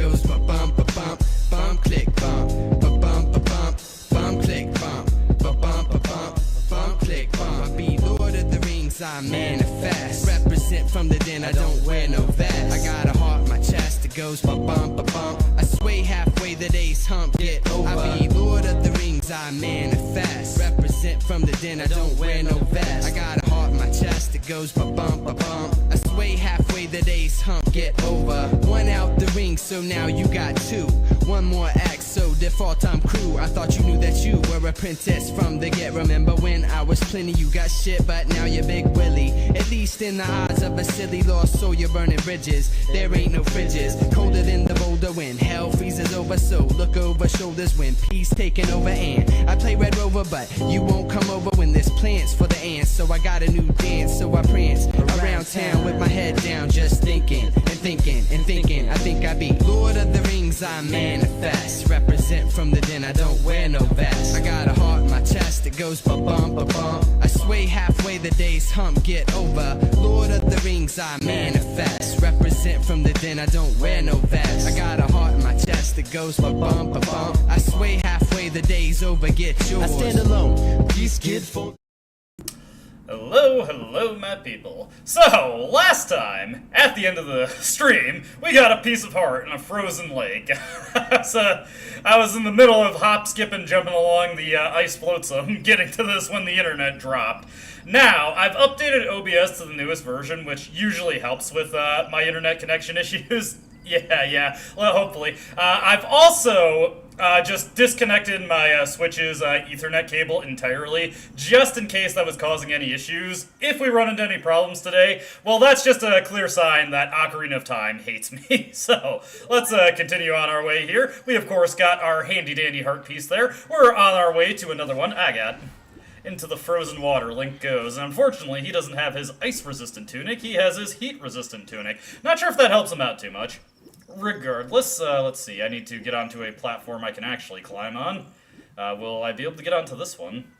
goes ba-bump, ba-bump, bump, click, bump, ba-bump, ba-bump, bump, click, bump, ba-bump, ba-bump, bump, click, bump. I be Lord of the Rings, I manifest. Represent from the den, I don't wear no vest. I got a heart in my chest, it goes ba-bump, ba-bump. I sway halfway, the day's hump, get over. I be Lord of the Rings, I manifest. Represent from the den, I don't wear no vest. I got a heart in my chest, it goes ba-bump, ba-bump. I sway halfway, the day's hump, get over. One out the ring, so now you got two. One more act, so default I'm crew. I thought you knew that you were a princess from the get. Remember when I was plenty, you got shit, but now you're Big Willie. At least in the eyes of a silly lost soul, you're burning bridges. There ain't no fridges, colder than the boulder when hell freezes over. So look over shoulders when peace taking over. And I play Red Rover, but you won't come over when there's plans for the ants. So I got a new dance, so I prance around town with my head down, just thinking and thinking and thinking. I think I be Lord of the Rings, I manifest. Represent from the den, I don't wear no vest. I got a heart in my chest, it goes ba-bump, ba-bump. I sway halfway, the day's hump, get over. Lord of the Rings, I manifest. Represent from the den, I don't wear no vest. I got a heart in my chest, it goes ba-bump, ba-bump. I sway halfway, the day's over, get yours. I stand alone, peace, kid, for... Hello, hello, my people. So, last time, at the end of the stream, we got a piece of heart in a frozen lake. I was in the middle of hop, skipping, jumping along the ice flotsam, getting to this when the internet dropped. Now, I've updated OBS to the newest version, which usually helps with my internet connection issues. Yeah, well, hopefully. I've also just disconnected my Switch's Ethernet cable entirely, just in case that was causing any issues. If we run into any problems today, well, that's just a clear sign that Ocarina of Time hates me. So, let's continue on our way here. We, of course, got our handy-dandy heart piece there. We're on our way to another one. I got into the frozen water, Link goes. And unfortunately, he doesn't have his ice-resistant tunic. He has his heat-resistant tunic. Not sure if that helps him out too much. Regardless, let's see, I need to get onto a platform I can actually climb on. Will I be able to get onto this one?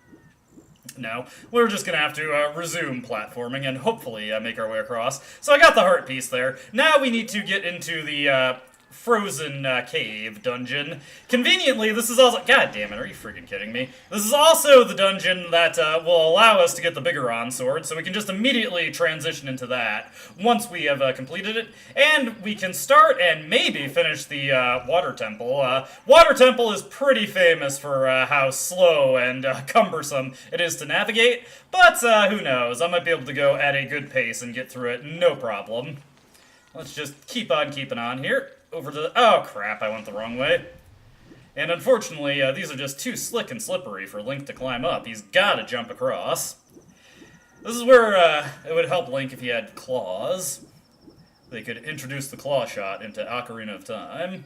No, we're just gonna have to resume platforming and hopefully make our way across. So I got the heart piece there. Now we need to get into the frozen cave dungeon. Conveniently, this is also... God damn it, are you freaking kidding me? This is also the dungeon that will allow us to get the Biggoron sword, so we can just immediately transition into that once we have completed it. And we can start and maybe finish the Water Temple. Water Temple is pretty famous for how slow and cumbersome it is to navigate, but who knows? I might be able to go at a good pace and get through it, no problem. Let's just keep on keeping on here. Over to the... Oh, crap, I went the wrong way. And unfortunately, these are just too slick and slippery for Link to climb up. He's gotta jump across. This is where it would help Link if he had claws. They could introduce the claw shot into Ocarina of Time.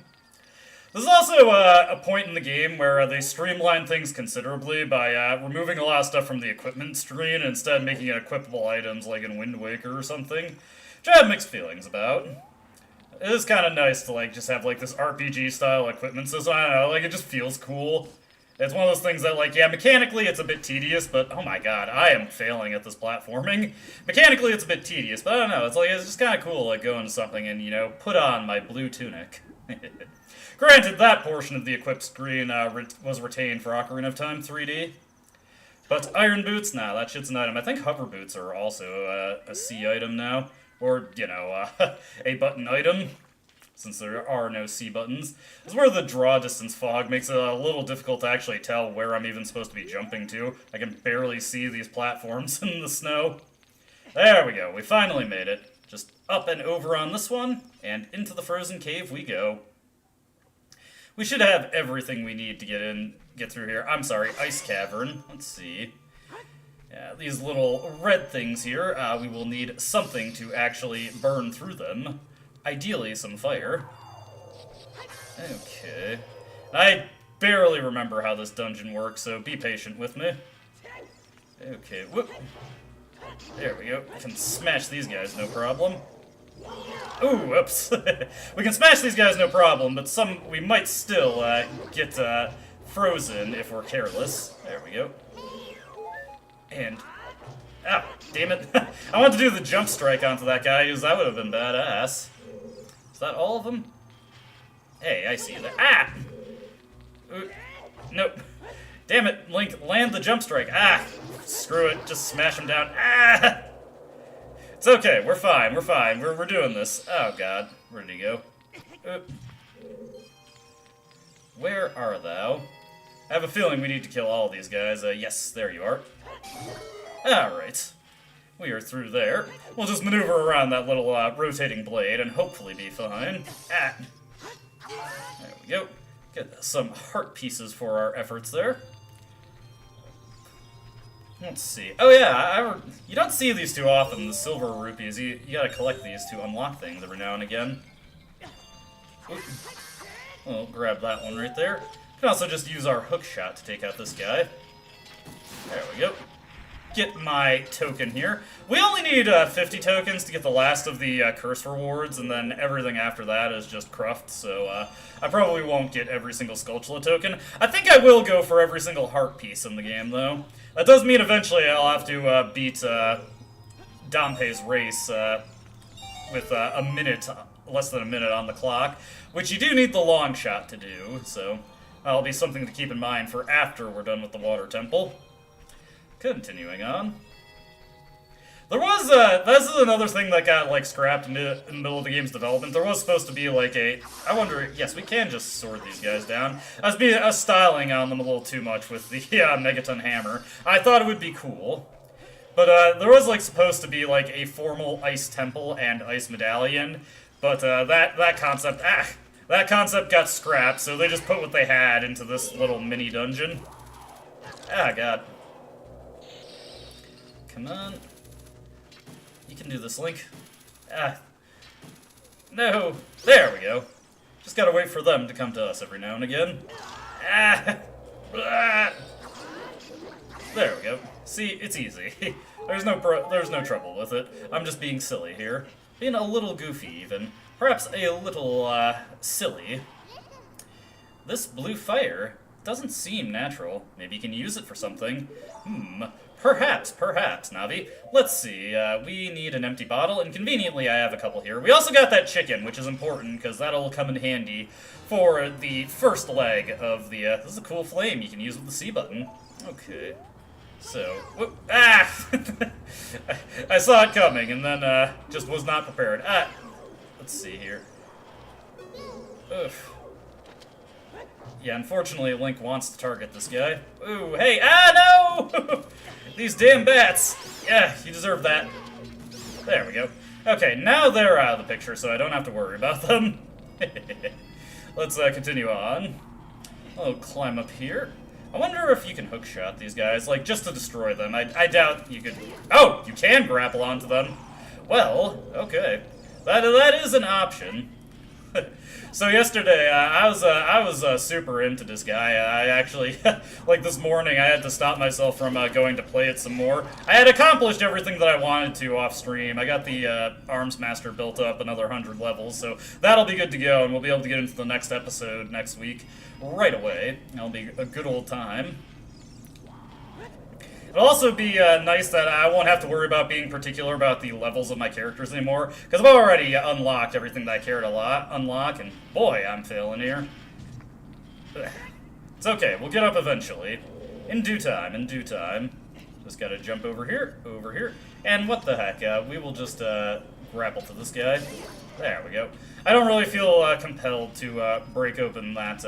This is also a point in the game where they streamline things considerably by removing a lot of stuff from the equipment screen and instead making it equipable items like in Wind Waker or something, which I have mixed feelings about. It is kind of nice to, like, just have, like, this RPG-style equipment system. I don't know, like, it just feels cool. It's one of those things that, like, yeah, mechanically it's a bit tedious, but, oh my god, I am failing at this platforming. Mechanically it's a bit tedious, but I don't know, it's just kind of cool, like, going to something and, you know, put on my blue tunic. Granted, that portion of the equip screen was retained for Ocarina of Time 3D. But iron boots, nah, that shit's an item. I think hover boots are also a C item now. Or, you know, a button item, since there are no C buttons. This is where the draw distance fog makes it a little difficult to actually tell where I'm even supposed to be jumping to. I can barely see these platforms in the snow. There we go, we finally made it. Just up and over on this one, and into the frozen cave we go. We should have everything we need to get through here. I'm sorry, ice cavern. Let's see. Yeah, these little red things here, we will need something to actually burn through them. Ideally, some fire. Okay. I barely remember how this dungeon works, so be patient with me. Okay, whoop. There we go. We can smash these guys, no problem. Ooh, whoops. We can smash these guys, no problem, but we might still get frozen if we're careless. There we go. And, ah, damn it. I wanted to do the jump strike onto that guy, because that would have been badass. Is that all of them? Hey, I see that. Ah! Nope. Damn it, Link, land the jump strike. Ah! Screw it, just smash him down. Ah! It's okay, we're fine, we're doing this. Oh god, where did he go? Where are thou? I have a feeling we need to kill all these guys. Yes, there you are. Alright. We are through there. We'll just maneuver around that little rotating blade and hopefully be fine. Ah! There we go. Get some heart pieces for our efforts there. Let's see. Oh yeah, you don't see these too often, the silver rupees. You gotta collect these to unlock things every now and again. Oop. We'll grab that one right there. We can also just use our hook shot to take out this guy. There we go. Get my token here. We only need 50 tokens to get the last of the curse rewards, and then everything after that is just cruft, so I probably won't get every single Skulltula token. I think I will go for every single heart piece in the game, though. That does mean eventually I'll have to beat Dampe's race with less than a minute on the clock, which you do need the long shot to do, so that'll be something to keep in mind for after we're done with the water temple. Continuing on. There was, this is another thing that got, like, scrapped in the middle of the game's development. There was supposed to be, like, I wonder, yes, we can just sword these guys down. I was styling on them a little too much with the Megaton Hammer. I thought it would be cool. But, there was, like, supposed to be, like, a formal ice temple and ice medallion. But, that concept got scrapped, so they just put what they had into this little mini dungeon. Ah, God. Come on. You can do this, Link. Ah. No. There we go. Just gotta wait for them to come to us every now and again. Ah. Ah. There we go. See, it's easy. There's no trouble with it. I'm just being silly here. Being a little goofy, even. Perhaps a little, silly. This blue fire doesn't seem natural. Maybe you can use it for something. Perhaps, Navi. Let's see, we need an empty bottle, and conveniently I have a couple here. We also got that chicken, which is important, because that'll come in handy for the first leg of the, this is a cool flame you can use with the C button. Okay. So, whoop, ah! I saw it coming, and then, just was not prepared. Ah! Let's see here. Oof. Yeah, unfortunately, Link wants to target this guy. Ooh, hey, no! These damn bats! Yeah, you deserve that. There we go. Okay, now they're out of the picture, so I don't have to worry about them. Let's continue on. I'll climb up here. I wonder if you can hookshot these guys, like, just to destroy them. I doubt you could... Oh, you can grapple onto them. Well, okay. That is an option. So yesterday, I was super into this guy. I actually, like this morning, I had to stop myself from going to play it some more. I had accomplished everything that I wanted to off stream. I got the Arms Master built up another 100 levels, so that'll be good to go, and we'll be able to get into the next episode next week right away. It'll be a good old time. It'll also be nice that I won't have to worry about being particular about the levels of my characters anymore, because I've already unlocked everything that I cared to unlock, and boy, I'm failing here. It's okay, we'll get up eventually. In due time, Just gotta jump over here, and what the heck, we will just grapple to this guy. There we go. I don't really feel compelled to break open that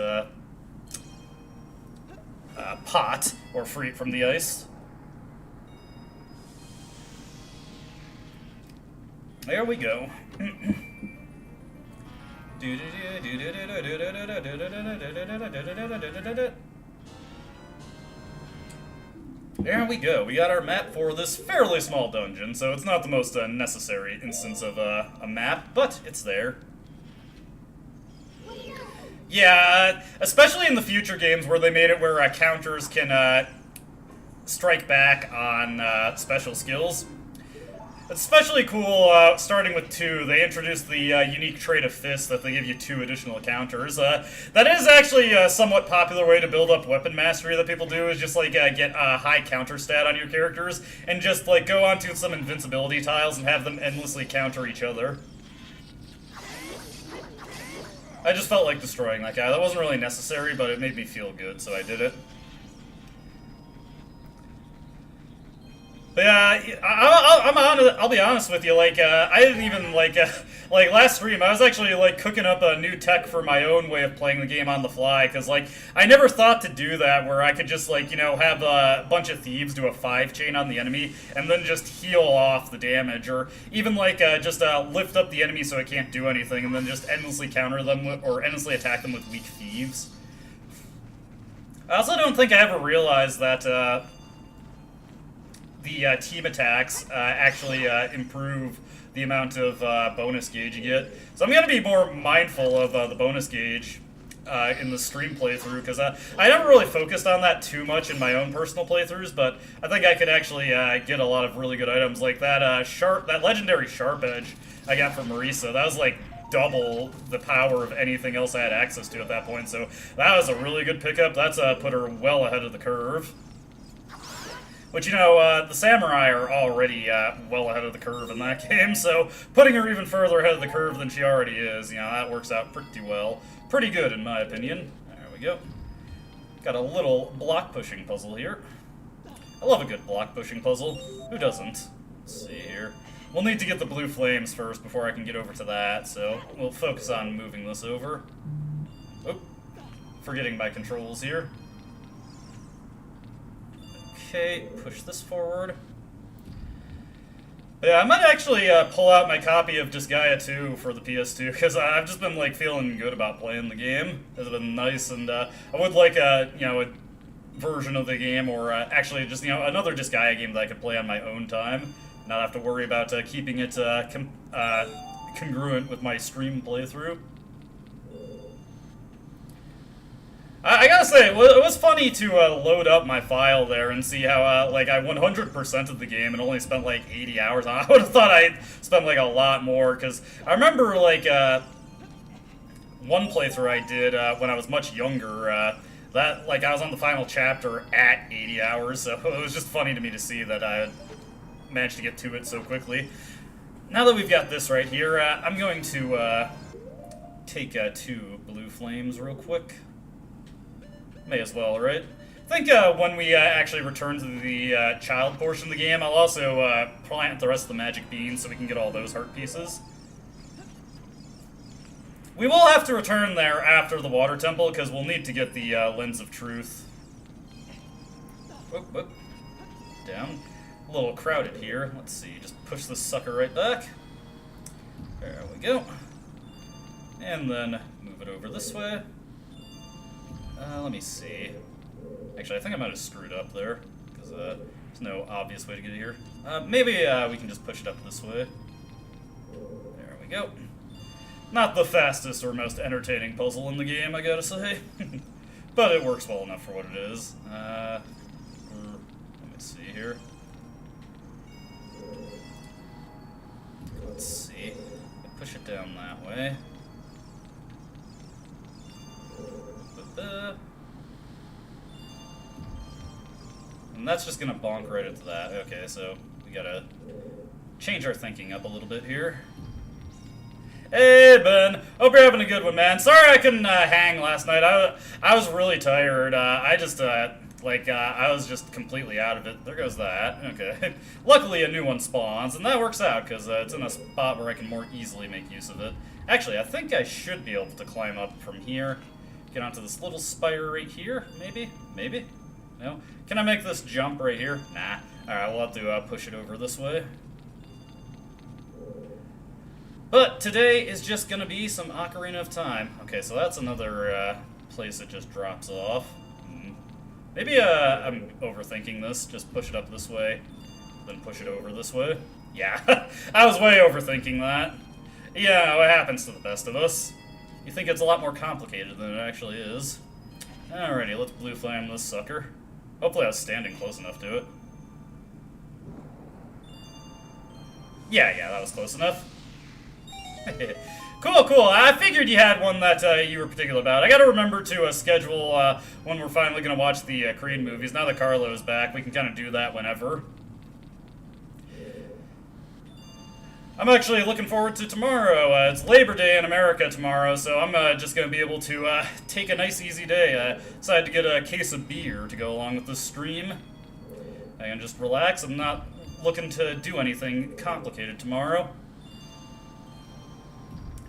pot, or free it from the ice. There we go. There we go. We got our map for this fairly small dungeon, so it's not the most necessary instance of a map, but it's there. Yeah, especially in the future games where they made it where counters can strike back on special skills. It's especially cool, starting with 2, they introduced the unique trait of Fist that they give you 2 additional counters. That is actually a somewhat popular way to build up weapon mastery that people do, is just, like, get a high counter stat on your characters, and just, like, go onto some invincibility tiles and have them endlessly counter each other. I just felt like destroying that guy. That wasn't really necessary, but it made me feel good, so I did it. But yeah, I'll be honest with you. Like, I didn't even like last stream. I was actually like cooking up a new tech for my own way of playing the game on the fly, because like I never thought to do that, where I could just like have a bunch of thieves do a 5 chain on the enemy and then just heal off the damage, or even like just lift up the enemy so it can't do anything, and then just endlessly counter them or endlessly attack them with weak thieves. I also don't think I ever realized that. The team attacks actually improve the amount of bonus gauge you get. So I'm going to be more mindful of the bonus gauge in the stream playthrough, because I never really focused on that too much in my own personal playthroughs, but I think I could actually get a lot of really good items, like that that legendary Sharp Edge I got from Marisa. That was like double the power of anything else I had access to at that point, so that was a really good pickup. That's put her well ahead of the curve. Which, the Samurai are already well ahead of the curve in that game, so putting her even further ahead of the curve than she already is, that works out pretty well. Pretty good, in my opinion. There we go. Got a little block-pushing puzzle here. I love a good block-pushing puzzle. Who doesn't? Let's see here. We'll need to get the blue flames first before I can get over to that, so we'll focus on moving this over. Oh, forgetting my controls here. Okay, push this forward. Yeah, I might actually pull out my copy of Disgaea 2 for the PS2, because I've just been like feeling good about playing the game. It's been nice, and I would like a version of the game, or actually just another Disgaea game that I could play on my own time, not have to worry about keeping it congruent with my stream playthrough. I gotta say, it was funny to load up my file there and see how, like, I 100%ed the game and only spent, like, 80 hours on it. I would have thought I'd spent, like, a lot more, because I remember, like, one playthrough I did when I was much younger, that, like, I was on the final chapter at 80 hours, so it was just funny to me to see that I managed to get to it so quickly. Now that we've got this right here, I'm going to take 2 blue flames real quick. May as well, right? I think when we actually return to the child portion of the game, I'll also plant the rest of the magic beans so we can get all those heart pieces. We will have to return there after the water temple, because we'll need to get the lens of truth. Whoop, whoop. Down. A little crowded here. Let's see, just push this sucker right back. There we go. And then move it over this way. Let me see. Actually, I think I might have screwed up there, because there's no obvious way to get here. Maybe we can just push it up this way. There we go. Not the fastest or most entertaining puzzle in the game, I gotta say. But it works well enough for what it is. Let me see here. Let's see. Push it down that way. And that's just gonna bonk right into that. Okay, so we gotta change our thinking up a little bit here. Hey, Ben. Hope you're having a good one, man. Sorry I couldn't hang last night. I was really tired. I was just completely out of it. There goes that. Okay. Luckily, a new one spawns, and that works out, because it's in a spot where I can more easily make use of it. Actually, I think I should be able to climb up from here. Get onto this little spire right here, maybe? Maybe? No? Can I make this jump right here? Nah. Alright, we'll have to push it over this way. But today is just gonna be some Ocarina of Time. Okay, so that's another place that just drops off. Maybe I'm overthinking this. Just push it up this way, then push it over this way. Yeah, I was way overthinking that. Yeah, what happens to the best of us? You think it's a lot more complicated than it actually is. Alrighty, let's blue flame this sucker. Hopefully I was standing close enough to it. Yeah, that was close enough. Cool, cool. I figured you had one that you were particular about. I gotta remember to schedule when we're finally gonna watch the Creed movies. Now that Carlo is back, we can kind of do that whenever. I'm actually looking forward to tomorrow. It's Labor Day in America tomorrow, so I'm just going to be able to take a nice, easy day. Decided to get a case of beer to go along with this stream. I can just relax. I'm not looking to do anything complicated tomorrow.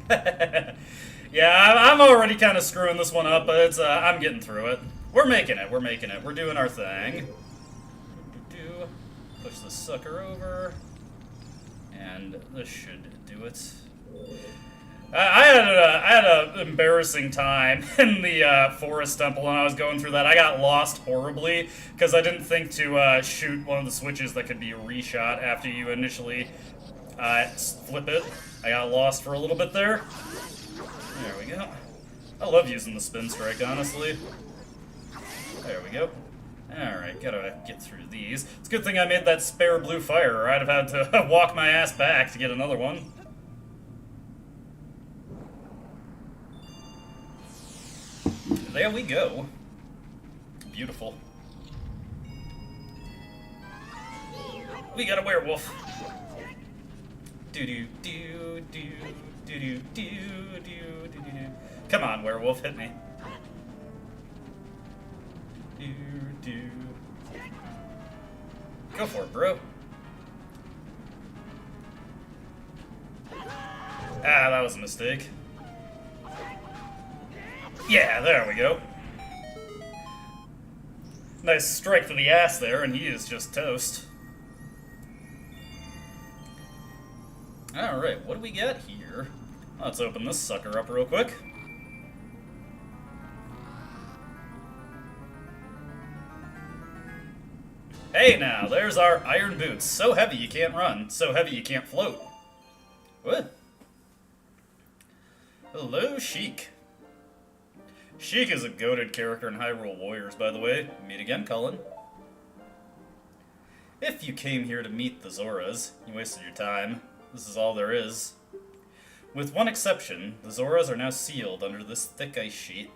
Yeah, I'm already kind of screwing this one up, but it's I'm getting through it. We're making it. We're making it. We're doing our thing. Push this sucker over. And this should do it. I had an embarrassing time in the forest temple when I was going through that. I got lost horribly because I didn't think to shoot one of the switches that could be reshot after you initially flip it. I got lost for a little bit there. There we go. I love using the spin strike, honestly. There we go. Alright, gotta get through these. It's a good thing I made that spare blue fire, or I'd have had to walk my ass back to get another one. There we go. Beautiful. We got a werewolf. Do-do-do-do-do-do-do-do-do-do. Come on, werewolf, hit me. Go for it, bro. Ah, that was a mistake. Yeah, there we go. Nice strike to the ass there, and he is just toast. Alright, what do we got here? Let's open this sucker up real quick. Hey now, there's our iron boots. So heavy you can't run, so heavy you can't float. What? Hello, Sheik. Sheik is a goated character in Hyrule Warriors, by the way. Meet again, Cullen. If you came here to meet the Zoras, you wasted your time. This is all there is. With one exception, the Zoras are now sealed under this thick ice sheet.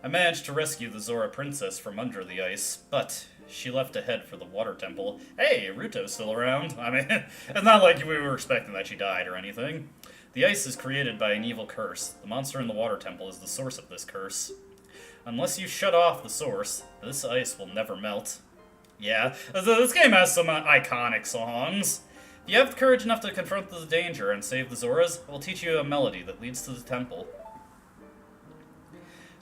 I managed to rescue the Zora princess from under the ice, but she left to head for the water temple. Hey, Ruto's still around. I mean, it's not like we were expecting that she died or anything. The ice is created by an evil curse. The monster in the water temple is the source of this curse. Unless you shut off the source, this ice will never melt. Yeah, this game has some iconic songs. If you have the courage enough to confront the danger and save the Zoras, I will teach you a melody that leads to the temple.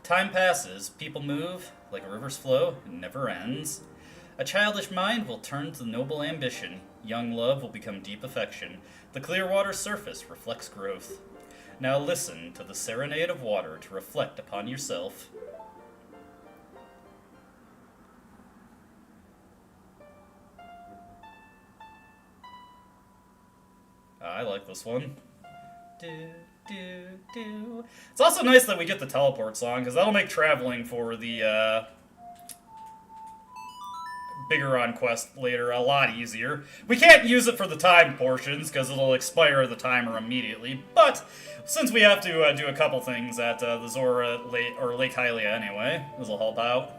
Time passes, people move, like rivers flow, it never ends. A childish mind will turn to noble ambition. Young love will become deep affection. The clear water's surface reflects growth. Now listen to the serenade of water to reflect upon yourself. I like this one. It's also nice that we get the teleport song, because that'll make traveling for the Biggoron quest later a lot easier. We can't use it for the time portions, because it'll expire the timer immediately, but since we have to do a couple things at the Zora Lake, or Lake Hylia anyway, this will help out.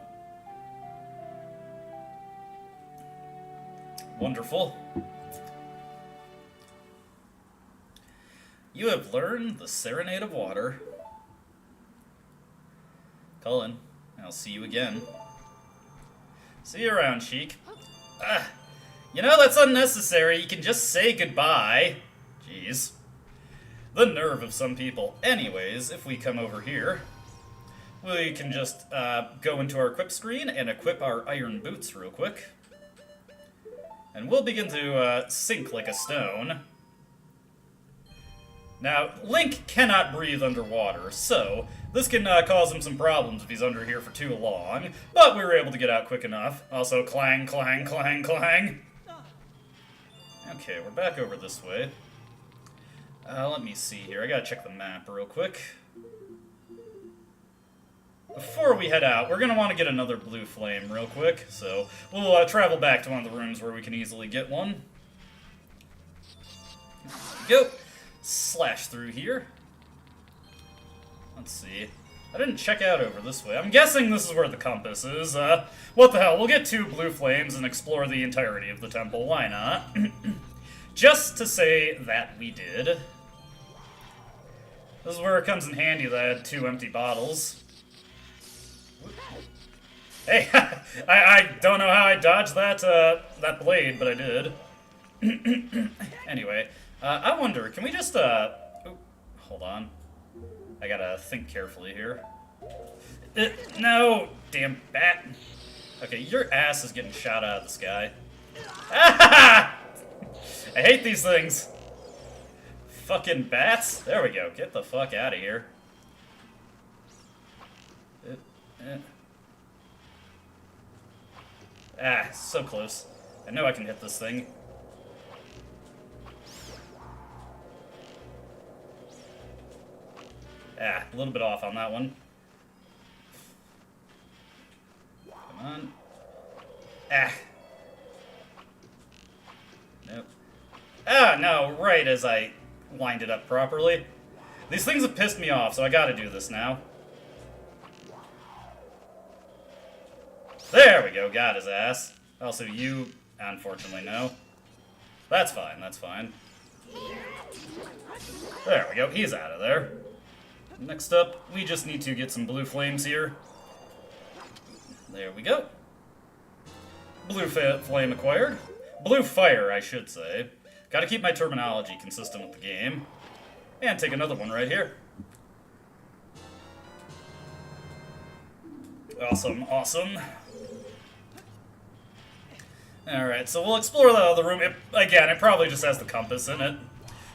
Wonderful. You have learned the Serenade of Water. Cullen, I'll see you again. See you around, Sheik. Ah, you know, that's unnecessary. You can just say goodbye. Jeez. The nerve of some people. Anyways, if we come over here, we can just go into our equip screen and equip our iron boots real quick. And we'll begin to sink like a stone. Now, Link cannot breathe underwater, so this can cause him some problems if he's under here for too long, but we were able to get out quick enough. Also, clang, clang, clang, clang. Okay, we're back over this way. Let me see here. I gotta check the map real quick. Before we head out, we're gonna want to get another blue flame real quick, so we'll travel back to one of the rooms where we can easily get one. Go! Slash through here. Let's see. I didn't check out over this way. I'm guessing this is where the compass is. What the hell? We'll get 2 blue flames and explore the entirety of the temple. Why not? Just to say that we did. This is where it comes in handy that I had 2 empty bottles. Hey, I don't know how I dodged that blade, but I did. Anyway, I wonder, can we just, hold on. I gotta think carefully here. No! Damn bat. Okay, your ass is getting shot out of the sky. I hate these things. Fucking bats. There we go. Get the fuck out of here. Ah, so close. I know I can hit this thing. Ah, a little bit off on that one. Come on. Ah. Nope. Ah, no, right as I lined it up properly. These things have pissed me off, so I gotta do this now. There we go, got his ass. Also, you, unfortunately, no. That's fine, that's fine. There we go, he's out of there. Next up, we just need to get some blue flames here. There we go. Blue flame acquired. Blue fire, I should say. Gotta keep my terminology consistent with the game. And take another one right here. Awesome, awesome. Alright, so we'll explore the other room. Again, it probably just has the compass in it.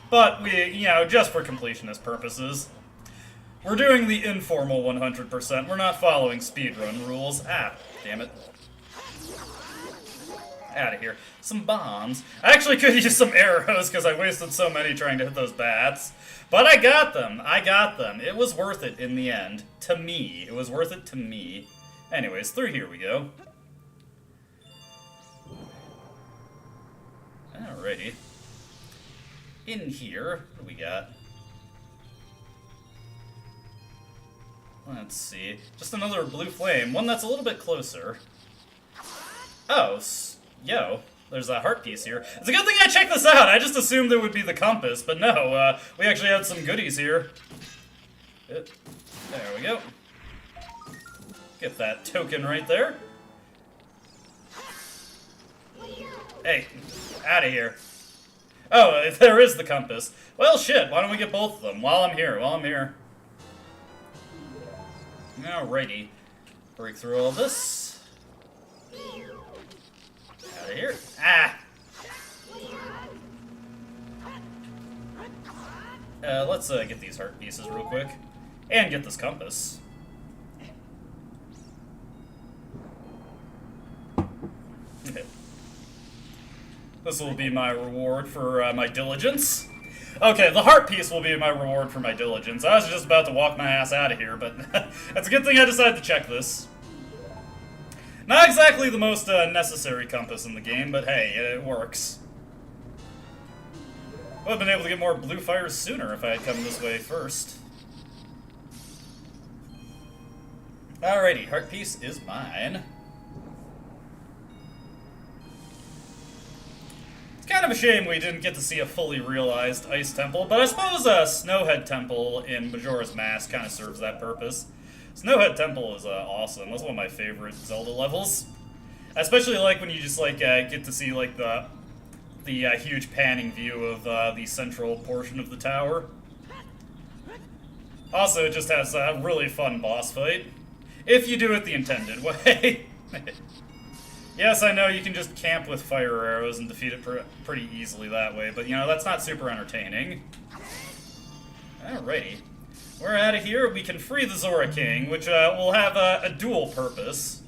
But we, you know, just for completionist purposes. We're doing the informal 100%. We're not following speedrun rules. Ah, damn it. Out of here. Some bombs. I actually could use some arrows because I wasted so many trying to hit those bats. But I got them. I got them. It was worth it in the end. To me. It was worth it to me. Anyways, through here we go. Alrighty. In here, what do we got? Let's see. Just another blue flame. One that's a little bit closer. Oh, yo. There's a heart piece here. It's a good thing I checked this out. I just assumed it would be the compass, but no. We actually had some goodies here. There we go. Get that token right there. Hey, out of here. Oh, there is the compass. Well, shit. Why don't we get both of them while I'm here? Alrighty. Break through all this. Out of here. Ah! Let's get these heart pieces real quick. And get this compass. This will be my reward for my diligence. Okay, the heart piece will be my reward for my diligence. I was just about to walk my ass out of here, but that's a good thing I decided to check this. Not exactly the most necessary compass in the game, but hey, it works. I would have been able to get more blue fires sooner if I had come this way first. Alrighty, heart piece is mine. It's kind of a shame we didn't get to see a fully realized Ice Temple, but I suppose Snowhead Temple in Majora's Mask kind of serves that purpose. Snowhead Temple is awesome. That's one of my favorite Zelda levels. I especially like when you just like get to see like the huge panning view of the central portion of the tower. Also, it just has a really fun boss fight if you do it the intended way. Yes, I know you can just camp with fire arrows and defeat it pretty easily that way, but you know, that's not super entertaining. Alrighty. We're out of here. We can free the Zora King, which will have a dual purpose.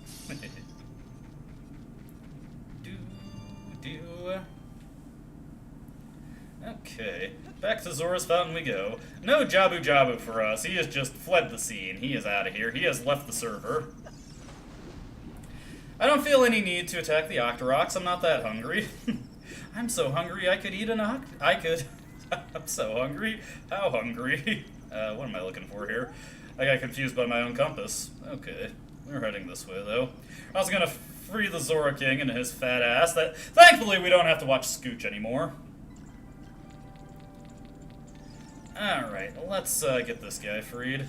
Okay, back to Zora's Fountain we go. No Jabu Jabu for us. He has just fled the scene. He is out of here. He has left the server. I don't feel any need to attack the Octoroks. I'm not that hungry. I'm so hungry I could eat an I'm so hungry. How hungry? What am I looking for here? I got confused by my own compass. Okay, we're heading this way, though. I was gonna free the Zora King and his fat ass. Thankfully, we don't have to watch Scooch anymore. Alright, let's get this guy freed.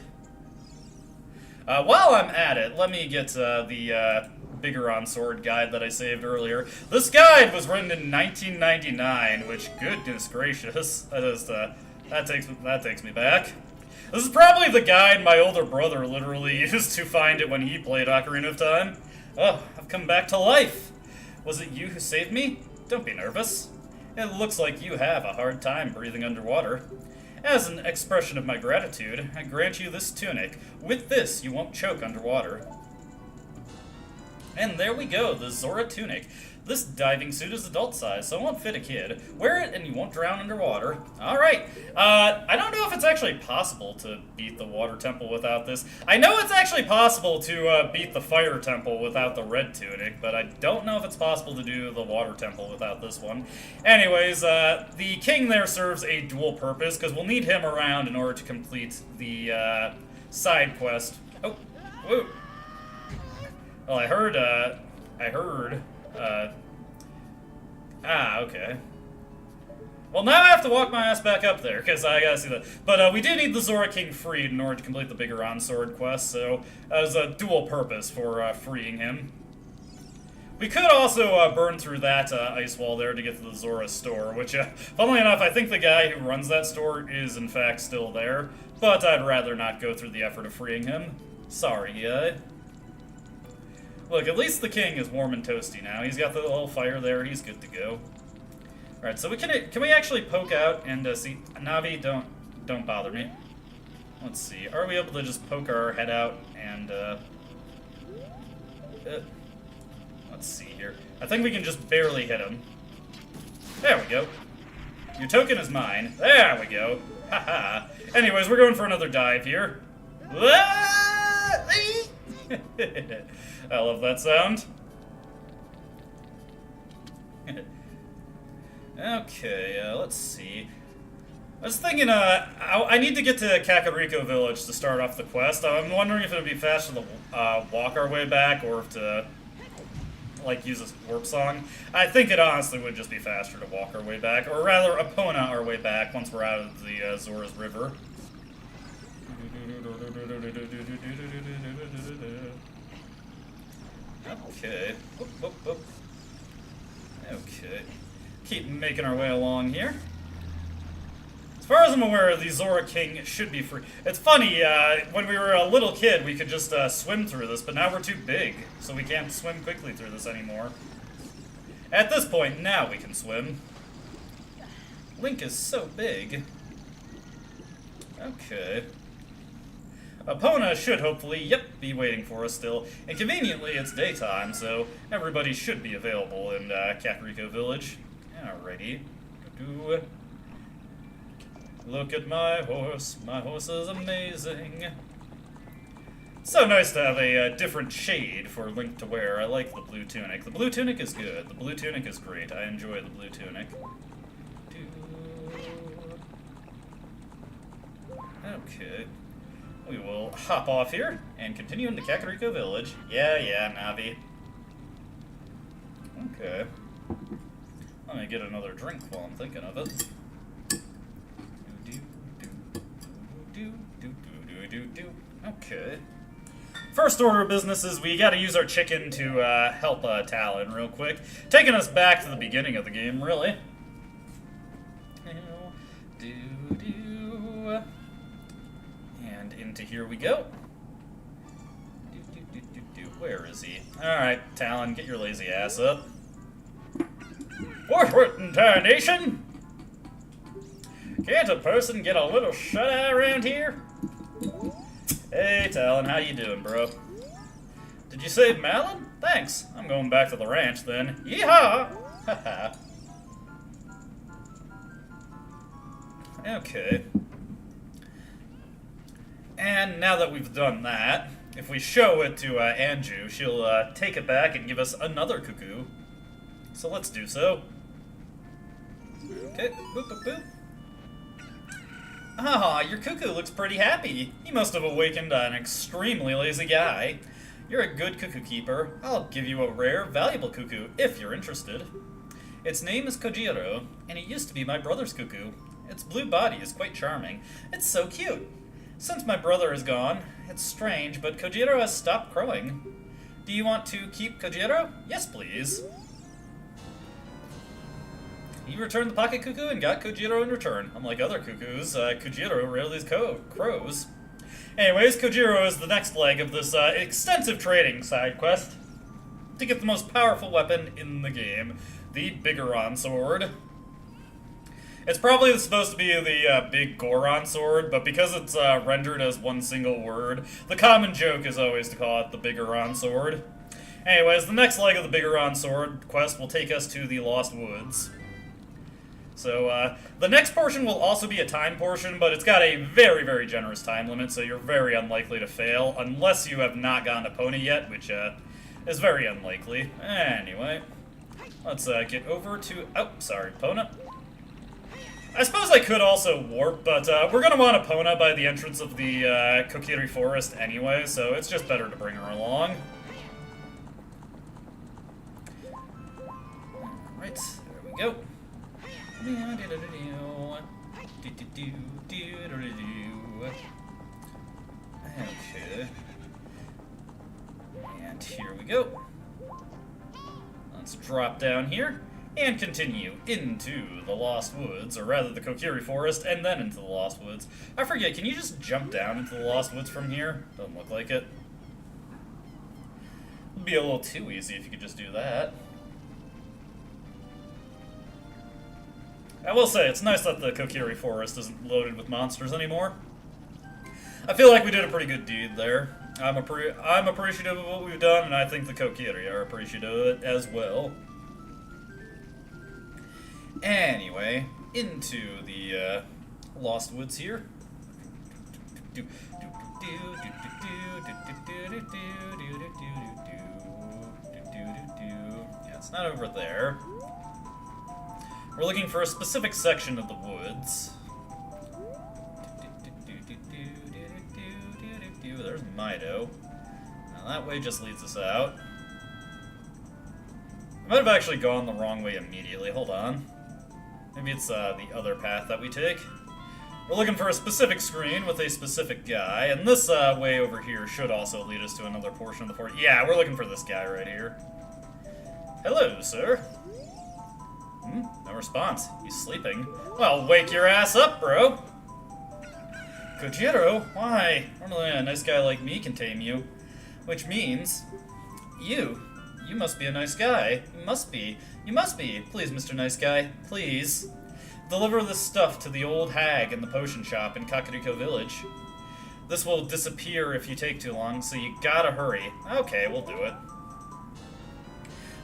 While I'm at it, let me get the Biggoron sword guide that I saved earlier. This guide was written in 1999, which, goodness gracious, that takes me back. This is probably the guide my older brother literally used to find it when he played Ocarina of Time. Oh, I've come back to life. Was it you who saved me? Don't be nervous. It looks like you have a hard time breathing underwater. As an expression of my gratitude, I grant you this tunic. With this, you won't choke underwater. And there we go, the Zora tunic. This diving suit is adult size, so it won't fit a kid. Wear it and you won't drown underwater. Alright, I don't know if it's actually possible to beat the water temple without this. I know it's actually possible to beat the fire temple without the red tunic, but I don't know if it's possible to do the water temple without this one. Anyways, the king there serves a dual purpose, because we'll need him around in order to complete the side quest. Oh, whoa. Well, I heard, okay. Well, now I have to walk my ass back up there, because I gotta see that. But we do need the Zora King freed in order to complete the Biggoron sword quest, so that was a dual purpose for freeing him. We could also burn through that ice wall there to get to the Zora store, which, funnily enough, I think the guy who runs that store is, in fact, still there. But I'd rather not go through the effort of freeing him. Sorry, guy. Look, at least the king is warm and toasty now. He's got the little fire there. He's good to go. All right, so can we actually poke out and see? Navi, don't bother me. Let's see. Are we able to just poke our head out and let's see here. I think we can just barely hit him. There we go. Your token is mine. There we go. Haha. Anyways, we're going for another dive here. I love that sound. Okay, let's see. I was thinking, I need to get to Kakariko Village to start off the quest. I'm wondering if it would be faster to walk our way back, or if to, like, use a warp song. I think it honestly would just be faster to walk our way back, or rather, Epona our way back once we're out of the Zora's River. Okay. Whoop, whoop, whoop. Okay. Keep making our way along here. As far as I'm aware, the Zora King should be free. It's funny, when we were a little kid, we could just swim through this, but now we're too big, so we can't swim quickly through this anymore. At this point, now we can swim. Link is so big. Okay. Epona should hopefully, be waiting for us still. And conveniently, it's daytime, so everybody should be available in Kakariko Village. Alrighty. Look at my horse. My horse is amazing. So nice to have a different shade for Link to wear. I like the blue tunic. The blue tunic is good. The blue tunic is great. I enjoy the blue tunic. Okay. We will hop off here and continue into Kakariko Village. Yeah, Navi. Okay. Let me get another drink while I'm thinking of it. Okay. First order of business is we gotta use our chicken to help Talon real quick. Taking us back to the beginning of the game, really. And into here we go. Where is he? Alright, Talon, get your lazy ass up. Forward in tarnation! Can't a person get a little shut-eye around here? Hey, Talon, how you doing, bro? Did you save Malin? Thanks. I'm going back to the ranch, then. Yeehaw! Haha. Okay. And now that we've done that, if we show it to Anju, she'll take it back and give us another cuckoo. So let's do so. Okay, boop, boop, boop. Ah, your cuckoo looks pretty happy. He must have awakened an extremely lazy guy. You're a good cuckoo keeper. I'll give you a rare, valuable cuckoo, if you're interested. Its name is Kojiro, and it used to be my brother's cuckoo. Its blue body is quite charming. It's so cute. Since my brother is gone, it's strange, but Kojiro has stopped crowing. Do you want to keep Kojiro? Yes, please. He returned the pocket cuckoo and got Kojiro in return. Unlike other cuckoos, Kojiro rarely crows. Anyways, Kojiro is the next leg of this extensive trading side quest to get the most powerful weapon in the game, the Biggoron sword. It's probably supposed to be the Biggoron sword, but because it's rendered as one single word, the common joke is always to call it the Biggoron sword. Anyways, the next leg of the Biggoron sword quest will take us to the Lost Woods. So, the next portion will also be a time portion, but it's got a very, very generous time limit, so you're very unlikely to fail, unless you have not gotten Epona yet, which is very unlikely. Anyway, let's get over to... Oh, sorry, Epona. I suppose I could also warp, but we're going to want Epona by the entrance of the Kokiri Forest anyway, so it's just better to bring her along. Alright, there we go. Okay. And here we go. Let's drop down here and continue into the Lost Woods, or rather the Kokiri Forest, and then into the Lost Woods. I forget, can you just jump down into the Lost Woods from here? Doesn't look like it. It'd be a little too easy if you could just do that. I will say, it's nice that the Kokiri Forest isn't loaded with monsters anymore. I feel like we did a pretty good deed there. I'm appreciative of what we've done, and I think the Kokiri are appreciative of it as well. Anyway, into the Lost Woods here. Yeah, it's not over there. We're looking for a specific section of the woods. There's Mido. Now that way just leads us out. I might have actually gone the wrong way immediately. Hold on. Maybe it's the other path that we take. We're looking for a specific screen with a specific guy, and this way over here should also lead us to another portion of the fort. Yeah, we're looking for this guy right here. Hello, sir. No response. He's sleeping. Well, wake your ass up, bro. Kojiro? Why? Only a nice guy like me can tame you. Which means... You must be a nice guy. You must be. You must be. Please, Mr. Nice Guy. Please. Deliver this stuff to the old hag in the potion shop in Kakariko Village. This will disappear if you take too long, so you gotta hurry. Okay, we'll do it.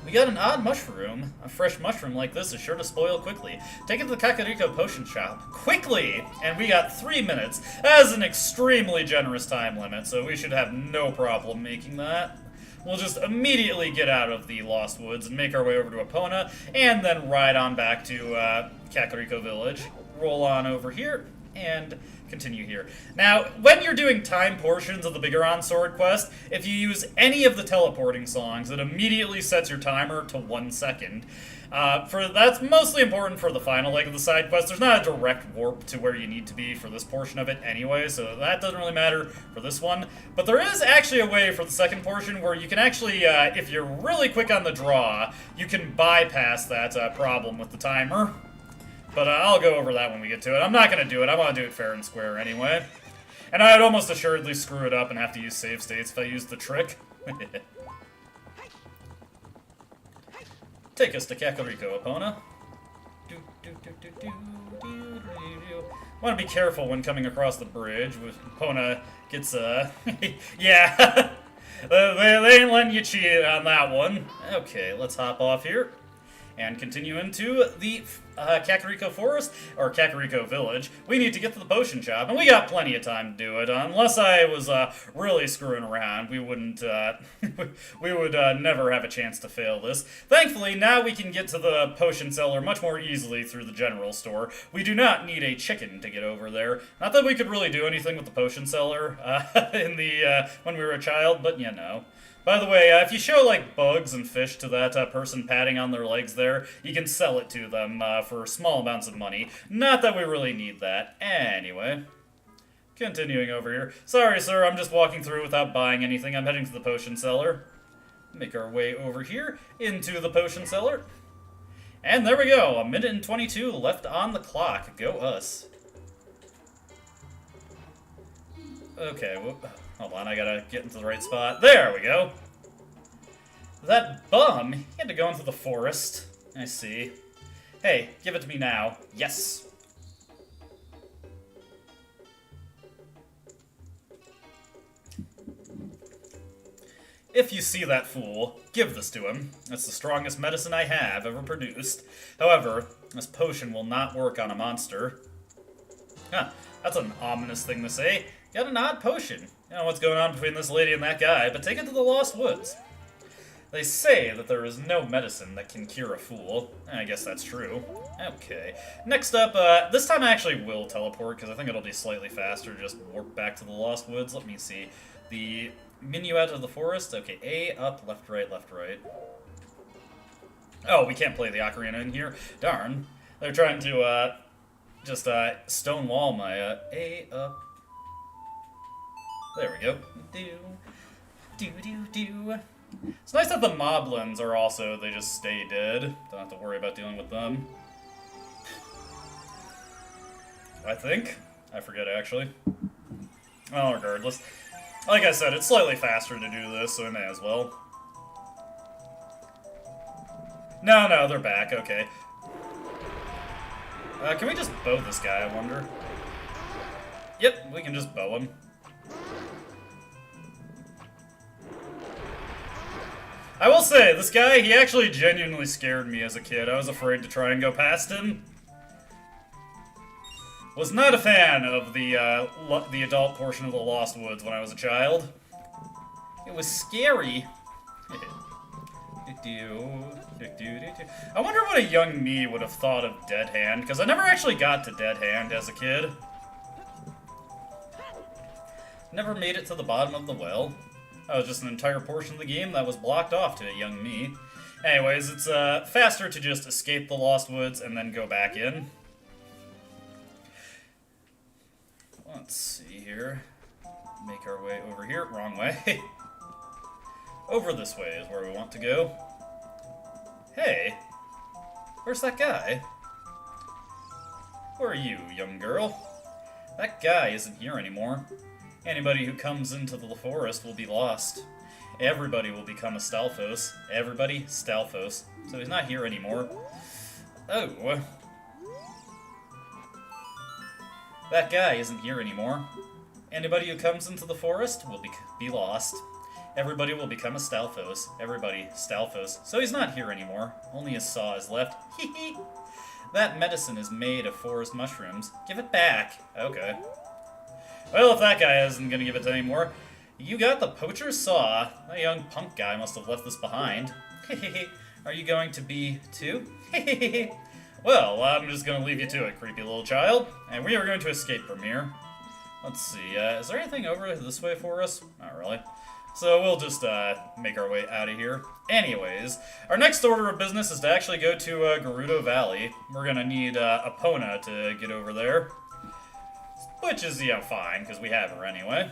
We got an odd mushroom. A fresh mushroom like this is sure to spoil quickly. Take it to the Kakariko potion shop. Quickly! And we got 3 minutes. That is an extremely generous time limit, so we should have no problem making that. We'll just immediately get out of the Lost Woods and make our way over to Epona, and then ride on back to Kakariko Village. Roll on over here, and continue here. Now, when you're doing time portions of the Biggoron Sword quest, if you use any of the teleporting songs, it immediately sets your timer to 1 second. That's mostly important for the final leg of the side quest. There's not a direct warp to where you need to be for this portion of it anyway, so that doesn't really matter for this one. But there is actually a way for the second portion where you can actually, if you're really quick on the draw, you can bypass that problem with the timer. But I'll go over that when we get to it. I'm not going to do it. I want to do it fair and square anyway. And I'd almost assuredly screw it up and have to use save states if I use the trick. Take us to Kakariko, Epona. Want to be careful when coming across the bridge. Epona gets, yeah. They ain't letting you cheat on that one. Okay, let's hop off here and continue into the Kakariko Forest, or Kakariko Village. We need to get to the potion shop, and we got plenty of time to do it. Unless I was really screwing around, we wouldn't, we would never have a chance to fail this. Thankfully, now we can get to the potion cellar much more easily through the general store. We do not need a chicken to get over there. Not that we could really do anything with the potion cellar in the when we were a child, but you know. By the way, if you show, like, bugs and fish to that person patting on their legs there, you can sell it to them for small amounts of money. Not that we really need that. Anyway, continuing over here. Sorry, sir, I'm just walking through without buying anything. I'm heading to the potion cellar. Make our way over here into the potion cellar. And there we go, 1:22 left on the clock. Go us. Okay, whoop. Hold on, I gotta get into the right spot. There we go. That bum, he had to go into the forest. I see. Hey, give it to me now. Yes. If you see that fool, give this to him. That's the strongest medicine I have ever produced. However, this potion will not work on a monster. Huh, that's an ominous thing to say. Got an odd potion. You know what's going on between this lady and that guy, but take it to the Lost Woods. They say that there is no medicine that can cure a fool. I guess that's true. Okay. Next up, this time I actually will teleport, because I think it'll be slightly faster to just warp back to the Lost Woods. Let me see. The minuet of the forest. Okay, A, up, left, right, left, right. Oh, we can't play the ocarina in here. Darn. They're trying to, just, stonewall my, A, up. There we go. Do. It's nice that the moblins are also, they just stay dead. Don't have to worry about dealing with them. I think. I forget, actually. Well, regardless. Like I said, it's slightly faster to do this, so I may as well. No, they're back. Okay. Can we just bow this guy, I wonder? Yep, we can just bow him. I will say, this guy, he actually genuinely scared me as a kid. I was afraid to try and go past him. Was not a fan of the adult portion of the Lost Woods when I was a child. It was scary. I wonder what a young me would have thought of Dead Hand, because I never actually got to Dead Hand as a kid. Never made it to the bottom of the well. That was just an entire portion of the game that was blocked off to a young me. Anyways, it's faster to just escape the Lost Woods and then go back in. Let's see here. Make our way over here. Wrong way. Over this way is where we want to go. Hey! Where's that guy? Where are you, young girl? That guy isn't here anymore. Anybody who comes into the forest will be lost. Everybody will become a Stalfos. Everybody, Stalfos. So he's not here anymore. Oh. That guy isn't here anymore. Anybody who comes into the forest will be lost. Everybody will become a Stalfos. Everybody, Stalfos. So he's not here anymore. Only his saw is left. Hee hee. That medicine is made of forest mushrooms. Give it back. Okay. Well, if that guy isn't gonna give it anymore, you got the poacher's saw. That young punk guy must have left this behind. Hehehe. Are you going to be too? Hehehe. Well, I'm just gonna leave you to it, creepy little child. And we are going to escape from here. Let's see, is there anything over this way for us? Not really. So we'll just make our way out of here. Anyways, our next order of business is to actually go to Gerudo Valley. We're gonna need Epona to get over there. Which is, you know, fine, because we have her anyway.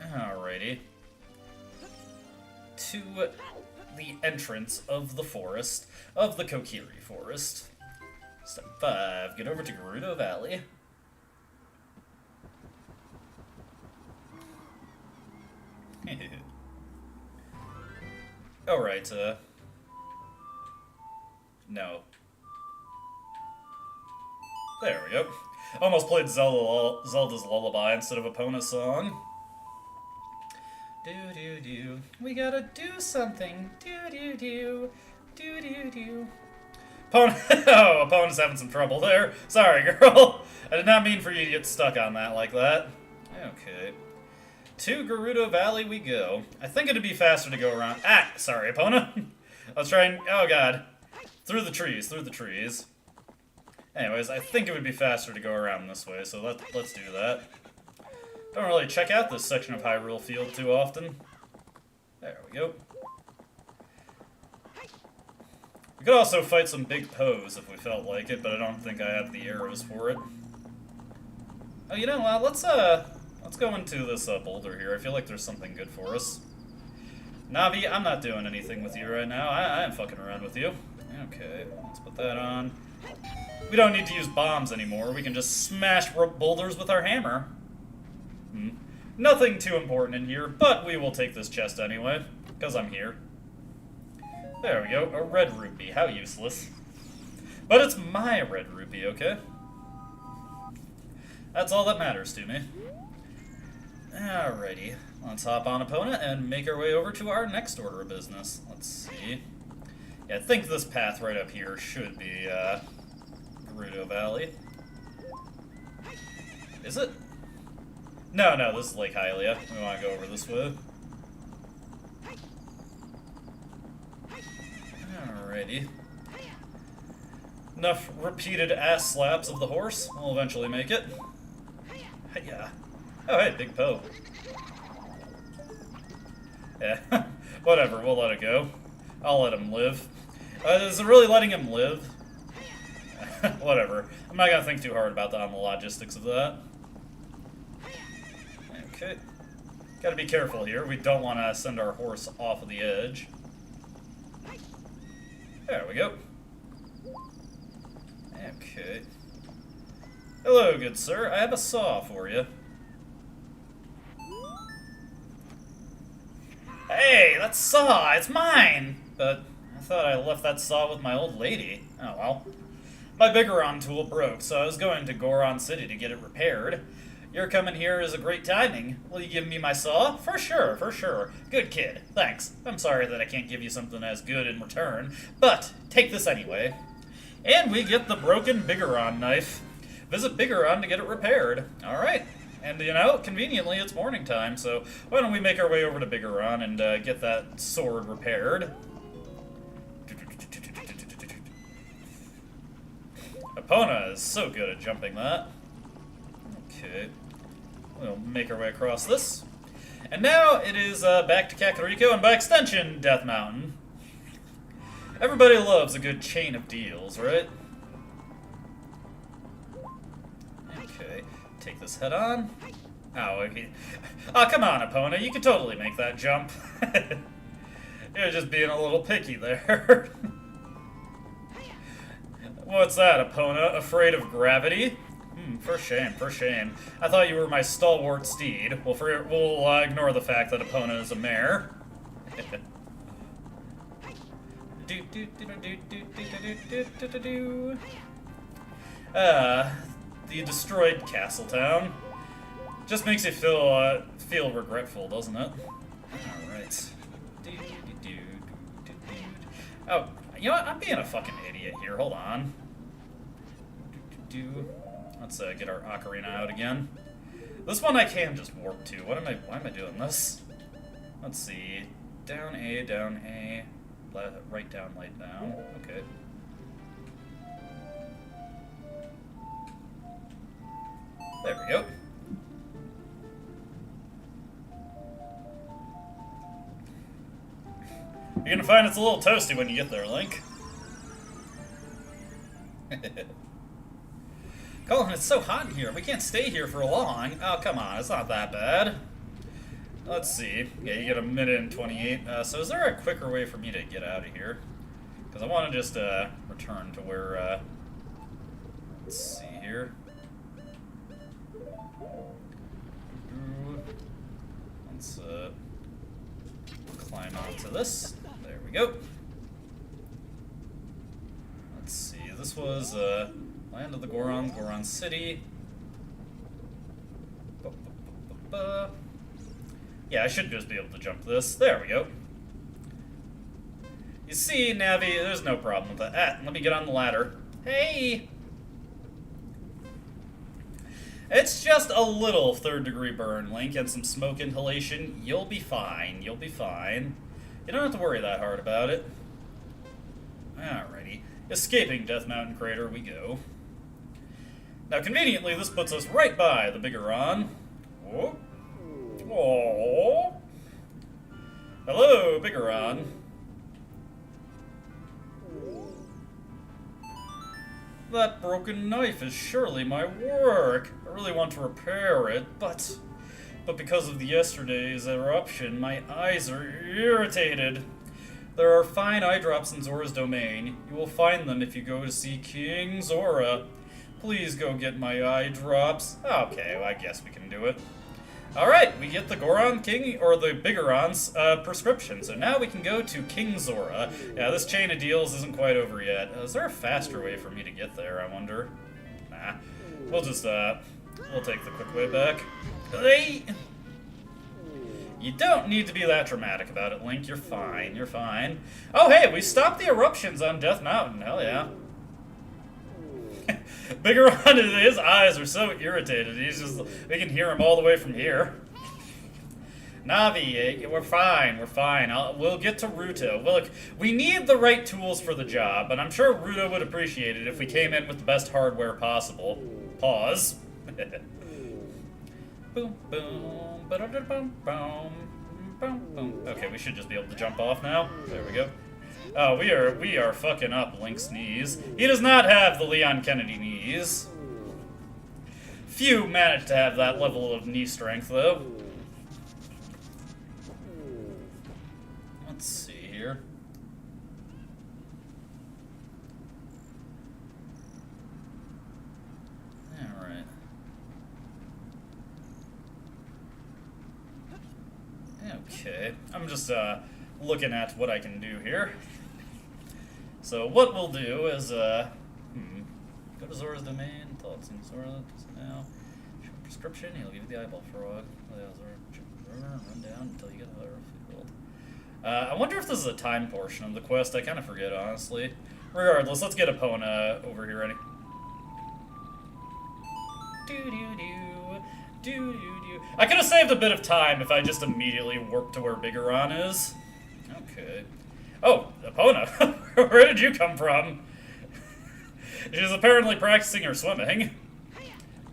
Alrighty. To the entrance of the forest, of the Kokiri Forest. Step 5, get over to Gerudo Valley. Alright, no. There we go. Almost played Zelda's Lullaby instead of Epona's song. Do-do-do. We gotta do something. Do-do-do. Do-do-do. Epona oh, Epona's having some trouble there. Sorry, girl. I did not mean for you to get stuck on that like that. Okay. To Gerudo Valley we go. I think it'd be faster to go around. Ah, sorry, Epona. Let's try and... Oh, God. Through the trees, through the trees. Anyways, I think it would be faster to go around this way, so let's do that. Don't really check out this section of Hyrule Field too often. There we go. We could also fight some big Poes if we felt like it, but I don't think I have the arrows for it. Oh, you know what? Let's go into this boulder here. I feel like there's something good for us. Navi, I'm not doing anything with you right now. I ain't fucking around with you. Okay, let's put that on. We don't need to use bombs anymore. We can just smash boulders with our hammer. Nothing too important in here, but we will take this chest anyway, because I'm here. There we go, a red rupee. How useless. But it's my red rupee, okay? That's all that matters to me. Alrighty, let's hop on Epona and make our way over to our next order of business. Let's see. Yeah, I think this path right up here should be, Gerudo Valley. Is it? No, this is Lake Hylia. We want to go over this way. Alrighty. Enough repeated ass slaps of the horse. We'll eventually make it. Yeah. Oh, hey, Big Poe. Yeah, whatever, we'll let it go. I'll let him live. Is it really letting him live? Whatever. I'm not gonna think too hard about the logistics of that. Okay. Gotta be careful here. We don't want to send our horse off of the edge. There we go. Okay. Hello, good sir. I have a saw for you. Hey, that saw! It's mine! But I thought I left that saw with my old lady. Oh well. My Biggoron tool broke, so I was going to Goron City to get it repaired. Your coming here is a great timing. Will you give me my saw? For sure, for sure. Good kid. Thanks. I'm sorry that I can't give you something as good in return, but take this anyway. And we get the broken Biggoron knife. Visit Biggoron to get it repaired. Alright. And, you know, conveniently, it's morning time, so why don't we make our way over to Biggoron and get that sword repaired. Epona is so good at jumping that. Okay. We'll make our way across this. And now it is back to Kakariko, and by extension, Death Mountain. Everybody loves a good chain of deals, right? Okay, take this head on. Oh, come on, Epona, you can totally make that jump. You're just being a little picky there. What's that, Epona? Afraid of gravity? For shame, for shame. I thought you were my stalwart steed. We'll ignore the fact that Epona is a mare. The destroyed castle town. Just makes you feel regretful, doesn't it? Alright. Oh, you know what? I'm being a fucking idiot here. Hold on. Let's get our Ocarina out again. This one I can just warp to. Why am I doing this? Let's see. Down A, right down, light down. Okay. There we go. You're gonna find it's a little toasty when you get there, Link. Colin, it's so hot in here. We can't stay here for long. Oh, come on. It's not that bad. Let's see. Yeah, you get a minute and 28. So is there a quicker way for me to get out of here? Because I want to just return to where... let's see here. Let's climb onto this. There we go. Let's see. This was... Land of the Goron, Goron City. Yeah, I should just be able to jump this. There we go. You see, Navi, there's no problem with that. Let me get on the ladder. Hey! It's just a little third-degree burn, Link, and some smoke inhalation. You'll be fine. You'll be fine. You don't have to worry that hard about it. Alrighty. Escaping Death Mountain Crater we go. Now, conveniently, this puts us right by the Biggoron. Oh. Oh. Hello, Biggoron. That broken knife is surely my work. I really want to repair it, but because of yesterday's eruption, my eyes are irritated. There are fine eye drops in Zora's domain. You will find them if you go to see King Zora. Please go get my eye drops. Okay, well, I guess we can do it. Alright, we get the Goron King, or the Biggoron's prescription. So now we can go to King Zora. Yeah, this chain of deals isn't quite over yet. Is there a faster way for me to get there, I wonder? Nah. We'll just, we'll take the quick way back. Hey! You don't need to be that dramatic about it, Link. You're fine, you're fine. Oh, hey, we stopped the eruptions on Death Mountain. Hell yeah. Biggoron, his eyes are so irritated. He's just, we can hear him all the way from here. Navi, we're fine, we're fine. We'll get to Ruto. Look, we need the right tools for the job, and I'm sure Ruto would appreciate it if we came in with the best hardware possible. Pause. Boom, boom, ba-da-da-bum, boom, boom, boom. Okay, we should just be able to jump off now. There we go. Oh, we are fucking up Link's knees. He does not have the Leon Kennedy knees. Few manage to have that level of knee strength, though. Let's see here. Alright. Okay, I'm just looking at what I can do here. So what we'll do is go to Zora's domain, thoughts on Zora now. Show prescription, he'll give you the eyeball frog. Run down until you get another field. I wonder if this is a time portion of the quest. I kind of forget, honestly. Regardless, let's get Epona over here. Ready? I could have saved a bit of time if I just immediately warped to where Biggoron is. Okay. Oh, Epona, where did you come from? She's apparently practicing her swimming.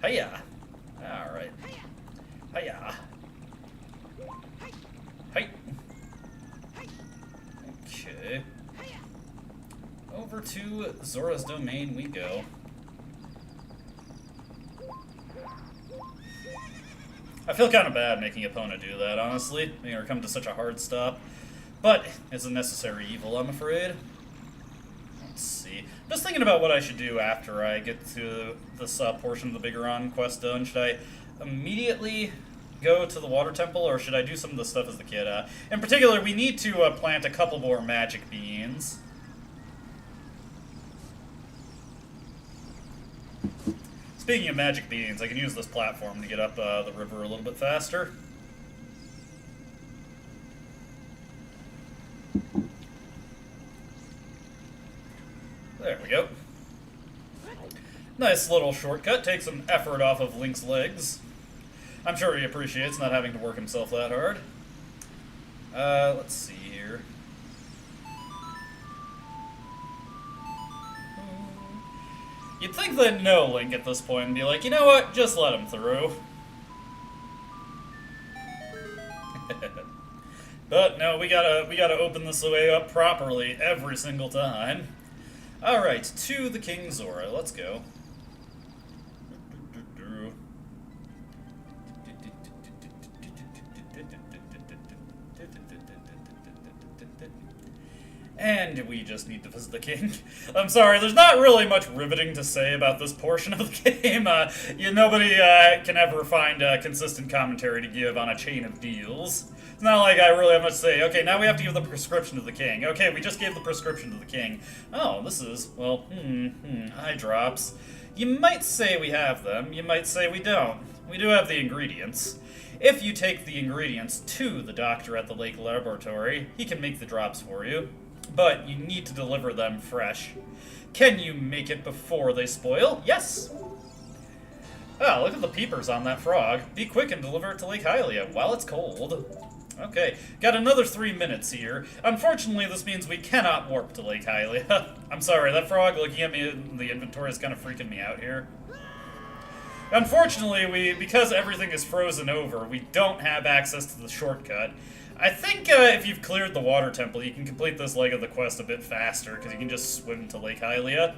Hiya. Alright. Hiya. Hi. Okay. Over to Zora's domain we go. I feel kind of bad making Epona do that, honestly. Making her come to such a hard stop. But it's a necessary evil, I'm afraid. Let's see. Just thinking about what I should do after I get to this portion of the Biggoron quest done. Should I immediately go to the water temple, or should I do some of the stuff as the kid? In particular, we need to plant a couple more magic beans. Speaking of magic beans, I can use this platform to get up the river a little bit faster. There we go. Nice little shortcut. Take some effort off of Link's legs. I'm sure he appreciates not having to work himself that hard. Let's see here. You'd think they'd know Link at this point and be like, you know what, just let him through. But no, we gotta open this way up properly every single time. Alright, to the King Zora, let's go. And we just need to visit the king. I'm sorry, there's not really much riveting to say about this portion of the game. Nobody can ever find consistent commentary to give on a chain of deals. It's not like I really have much to say. Okay, now we have to give the prescription to the king. Okay, we just gave the prescription to the king. Oh, this is, well, eye drops. You might say we have them. You might say we don't. We do have the ingredients. If you take the ingredients to the doctor at the lake laboratory, he can make the drops for you. But you need to deliver them fresh. Can you make it before they spoil? Yes! Oh, look at the peepers on that frog. Be quick and deliver it to Lake Hylia while it's cold. Okay, got another 3 minutes here. Unfortunately, this means we cannot warp to Lake Hylia. I'm sorry, that frog looking at me in the inventory is kind of freaking me out here. Unfortunately, because everything is frozen over, we don't have access to the shortcut. I think if you've cleared the water temple, you can complete this leg of the quest a bit faster, because you can just swim to Lake Hylia.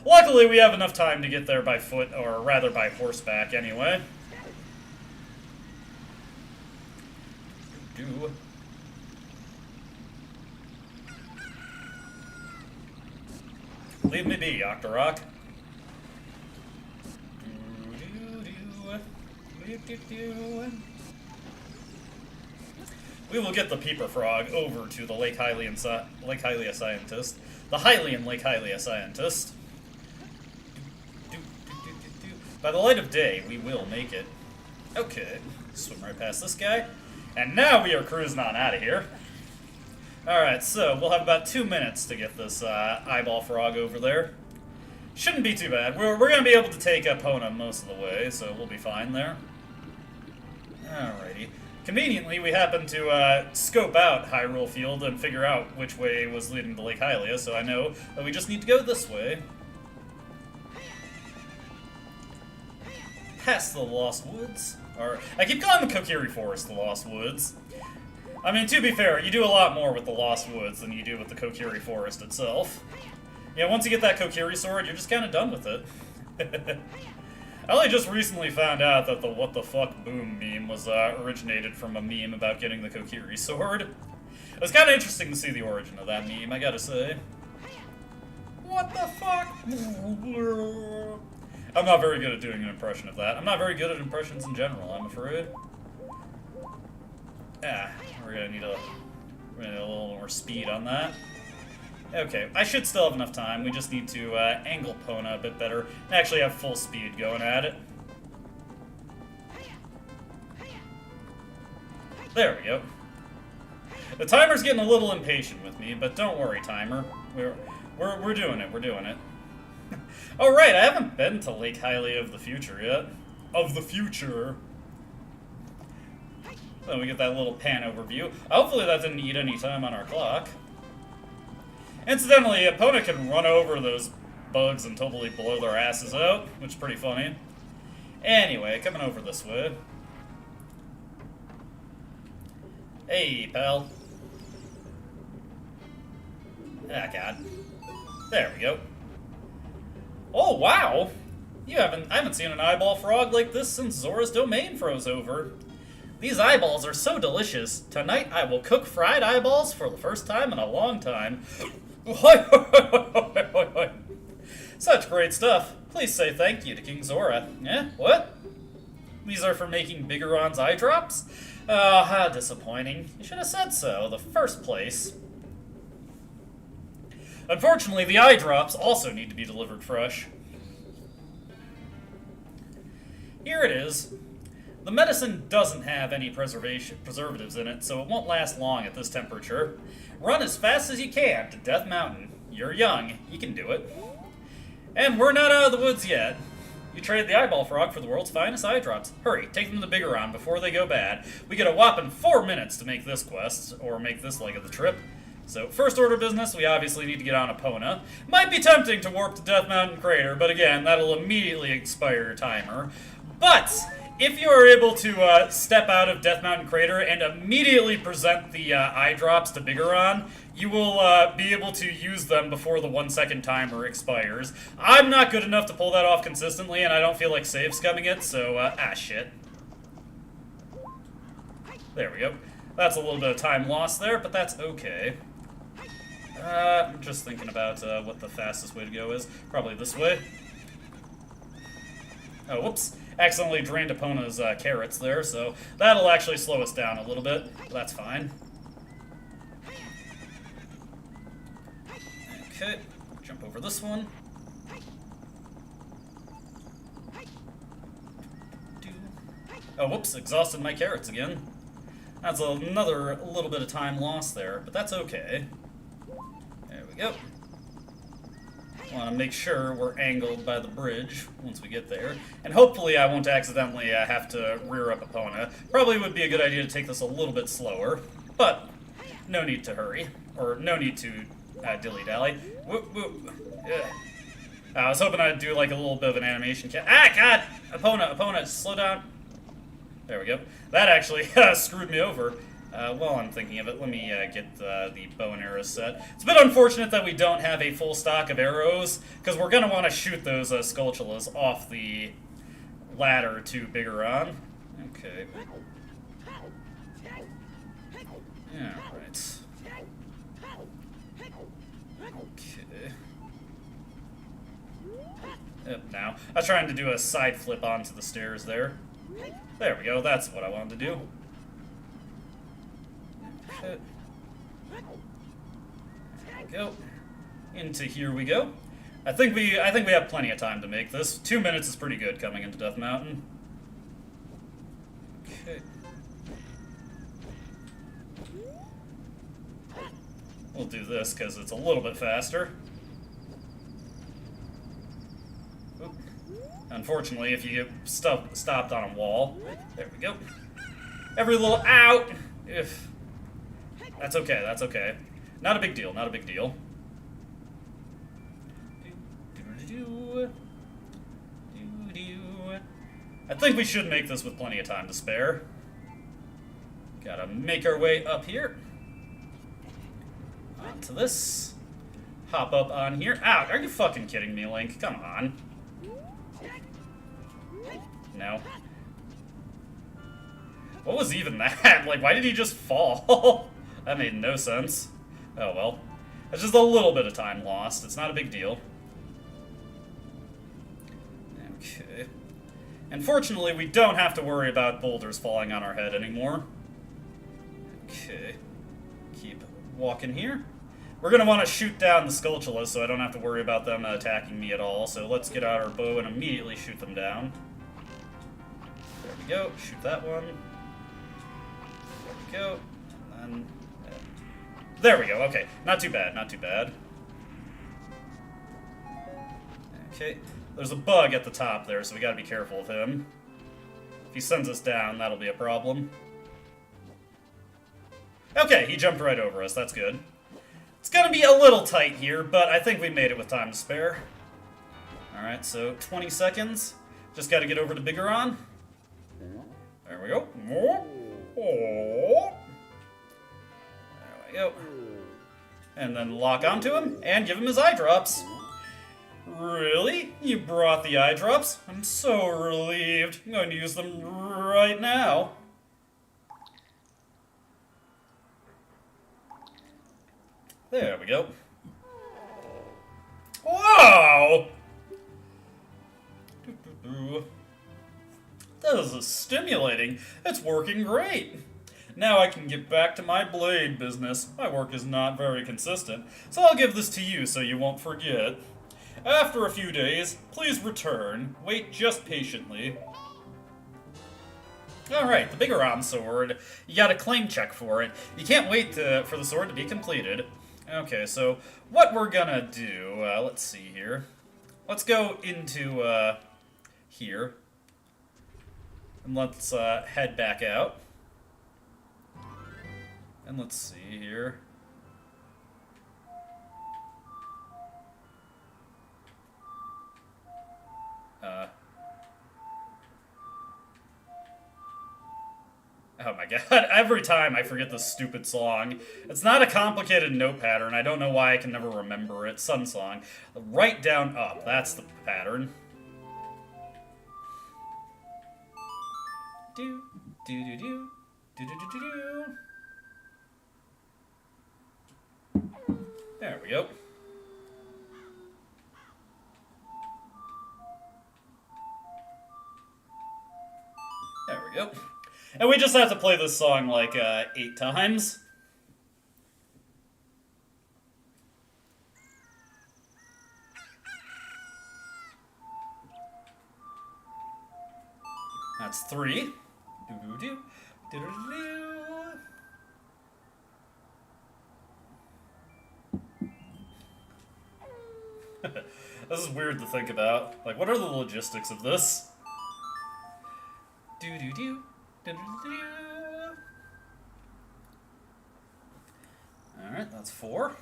Luckily, we have enough time to get there by foot, or rather by horseback anyway. Leave me be, Octorok. We will get the Peeper Frog over to the Lake Hylia scientist. The Hylian Lake Hylia scientist. By the light of day, we will make it. Okay, swim right past this guy. And now we are cruising on out of here. Alright, so we'll have about 2 minutes to get this eyeball frog over there. Shouldn't be too bad. We're going to be able to take Epona most of the way, so we'll be fine there. Alrighty. Conveniently, we happened to scope out Hyrule Field and figure out which way was leading to Lake Hylia, so I know that we just need to go this way. Past the Lost Woods. Or, I keep calling the Kokiri Forest the Lost Woods. I mean, to be fair, you do a lot more with the Lost Woods than you do with the Kokiri Forest itself. Yeah, once you get that Kokiri sword, you're just kind of done with it. I only just recently found out that the what the fuck boom meme was originated from a meme about getting the Kokiri sword. It was kind of interesting to see the origin of that meme, I gotta say. What the fuck? I'm not very good at doing an impression of that. I'm not very good at impressions in general, I'm afraid. We're gonna need a little more speed on that. Okay, I should still have enough time. We just need to angle Pona a bit better and actually have full speed going at it. There we go. The timer's getting a little impatient with me, but don't worry, timer. We're doing it. We're doing it. Oh right, I haven't been to Lake Hylia of the future yet. Of the future. So we get that little pan overview. Hopefully that didn't eat any time on our clock. Incidentally, Epona can run over those bugs and totally blow their asses out, which is pretty funny. Anyway, coming over this way. Hey, pal. Ah, God. There we go. Oh, wow! I haven't seen an eyeball frog like this since Zora's domain froze over. These eyeballs are so delicious. Tonight I will cook fried eyeballs for the first time in a long time. Such great stuff. Please say thank you to King Zora. Eh? What? These are for making Biggoron's eye drops? Oh, how disappointing. You should have said so in the first place. Unfortunately, the eye drops also need to be delivered fresh. Here it is. The medicine doesn't have any preservatives in it, so it won't last long at this temperature. Run as fast as you can to Death Mountain. You're young. You can do it. And we're not out of the woods yet. You traded the eyeball frog for the world's finest eye drops. Hurry, take them to Biggoron before they go bad. We get a whopping 4 minutes to make this quest, or make this leg of the trip. So, first order business, we obviously need to get on Epona. Might be tempting to warp to Death Mountain Crater, but again, that'll immediately expire your timer. But if you are able to step out of Death Mountain Crater and immediately present the eye drops to Biggoron, you will be able to use them before the 1 second timer expires. I'm not good enough to pull that off consistently, and I don't feel like save scumming it, so, shit. There we go. That's a little bit of time lost there, but that's okay. I'm just thinking about what the fastest way to go is. Probably this way. Oh, whoops. Accidentally drained Epona's carrots there, so that'll actually slow us down a little bit. That's fine. Okay, jump over this one. Oh, whoops, exhausted my carrots again. That's another little bit of time lost there, but that's okay. There we go. Want to make sure we're angled by the bridge once we get there. And hopefully I won't accidentally have to rear up Epona. Probably would be a good idea to take this a little bit slower, but no need to hurry. Or no need to dilly-dally. Whoop, whoop. I was hoping I'd do like a little bit of an animation. Ah, God! Opponent, slow down. There we go. That actually screwed me over. While I'm thinking of it, let me get the bow and arrow set. It's a bit unfortunate that we don't have a full stock of arrows, because we're going to want to shoot those Skulltulas off the ladder to Biggoron. Okay. Yeah, right. Okay. Yep, now. I was trying to do a side flip onto the stairs there. There we go, that's what I wanted to do. Okay. There we go. Into here we go. I think we have plenty of time to make this. 2 minutes is pretty good coming into Death Mountain. Okay. We'll do this because it's a little bit faster. Oop. Unfortunately, if you get stopped on a wall, there we go. Every little out. If that's okay, that's okay. Not a big deal. Not a big deal. I think we should make this with plenty of time to spare. Gotta make our way up here. Onto this. Hop up on here. Ow, are you fucking kidding me, Link? Come on. No. What was even that? Like, why did he just fall? That made no sense. Oh well. That's just a little bit of time lost. It's not a big deal. Okay. And fortunately, we don't have to worry about boulders falling on our head anymore. Okay. Keep walking here. We're going to want to shoot down the Skulltulas so I don't have to worry about them attacking me at all. So let's get out our bow and immediately shoot them down. There we go. Shoot that one. There we go. And then... there we go. Okay. Not too bad. Not too bad. Okay. There's a bug at the top there, so we gotta be careful of him. If he sends us down, that'll be a problem. Okay, he jumped right over us. That's good. It's gonna be a little tight here, but I think we made it with time to spare. Alright, so 20 seconds. Just gotta get over to Biggoron. There we go. There we go. And then lock onto him and give him his eye drops. Really? You brought the eye drops? I'm so relieved. I'm going to use them right now. There we go. Wow! This is stimulating. It's working great. Now I can get back to my blade business. My work is not very consistent, so I'll give this to you so you won't forget. After a few days, please return. Wait just patiently. Alright, the Biggoron sword. You got a claim check for it. You can't wait for the sword to be completed. Okay, so what we're gonna do, let's see here. Let's go into here. And let's head back out. And let's see here. Oh my god, every time I forget this stupid song. It's not a complicated note pattern, I don't know why I can never remember it. Sun song. Right, down, up, that's the pattern. Do, do, do, do, do, do, do, do, do. There we go. There we go. And we just have to play this song like 8 times. That's 3. Do-do-do, do-do-do. This is weird to think about. Like, what are the logistics of this? Do-do-do. Alright, that's 4.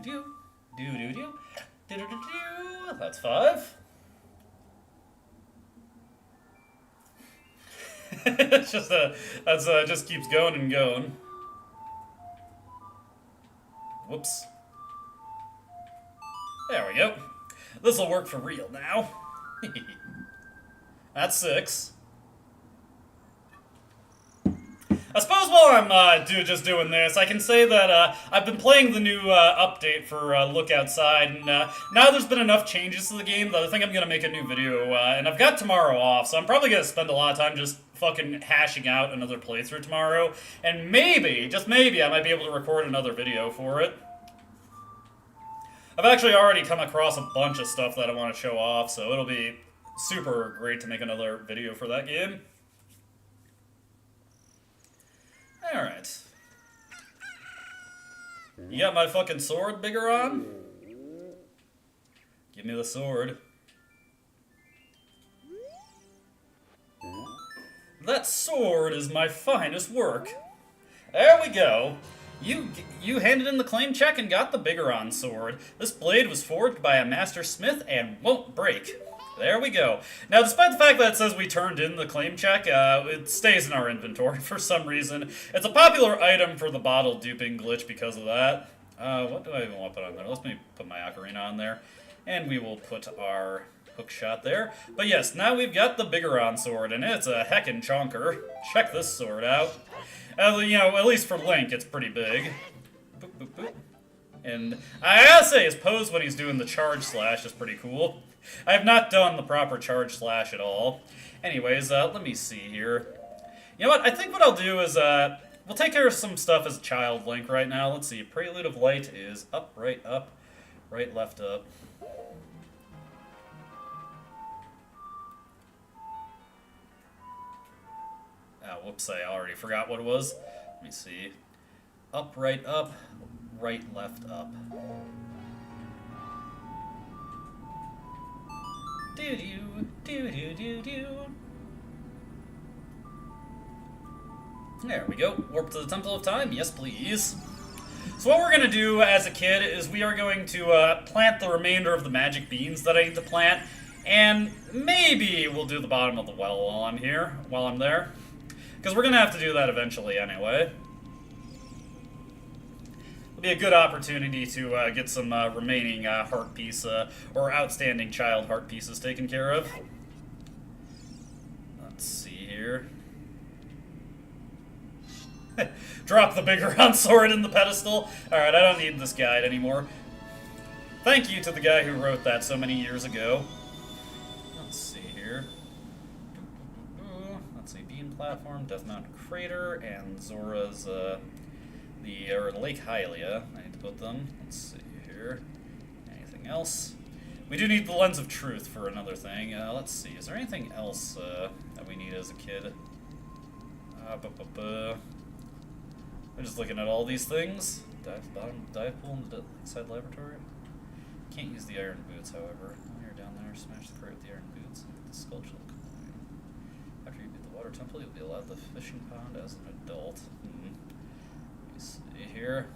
Do-do-do. Do-do-do. Do-do-do-do. That's 5. It's just just keeps going and going. Whoops. There we go. This'll work for real now. That's 6. I suppose while I'm just doing this, I can say that I've been playing the new update for Look Outside, and now there's been enough changes to the game that I think I'm going to make a new video, and I've got tomorrow off, so I'm probably going to spend a lot of time just fucking hashing out another playthrough tomorrow, and maybe, just maybe, I might be able to record another video for it. I've actually already come across a bunch of stuff that I want to show off, so it'll be super great to make another video for that game. Alright. You got my fucking sword, Biggoron? Give me the sword. That sword is my finest work. There we go. You handed in the claim check and got the Biggoron sword. This blade was forged by a master smith and won't break. There we go. Now, despite the fact that it says we turned in the claim check, it stays in our inventory for some reason. It's a popular item for the bottle duping glitch because of that. What do I even want to put on there? Let's maybe put my Ocarina on there. And we will put our hook shot there. But yes, now we've got the Biggoron sword, and it's a heckin' chonker. Check this sword out. You know, at least for Link, it's pretty big. Boop, boop, boop. And I gotta say, his pose when he's doing the charge slash is pretty cool. I have not done the proper charge slash at all. Anyways, let me see here. You know what? I think what I'll do is, we'll take care of some stuff as a child Link right now. Let's see. Prelude of Light is up, right, left, up. Oh, whoops, I already forgot what it was. Let me see. Up, right, left, up. Do-do, do-do-do-do. There we go. Warp to the Temple of Time. Yes, please. So what we're going to do as a kid is we are going to plant the remainder of the magic beans that I need to plant, and maybe we'll do the bottom of the well while I'm here, while I'm there. Because we're going to have to do that eventually anyway. It'll be a good opportunity to get some remaining heart piece, or outstanding child heart pieces taken care of. Let's see here. Drop the Biggoron sword in the pedestal. Alright, I don't need this guide anymore. Thank you to the guy who wrote that so many years ago. Let's see here. Let's see, Bean Platform, Death Mountain Crater, and Zora's, Lake Hylia. I need to put them. Let's see here. Anything else? We do need the Lens of Truth for another thing. Let's see, is there anything else that we need as a kid? I'm just looking at all these things. Dive pool in the Lakeside Laboratory. Can't use the iron boots, however. While you're down there, smash the crate with the iron boots and get the skull coin. After you beat the water temple, you'll be allowed the fishing pond as an adult. Let me see here.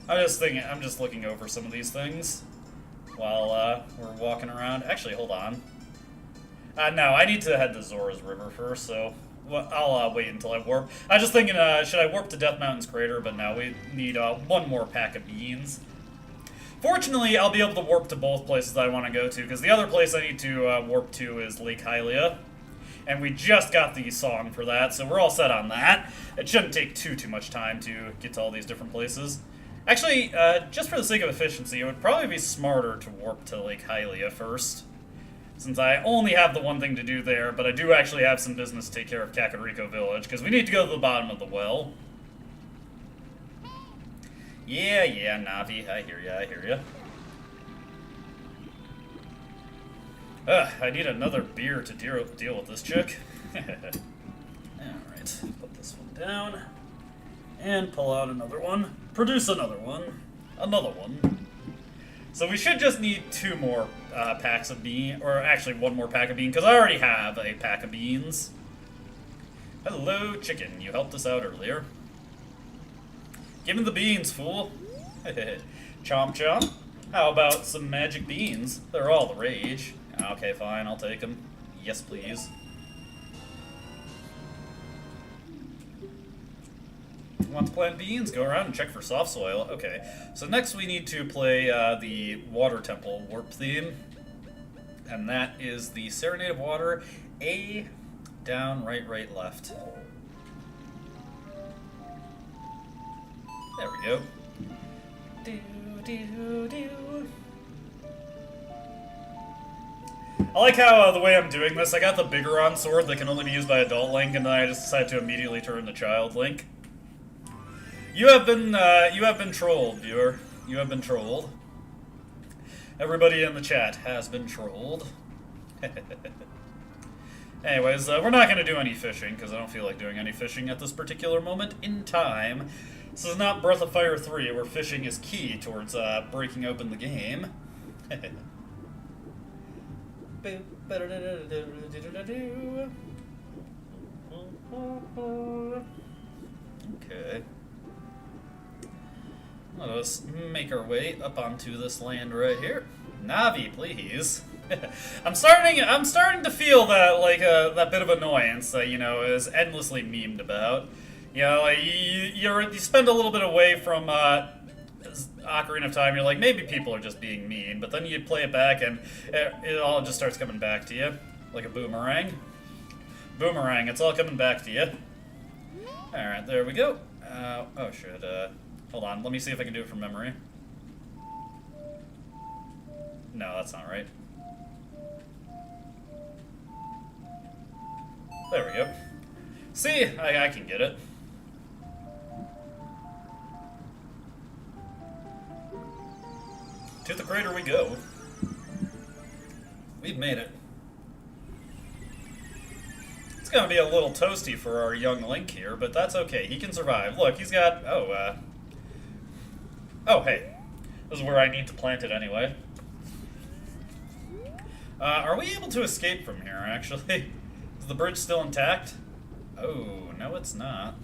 I'm just looking over some of these things while we're walking around. Actually, hold on. No, I need to head to Zora's River first, so I'll wait until I warp. I was just thinking, should I warp to Death Mountain's Crater? But no, we need one more pack of beans. Fortunately, I'll be able to warp to both places that I want to go to, because the other place I need to warp to is Lake Hylia. And we just got the song for that, so we're all set on that. It shouldn't take too much time to get to all these different places. Actually, just for the sake of efficiency, it would probably be smarter to warp to Lake Hylia first, since I only have the one thing to do there, but I do actually have some business to take care of Kakariko Village, because we need to go to the bottom of the well. Yeah, Navi, I hear ya. I need another beer to deal with this chick. Alright, put this one down, and pull out another one. Produce another one. Another one. So we should just need 2 more packs of beans, or actually 1 more pack of beans, because I already have a pack of beans. Hello, chicken. You helped us out earlier. Give me the beans, fool. Chomp chomp. How about some magic beans? They're all the rage. Okay, fine, I'll take them. Yes, please. Want to plant beans? Go around and check for soft soil. Okay, so next we need to play the Water Temple Warp theme. And that is the Serenade of Water. A, down, right, right, left. There we go. Do, do, do. I like how the way I'm doing this, I got the Biggoron sword that can only be used by adult Link, and then I just decided to immediately turn to child Link. You have been trolled, viewer. You have been trolled. Everybody in the chat has been trolled. Anyways, we're not going to do any fishing, because I don't feel like doing any fishing at this particular moment in time. This is not Breath of Fire 3, where fishing is key towards breaking open the game. Okay. Let us make our way up onto this land right here. Navi, please. I'm starting to feel that that bit of annoyance that is endlessly memed about. Like you spend a little bit away from Ocarina of Time. You're like, maybe people are just being mean, but then you play it back and it all just starts coming back to you like a boomerang. Boomerang, it's all coming back to you. All right, there we go. Oh shit. Hold on, let me see if I can do it from memory. No, that's not right. There we go. See, I can get it. To the crater we go. We've made it. It's gonna be a little toasty for our young Link here, but that's okay. He can survive. Look, he's got... Oh, hey. This is where I need to plant it anyway. Are we able to escape from here, actually? Is the bridge still intact? Oh, no it's not.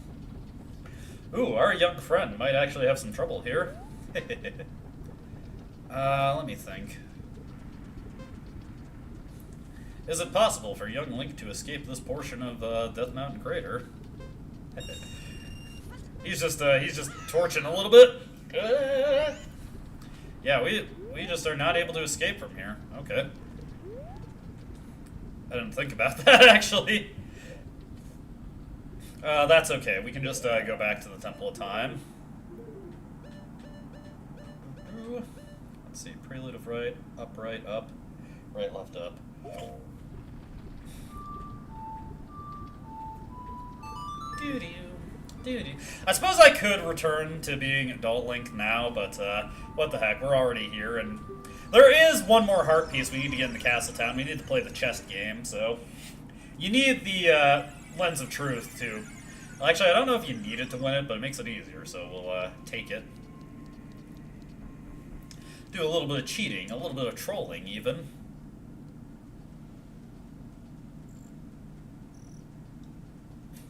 Ooh, our young friend might actually have some trouble here. Let me think. Is it possible for young Link to escape this portion of Death Mountain Crater? he's just torching a little bit. Yeah, we just are not able to escape from here. Okay. I didn't think about that, actually. That's okay. We can just go back to the Temple of Time. Let's see. Prelude of right, up, right, left, up. Doo-doo. Doo-doo. I suppose I could return to being Adult Link now, but what the heck, we're already here, and there is one more heart piece we need to get in the Castle Town. We need to play the chest game, so you need the Lens of Truth too. Actually, I don't know if you need it to win it, but it makes it easier, so we'll take it. Do a little bit of cheating, a little bit of trolling, even.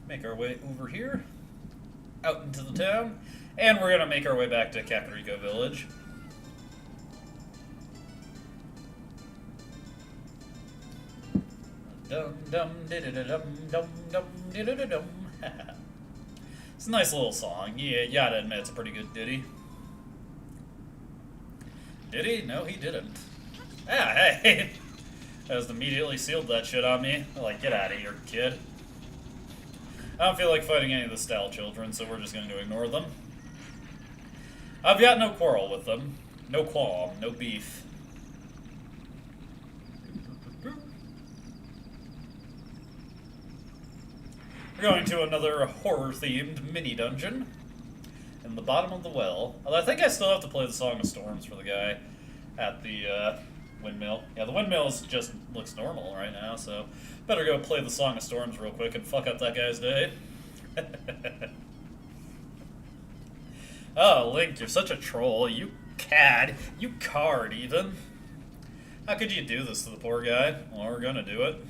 Make our way over here, out into the town, and we're gonna make our way back to Kakariko Village. Dum dum dum dum dum dum dum. It's a nice little song. Yeah, you gotta admit it's a pretty good ditty. Did he? No, he didn't. Ah, hey! That just immediately sealed that shit on me. I'm like, get out of here, kid. I don't feel like fighting any of the Style children, so we're just going to ignore them. I've got no quarrel with them. No qualm, no beef. We're going to another horror-themed mini-dungeon in the bottom of the well. Although I think I still have to play the Song of Storms for the guy at the windmill. Yeah, the windmill just looks normal right now, so better go play the Song of Storms real quick and fuck up that guy's day. Oh, Link, you're such a troll. You cad. You card, even. How could you do this to the poor guy? Well, we're gonna do it.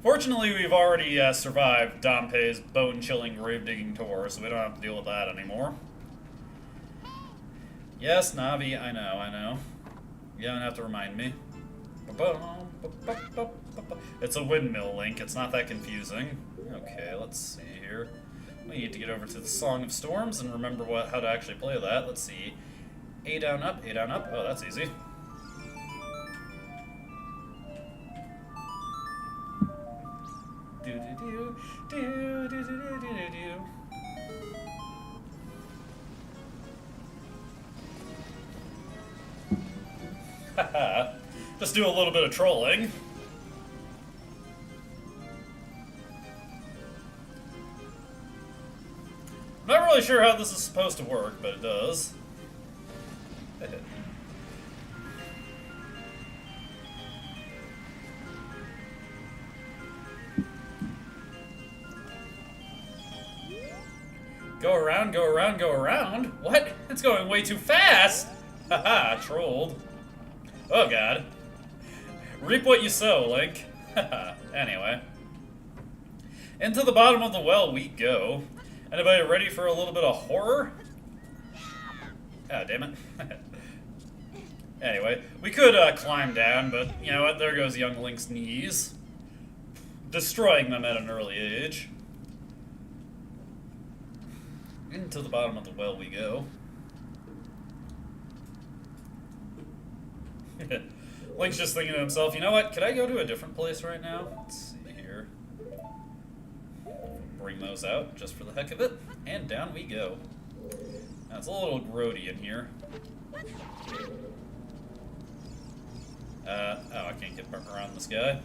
Fortunately, we've already survived Dompe's bone-chilling grave-digging tour, so we don't have to deal with that anymore. Yes, Navi, I know. You don't have to remind me. It's a windmill, Link. It's not that confusing. Okay, let's see here. We need to get over to the Song of Storms and remember how to actually play that. Let's see. A down, up, A down, up. Oh, that's easy. Do-do-do, do-do-do-do-do-do. Haha. Just do a little bit of trolling. I'm not really sure how this is supposed to work, but it does. Go around, go around, go around? What? It's going way too fast! Haha, trolled. Oh god. Reap what you sow, Link. Anyway. Into the bottom of the well we go. Anybody ready for a little bit of horror? Ah, damn it. Anyway, we could climb down, but you know what? There goes young Link's knees. Destroying them at an early age. Into the bottom of the well we go. Link's just thinking to himself, you know what? Could I go to a different place right now? Let's see here. Bring those out just for the heck of it. And down we go. Now, it's a little grody in here. Oh, I can't get around this guy.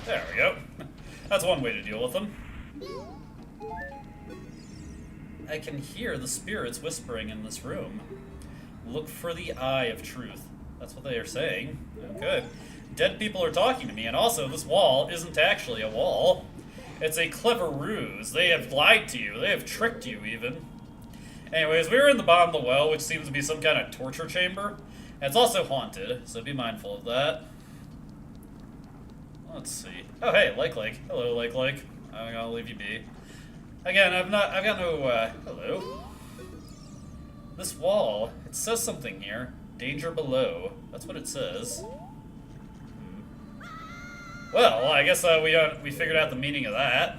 There we go. That's one way to deal with them. I can hear the spirits whispering in this room. Look for the eye of truth. That's what they are saying. Okay. Dead people are talking to me, and also this wall isn't actually a wall. It's a clever ruse. They have lied to you. They have tricked you, even. Anyways, we were in the bottom of the well, which seems to be some kind of torture chamber. And it's also haunted, so be mindful of that. Let's see. Oh, hey, Lake. Hello, Lake. I'm gonna leave you be. Again, I've got no, hello. This wall, it says something here. Danger below. That's what it says. Well, I guess we figured out the meaning of that.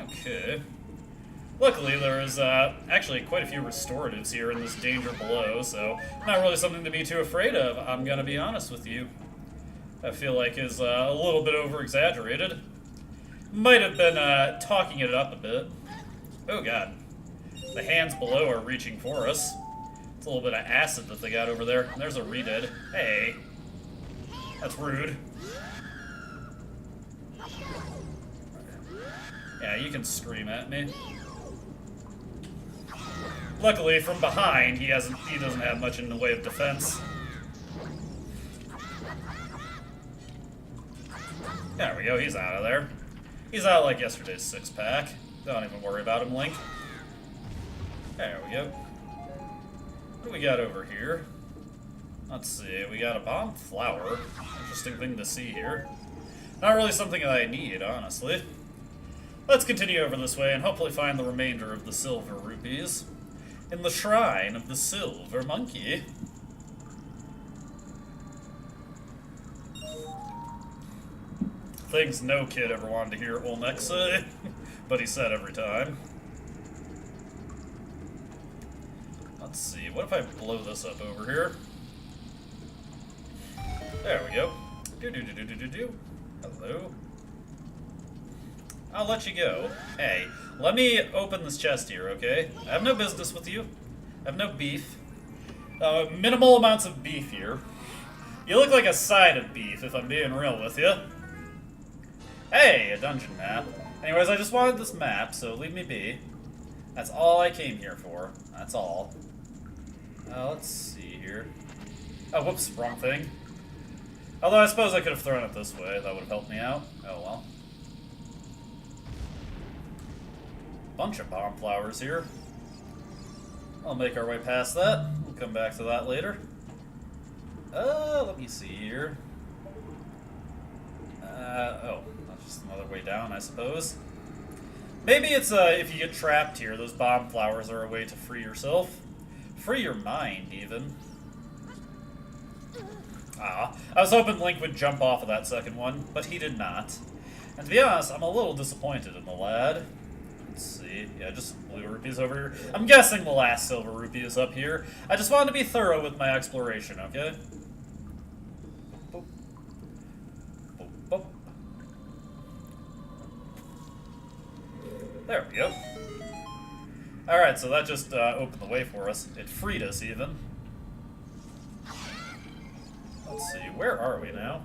Okay. Luckily, there is actually quite a few restoratives here in this danger below, so not really something to be too afraid of, I'm gonna be honest with you. I feel like is a little bit over-exaggerated. Might have been talking it up a bit. Oh god. The hands below are reaching for us. It's a little bit of acid that they got over there. And there's a redead. Hey. That's rude. Yeah, you can scream at me. Luckily, from behind, he doesn't have much in the way of defense. There we go, he's out of there. He's out like yesterday's six-pack. Don't even worry about him, Link. There we go. What do we got over here? Let's see, we got a bomb flower. Interesting thing to see here. Not really something that I need, honestly. Let's continue over this way and hopefully find the remainder of the silver rupees in the shrine of the silver monkey. Things no kid ever wanted to hear Olmec say, but he said every time. Let's see, what if I blow this up over here? There we go. Do-do-do-do-do-do-do. Hello. I'll let you go. Hey, let me open this chest here, okay? I have no business with you. I have no beef. Minimal amounts of beef here. You look like a side of beef, if I'm being real with you. Hey, a dungeon map. Anyways, I just wanted this map, so leave me be. That's all I came here for. That's all. Let's see here. Oh, whoops, wrong thing. Although I suppose I could have thrown it this way. That would have helped me out. Oh well. Bunch of bomb flowers here. I'll make our way past that. We'll come back to that later. Let me see here. Oh, that's just another way down, I suppose. Maybe it's, if you get trapped here, those bomb flowers are a way to free yourself. Free your mind, even. Ah, I was hoping Link would jump off of that second one, but he did not. And to be honest, I'm a little disappointed in the lad. Let's see. Yeah, just some blue rupees over here. I'm guessing the last silver rupee is up here. I just wanted to be thorough with my exploration, okay? Boop. Boop, boop. There we go. Alright, so that just opened the way for us. It freed us, even. Let's see, where are we now?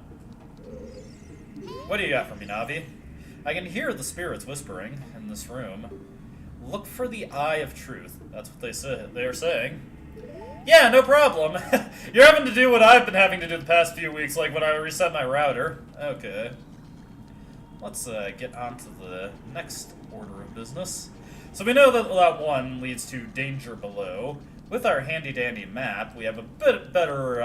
What do you got for me, Navi? I can hear the spirits whispering in this room. Look for the Eye of Truth. That's what they're saying. Yeah, no problem. You're having to do what I've been having to do the past few weeks, like when I reset my router. Okay. Let's get on to the next order of business. So we know that that one leads to Danger Below. With our handy-dandy map, we have a bit better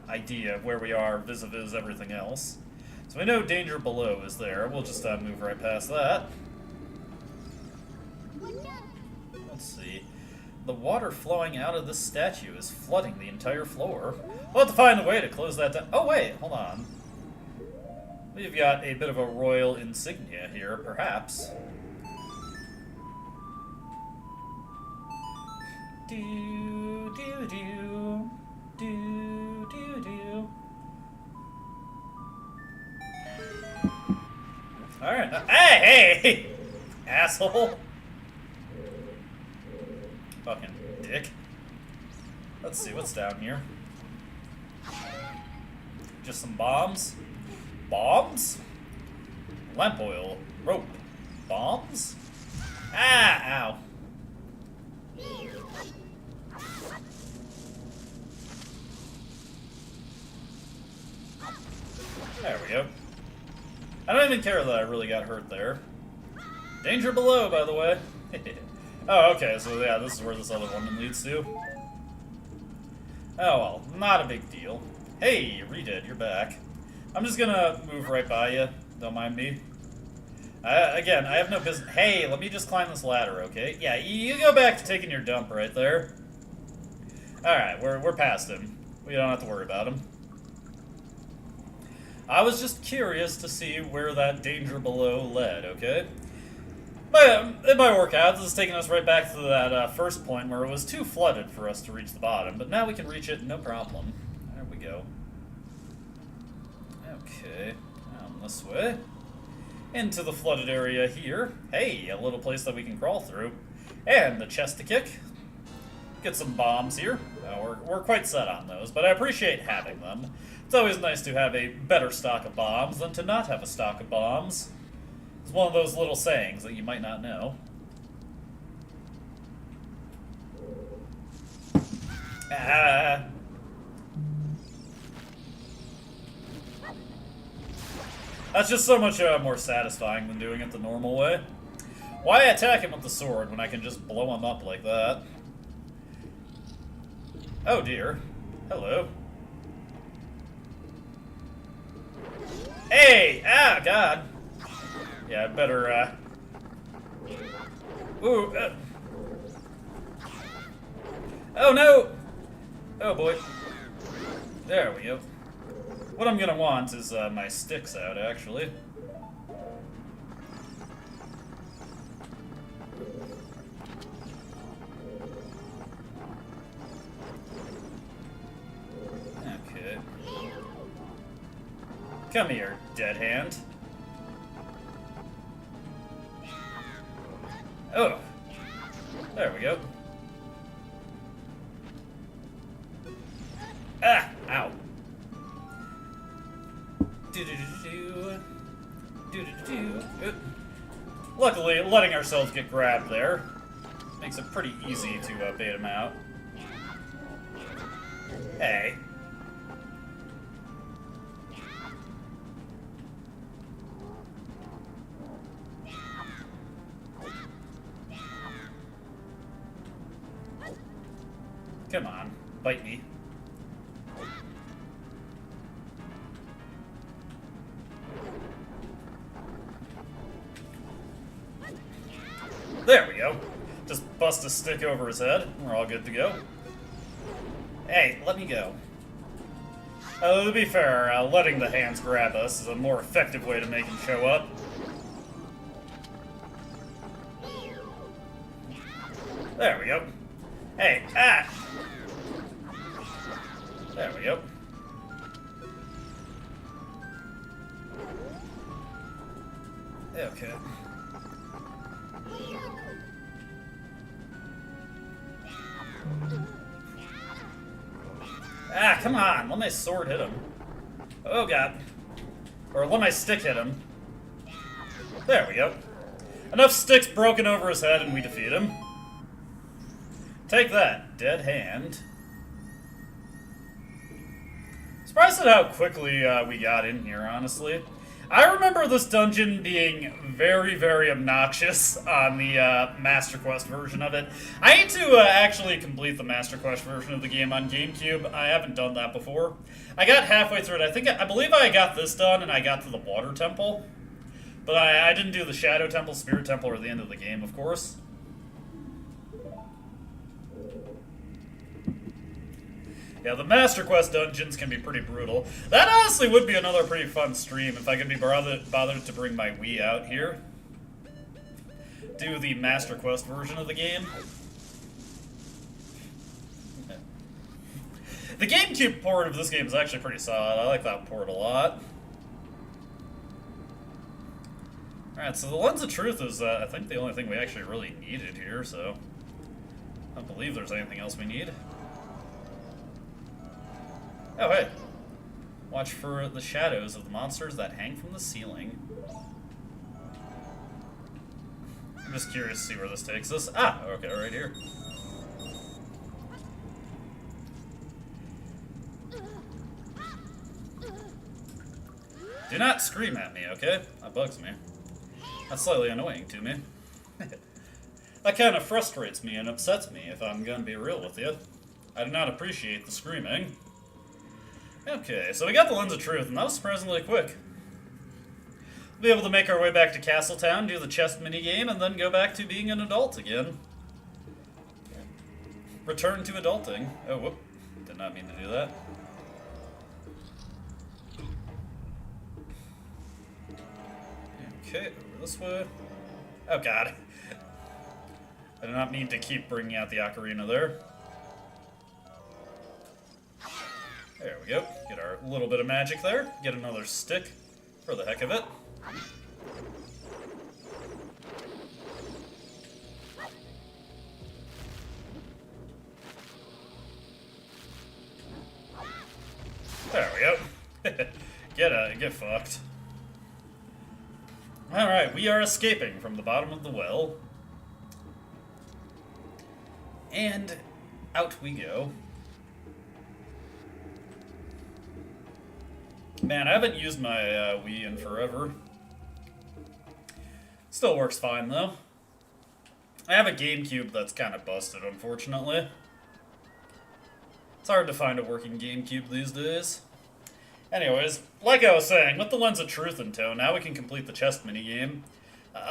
idea of where we are vis-a-vis everything else. So we know Danger Below is there. We'll just move right past that. Let's see. The water flowing out of this statue is flooding the entire floor. We'll have to find a way to close that down. Oh, wait, hold on. We've got a bit of a royal insignia here, perhaps. Do, do, do, do, do, do. Alright, hey! Asshole! Fucking dick. Let's see what's down here. Just some bombs? Bombs? Lamp oil. Rope. Bombs? Ah! Ow. There we go. I don't even care that I really got hurt there. Danger below, by the way. Oh, okay, so yeah, this is where this other woman leads to. Oh well, not a big deal. Hey, Redid, you're back. I'm just gonna move right by you. Don't mind me. Again, I have no business. Hey, let me just climb this ladder, okay? Yeah, you go back to taking your dump right there. Alright, we're past him. We don't have to worry about him. I was just curious to see where that danger below led, okay? But it might work out. This is taking us right back to that first point where it was too flooded for us to reach the bottom, but now we can reach it no problem. There we go. Okay, down this way. Into the flooded area here. Hey, a little place that we can crawl through. And the chest to kick. Get some bombs here. We're quite set on those, but I appreciate having them. It's always nice to have a better stock of bombs than to not have a stock of bombs. It's one of those little sayings that you might not know. Ah. That's just so much more satisfying than doing it the normal way. Why attack him with the sword when I can just blow him up like that? Oh dear. Hello. Hey! Ah, God! Yeah, I better, Ooh, Oh, no! Oh, boy. There we go. What I'm gonna want is, my sticks out, actually. Okay. Come here, dead hand. Oh. There we go. Ah! Ow. Luckily, letting ourselves get grabbed there makes it pretty easy to bait him out. Hey. Come on, bite me. Just bust a stick over his head. We're all good to go. Hey, let me go. To be fair, letting the hands grab us is a more effective way to make him show up. There we go. Hey, ah! There we go. Okay. Ah, come on! Let my sword hit him. Oh god. Or let my stick hit him. There we go. Enough sticks broken over his head and we defeat him. Take that, dead hand. Surprised at how quickly we got in here, honestly. I remember this dungeon being very, very obnoxious on the Master Quest version of it. I need to actually complete the Master Quest version of the game on GameCube. I haven't done that before. I got halfway through it. I believe I got this done and I got to the Water Temple. But I didn't do the Shadow Temple, Spirit Temple, or the end of the game, of course. Yeah, the Master Quest dungeons can be pretty brutal. That honestly would be another pretty fun stream if I could be bothered to bring my Wii out here. Do the Master Quest version of the game. The GameCube port of this game is actually pretty solid. I like that port a lot. Alright, so the Lens of Truth is, I think, the only thing we actually really needed here, so... I don't believe there's anything else we need. Oh, hey. Watch for the shadows of the monsters that hang from the ceiling. I'm just curious to see where this takes us. Ah, okay, right here. Do not scream at me, okay? That bugs me. That's slightly annoying to me. That kind of frustrates me and upsets me, if I'm gonna be real with you. I do not appreciate the screaming. Okay, so we got the Lens of Truth, and that was surprisingly quick. We'll be able to make our way back to Castletown, do the chest minigame, and then go back to being an adult again. Return to adulting. Oh, whoop. Did not mean to do that. Okay, over this way. Oh, God. I do not need to keep bringing out the Ocarina there. There we go. Get our little bit of magic there. Get another stick for the heck of it. There we go. Get fucked. Alright, we are escaping from the bottom of the well. And out we go. Man, I haven't used my Wii in forever. Still works fine, though. I have a GameCube that's kind of busted, unfortunately. It's hard to find a working GameCube these days. Anyways, like I was saying, with the Lens of Truth in tow, now we can complete the chest minigame.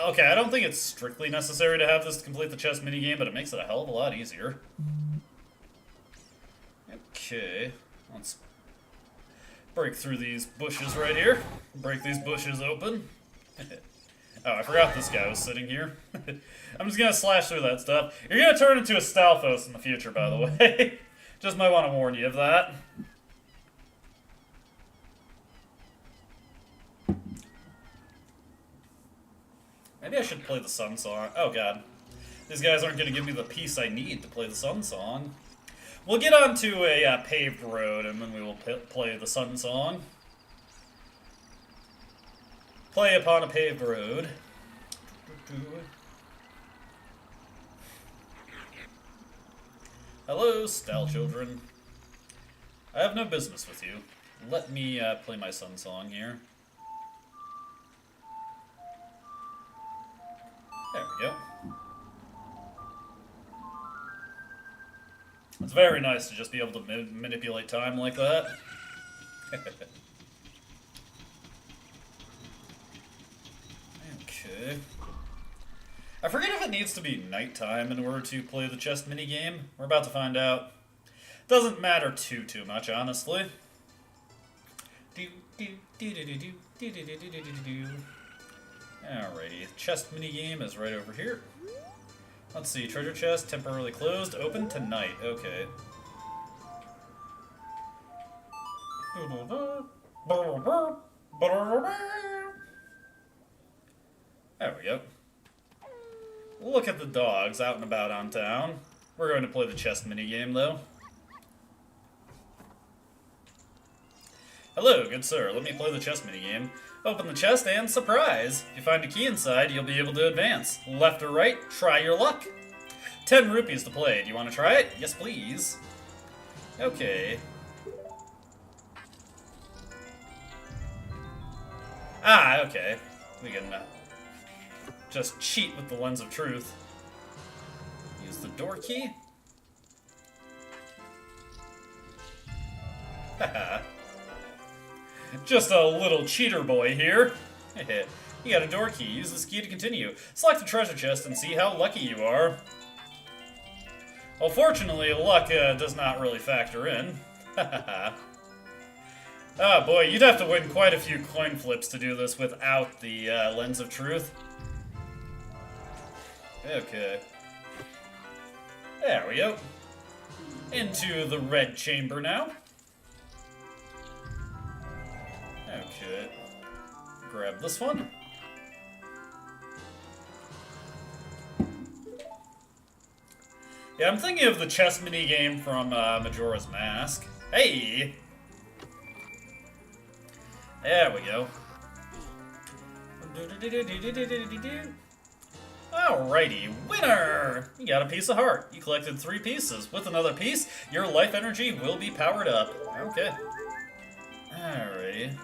Okay, I don't think it's strictly necessary to have this to complete the chest minigame, but it makes it a hell of a lot easier. Okay, let's break through these bushes right here. Break these bushes open. Oh, I forgot this guy was sitting here. I'm just gonna slash through that stuff. You're gonna turn into a Stalfos in the future, by the way. Just might want to warn you of that. Maybe I should play the Sun Song. Oh, God. These guys aren't gonna give me the peace I need to play the Sun Song. We'll get onto a paved road, and then we will play the Sun Song. Play upon a paved road. Hello, Stal children. I have no business with you. Let me play my Sun Song here. There we go. It's very nice to just be able to manipulate time like that. Okay. I forget if it needs to be nighttime in order to play the chest minigame. We're about to find out. Doesn't matter too much, honestly. Alrighty, chest minigame is right over here. Let's see, treasure chest temporarily closed, open tonight. Okay. There we go. Look at the dogs out and about on town. We're going to play the chest minigame, though. Hello, good sir. Let me play the chest minigame. Open the chest and surprise! If you find a key inside, you'll be able to advance. Left or right, try your luck. 10 rupees to play. Do you want to try it? Yes, please. Okay. Ah, okay. We can just cheat with the lens of truth. Use the door key. Haha. Just a little cheater boy here. You got a door key. Use this key to continue. Select the treasure chest and see how lucky you are. Well, fortunately, luck does not really factor in. Oh boy, you'd have to win quite a few coin flips to do this without the lens of truth. Okay. There we go. Into the red chamber now. Okay. Grab this one. Yeah, I'm thinking of the chess minigame from Majora's Mask. Hey! There we go. Alrighty, winner! You got a piece of heart. You collected 3 pieces. With another piece, your life energy will be powered up. Okay. Alrighty.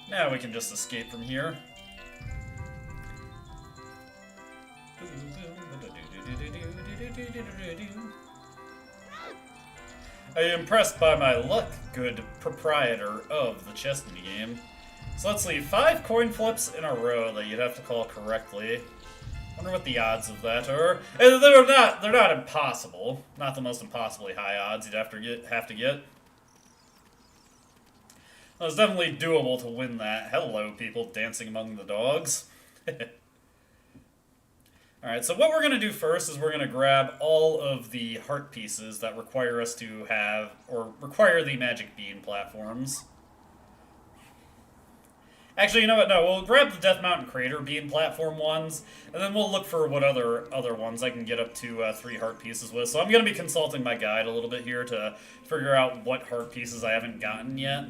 Now we can just escape from here. I am impressed by my luck, good proprietor of the chest minigame. So let's see, 5 coin flips in a row that you'd have to call correctly. Wonder what the odds of that are. And they're not impossible. Not the most impossibly high odds you'd have to get. Well, it's definitely doable to win that. Hello, people dancing among the dogs. Alright, so what we're going to do first is we're going to grab all of the heart pieces that require us to have, or require the magic bean platforms. Actually, you know what? No, we'll grab the Death Mountain Crater bean platform ones, and then we'll look for what other ones I can get up to 3 heart pieces with. So I'm going to be consulting my guide a little bit here to figure out what heart pieces I haven't gotten yet.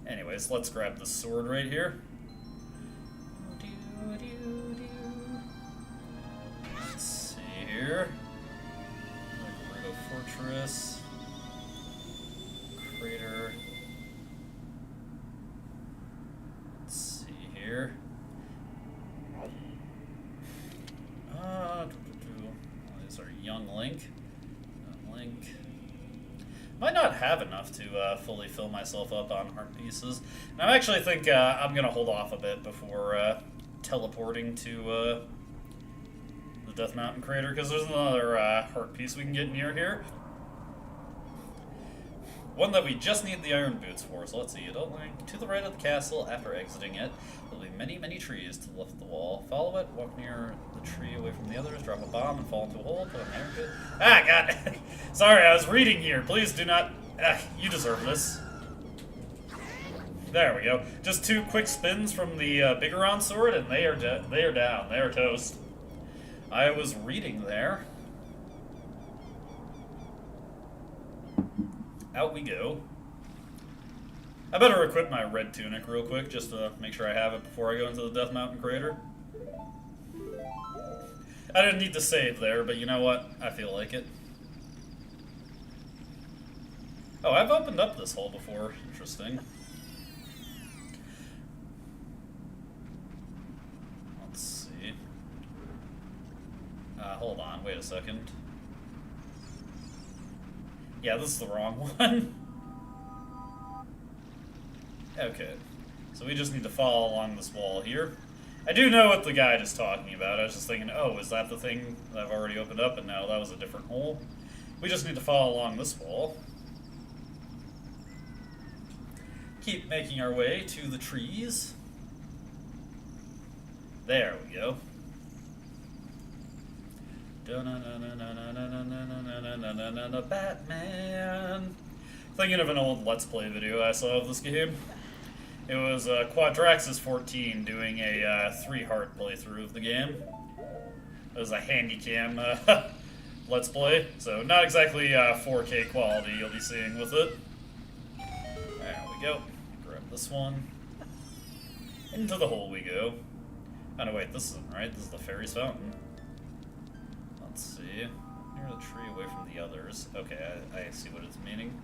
Anyways, let's grab the sword right here. Let's see here. Gerudo Fortress. Crater. Let's see here. These are Young Link. Young Link. Might not have enough to fully fill myself up on heart pieces. And I actually think I'm going to hold off a bit before teleporting to the Death Mountain Crater, because there's another heart piece we can get near here. One that we just need the iron boots for, so let's see. Adult Link, to the right of the castle after exiting it. There'll be many, many trees to the left of the wall. Follow it, walk near the tree away from the others, drop a bomb and fall into a hole, put an iron boot. Ah, God! Sorry, I was reading here. Please do not... you deserve this. There we go. Just 2 quick spins from the Biggoron sword, and they are down. They are toast. I was reading there. Out we go. I better equip my red tunic real quick, just to make sure I have it before I go into the Death Mountain Crater. I didn't need to save there, but you know what? I feel like it. Oh, I've opened up this hole before. Interesting. Let's see. Hold on, wait a second. Yeah, this is the wrong one. Okay, so we just need to follow along this wall here. I do know what the guide is talking about. I was just thinking, oh, is that the thing that I've already opened up? And no, that was a different hole. We just need to follow along this wall. Keep making our way to the trees. There we go. Batman. Thinking of an old Let's Play video I saw of this game. It was Quadraxis14 doing a 3-heart playthrough of the game. It was a handycam Let's Play, so not exactly 4K quality you'll be seeing with it. There we go. Grab this one. Into the hole we go. Oh no, wait, this isn't right. This is the fairy's fountain. Let's see. Near the tree away from the others. Okay, I see what it's meaning.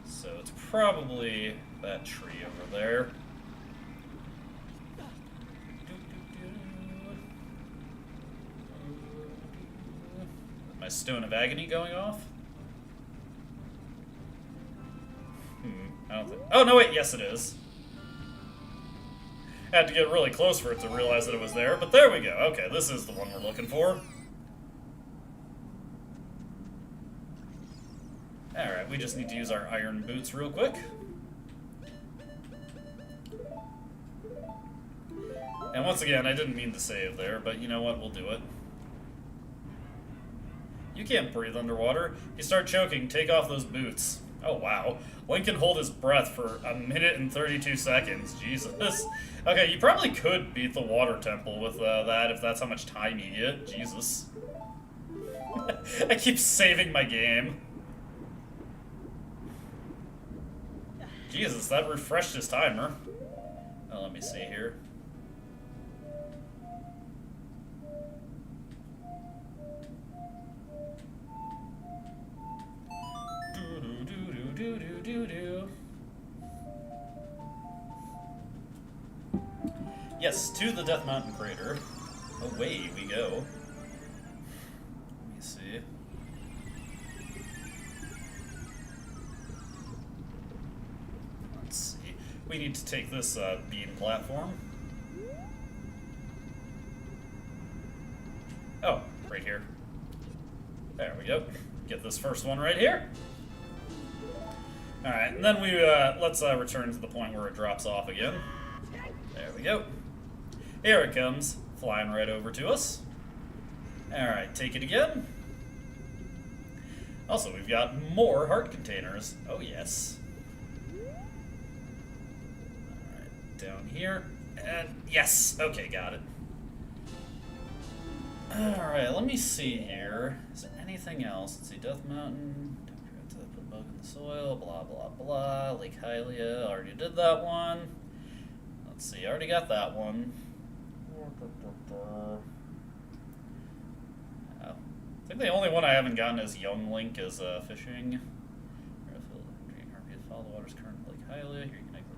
So it's probably that tree over there. Is my Stone of Agony going off? I don't think... Oh, no, wait, yes it is. I had to get really close for it to realize that it was there, but there we go. Okay, this is the one we're looking for. Alright, we just need to use our iron boots real quick. And once again, I didn't mean to save there, but you know what, we'll do it. You can't breathe underwater. You start choking, take off those boots. Oh, wow. Link can hold his breath for 1 minute and 32 seconds. Jesus. Okay, you probably could beat the water temple with that if that's how much time you get. Jesus. I keep saving my game. Jesus, that refreshed his timer. Oh, let me see here. Yes, to the Death Mountain crater. Away we go. Let me see. Let's see. We need to take this beam platform. Oh, right here. There we go. Get this first one right here. Alright, and then we, let's return to the point where it drops off again. There we go. Here it comes, flying right over to us. Alright, take it again. Also, we've got more heart containers. Oh, yes. Alright, down here. And yes! Okay, got it. Alright, let me see here. Is there anything else? Let's see, Death Mountain. Don't forget to put a bug in the soil. Blah, blah, blah. Lake Hylia. Already did that one. Let's see, already got that one. Oh. I think the only one I haven't gotten as Young Link is fishing. Follow the water's current Lake Hylia. Here you can make the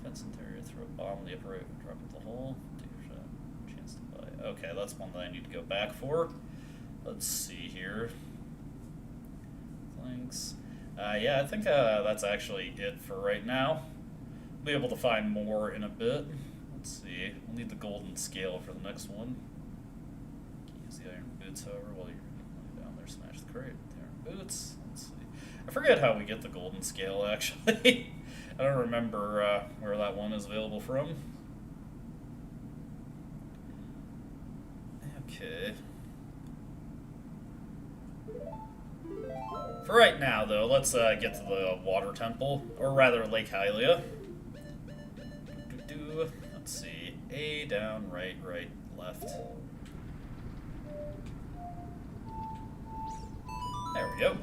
fence interior, throw a bomb in the upper right, drop into the hole. Take your shot. Chance to buy. Okay, that's one that I need to go back for. Let's see here. Thanks. Yeah, I think that's actually it for right now. Be able to find more in a bit. Let's see. We'll need the golden scale for the next one. Use the iron boots, however, while you're down there. Smash the crate. The iron boots. Let's see. I forget how we get the golden scale, actually. I don't remember where that one is available from. Okay. For right now, though, let's get to the water temple, or rather Lake Hylia. Let's see. A, down, right, right, left. There we go.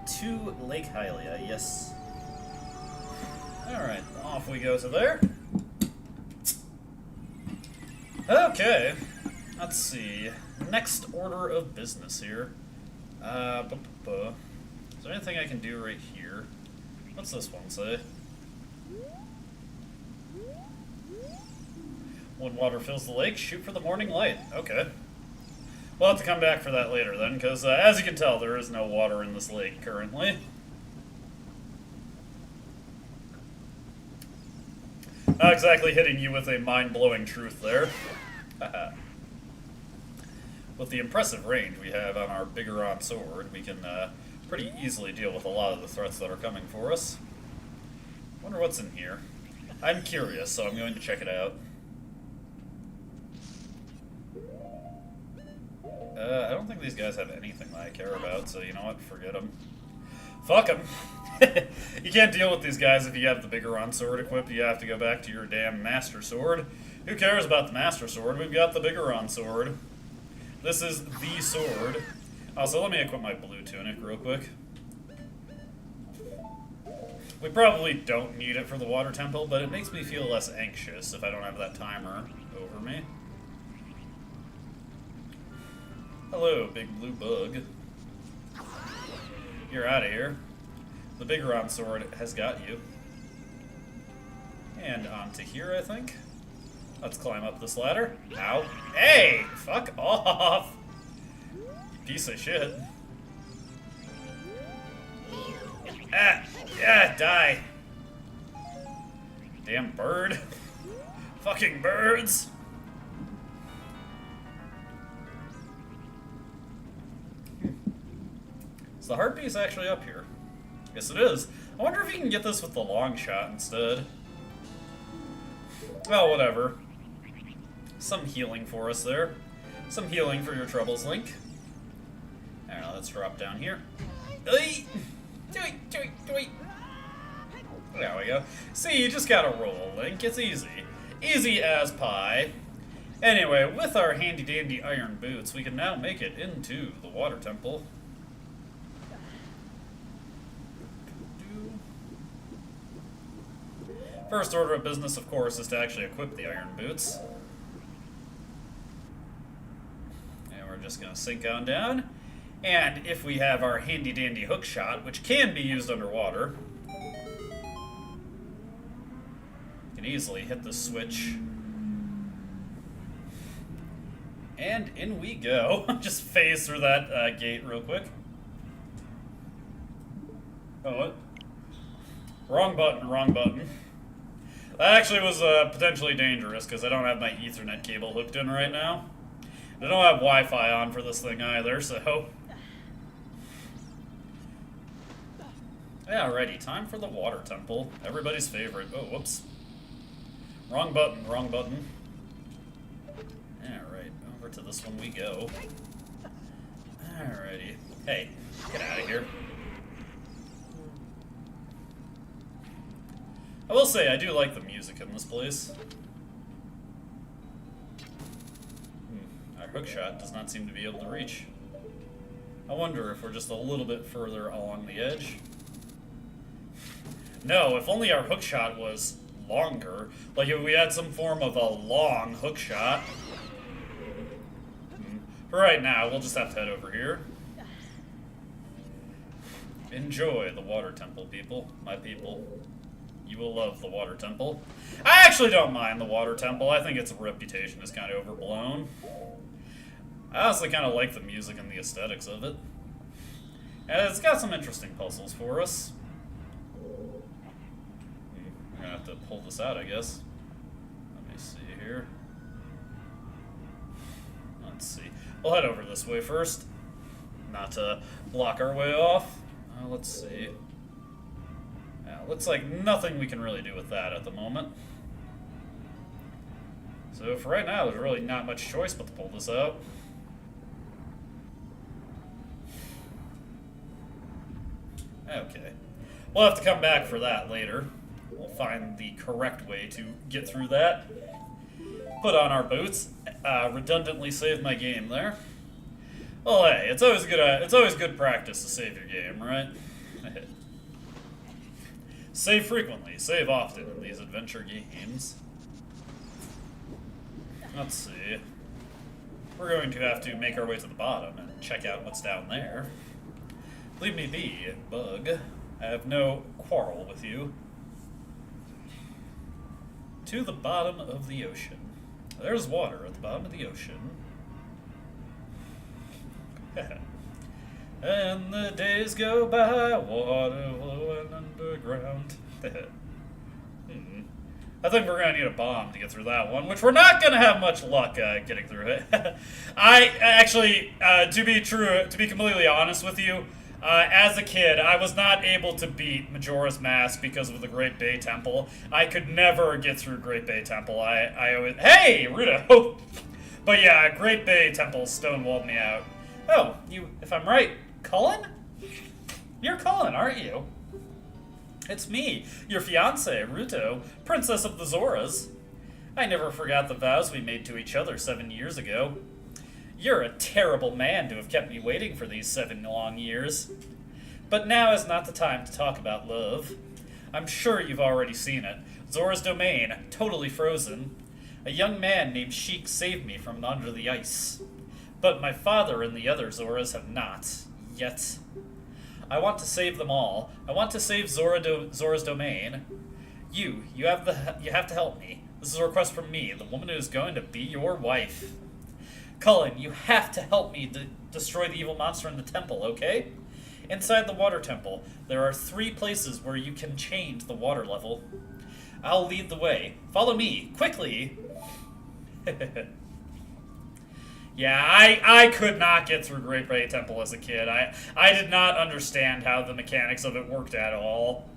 To Lake Hylia, yes. Alright, off we go to there. Okay. Let's see. Next order of business here. Is there anything I can do right here? What's this one say? When water fills the lake, shoot for the morning light. Okay. We'll have to come back for that later then, because as you can tell, there is no water in this lake currently. Not exactly hitting you with a mind-blowing truth there. With the impressive range we have on our Biggoron sword, we can pretty easily deal with a lot of the threats that are coming for us. Wonder what's in here. I'm curious, so I'm going to check it out. I don't think these guys have anything that I care about, so you know what? Forget them. Fuck them. You can't deal with these guys if you have the Biggoron sword equipped. You have to go back to your damn Master Sword. Who cares about the Master Sword? We've got the Biggoron sword. This is the sword. Also, let me equip my blue tunic real quick. We probably don't need it for the water temple, but it makes me feel less anxious if I don't have that timer over me. Hello, big blue bug. You're out of here. The Biggoron sword has got you. And onto here, I think. Let's climb up this ladder. Ow. Hey! Fuck off! Piece of shit. Ah! Yeah, die! Damn bird. Fucking birds! Is the heart piece actually up here? Yes, it is. I wonder if you can get this with the long shot instead. Well, whatever. Some healing for us there. Some healing for your troubles, Link. Alright, let's drop down here. There we go. See, you just gotta roll, Link. It's easy. Easy as pie. Anyway, with our handy-dandy iron boots, we can now make it into the water temple. First order of business, of course, is to actually equip the iron boots. And we're just going to sink on down. And if we have our handy-dandy hook shot, which can be used underwater, you can easily hit the switch. And in we go. Just phase through that gate real quick. Oh, what? Wrong button, wrong button. That actually was potentially dangerous, because I don't have my Ethernet cable hooked in right now. I don't have Wi-Fi on for this thing either, so... Yeah, alrighty, time for the water temple. Everybody's favorite. Oh, whoops. Wrong button, wrong button. Alright, over to this one we go. Alrighty. Hey, get out of here. I will say, I do like the music in this place. Our hookshot does not seem to be able to reach. I wonder if we're just a little bit further along the edge. No, if only our hookshot was longer. Like if we had some form of a long hookshot. For right now, we'll just have to head over here. Enjoy the water temple, people. My people. You will love the water temple. I actually don't mind the water temple. I think its reputation is kind of overblown. I honestly kind of like the music and the aesthetics of it. And it's got some interesting puzzles for us. We're gonna have to pull this out, I guess. Let me see here. Let's see. We'll head over this way first. Not to block our way off. Let's see. Looks like nothing we can really do with that at the moment. So for right now, there's really not much choice but to pull this out. Okay. We'll have to come back for that later. We'll find the correct way to get through that. Put on our boots. Redundantly save my game there. Well, hey, it's always good practice to save your game, right? Save frequently, save often in these adventure games. Let's see. We're going to have to make our way to the bottom and check out what's down there. Leave me be, bug. I have no quarrel with you. To the bottom of the ocean. There's water at the bottom of the ocean. And the days go by, water flowing underground. I think we're going to need a bomb to get through that one, which we're not going to have much luck getting through it. I actually, to be completely honest with you, as a kid, I was not able to beat Majora's Mask because of the Great Bay Temple. I could never get through Great Bay Temple. I always... Hey, Ruto! But yeah, Great Bay Temple stonewalled me out. Oh, if I'm right, Cullen? You're Cullen, aren't you? It's me, your fiancé, Ruto, Princess of the Zoras. I never forgot the vows we made to each other 7 years ago. You're a terrible man to have kept me waiting for these 7 long years. But now is not the time to talk about love. I'm sure you've already seen it. Zora's domain, totally frozen. A young man named Sheik saved me from under the ice. But my father and the other Zoras have not, yet. I want to save them all. I want to save Zora's domain. You have to help me. This is a request from me, the woman who is going to be your wife. Cullen, you have to help me destroy the evil monster in the temple, okay? Inside the water temple, there are 3 places where you can change the water level. I'll lead the way. Follow me, quickly! Yeah, I could not get through Great Bay Temple as a kid. I did not understand how the mechanics of it worked at all.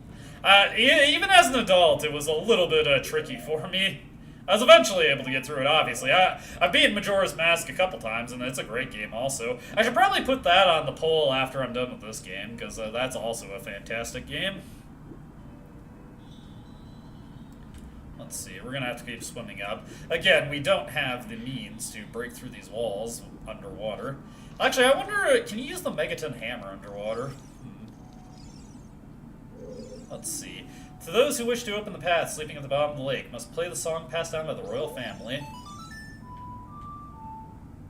Even as an adult, it was a little bit tricky for me. I was eventually able to get through it, obviously. I've beaten Majora's Mask a couple times, and it's a great game also. I should probably put that on the poll after I'm done with this game, because that's also a fantastic game. Let's see, we're going to have to keep swimming up. Again, we don't have the means to break through these walls underwater. Actually, I wonder, can you use the Megaton Hammer underwater? Let's see. To those who wish to open the path, sleeping at the bottom of the lake must play the song passed down by the royal family.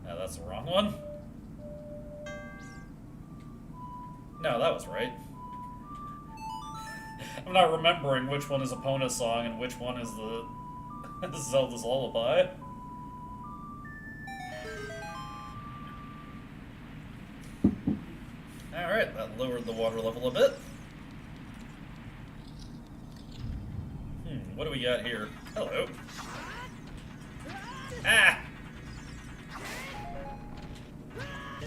No, that's the wrong one. No, that was right. I'm not remembering which one is Epona's song and which one is the Zelda's Lullaby. Alright, that lowered the water level a bit. What do we got here? Hello. Ah!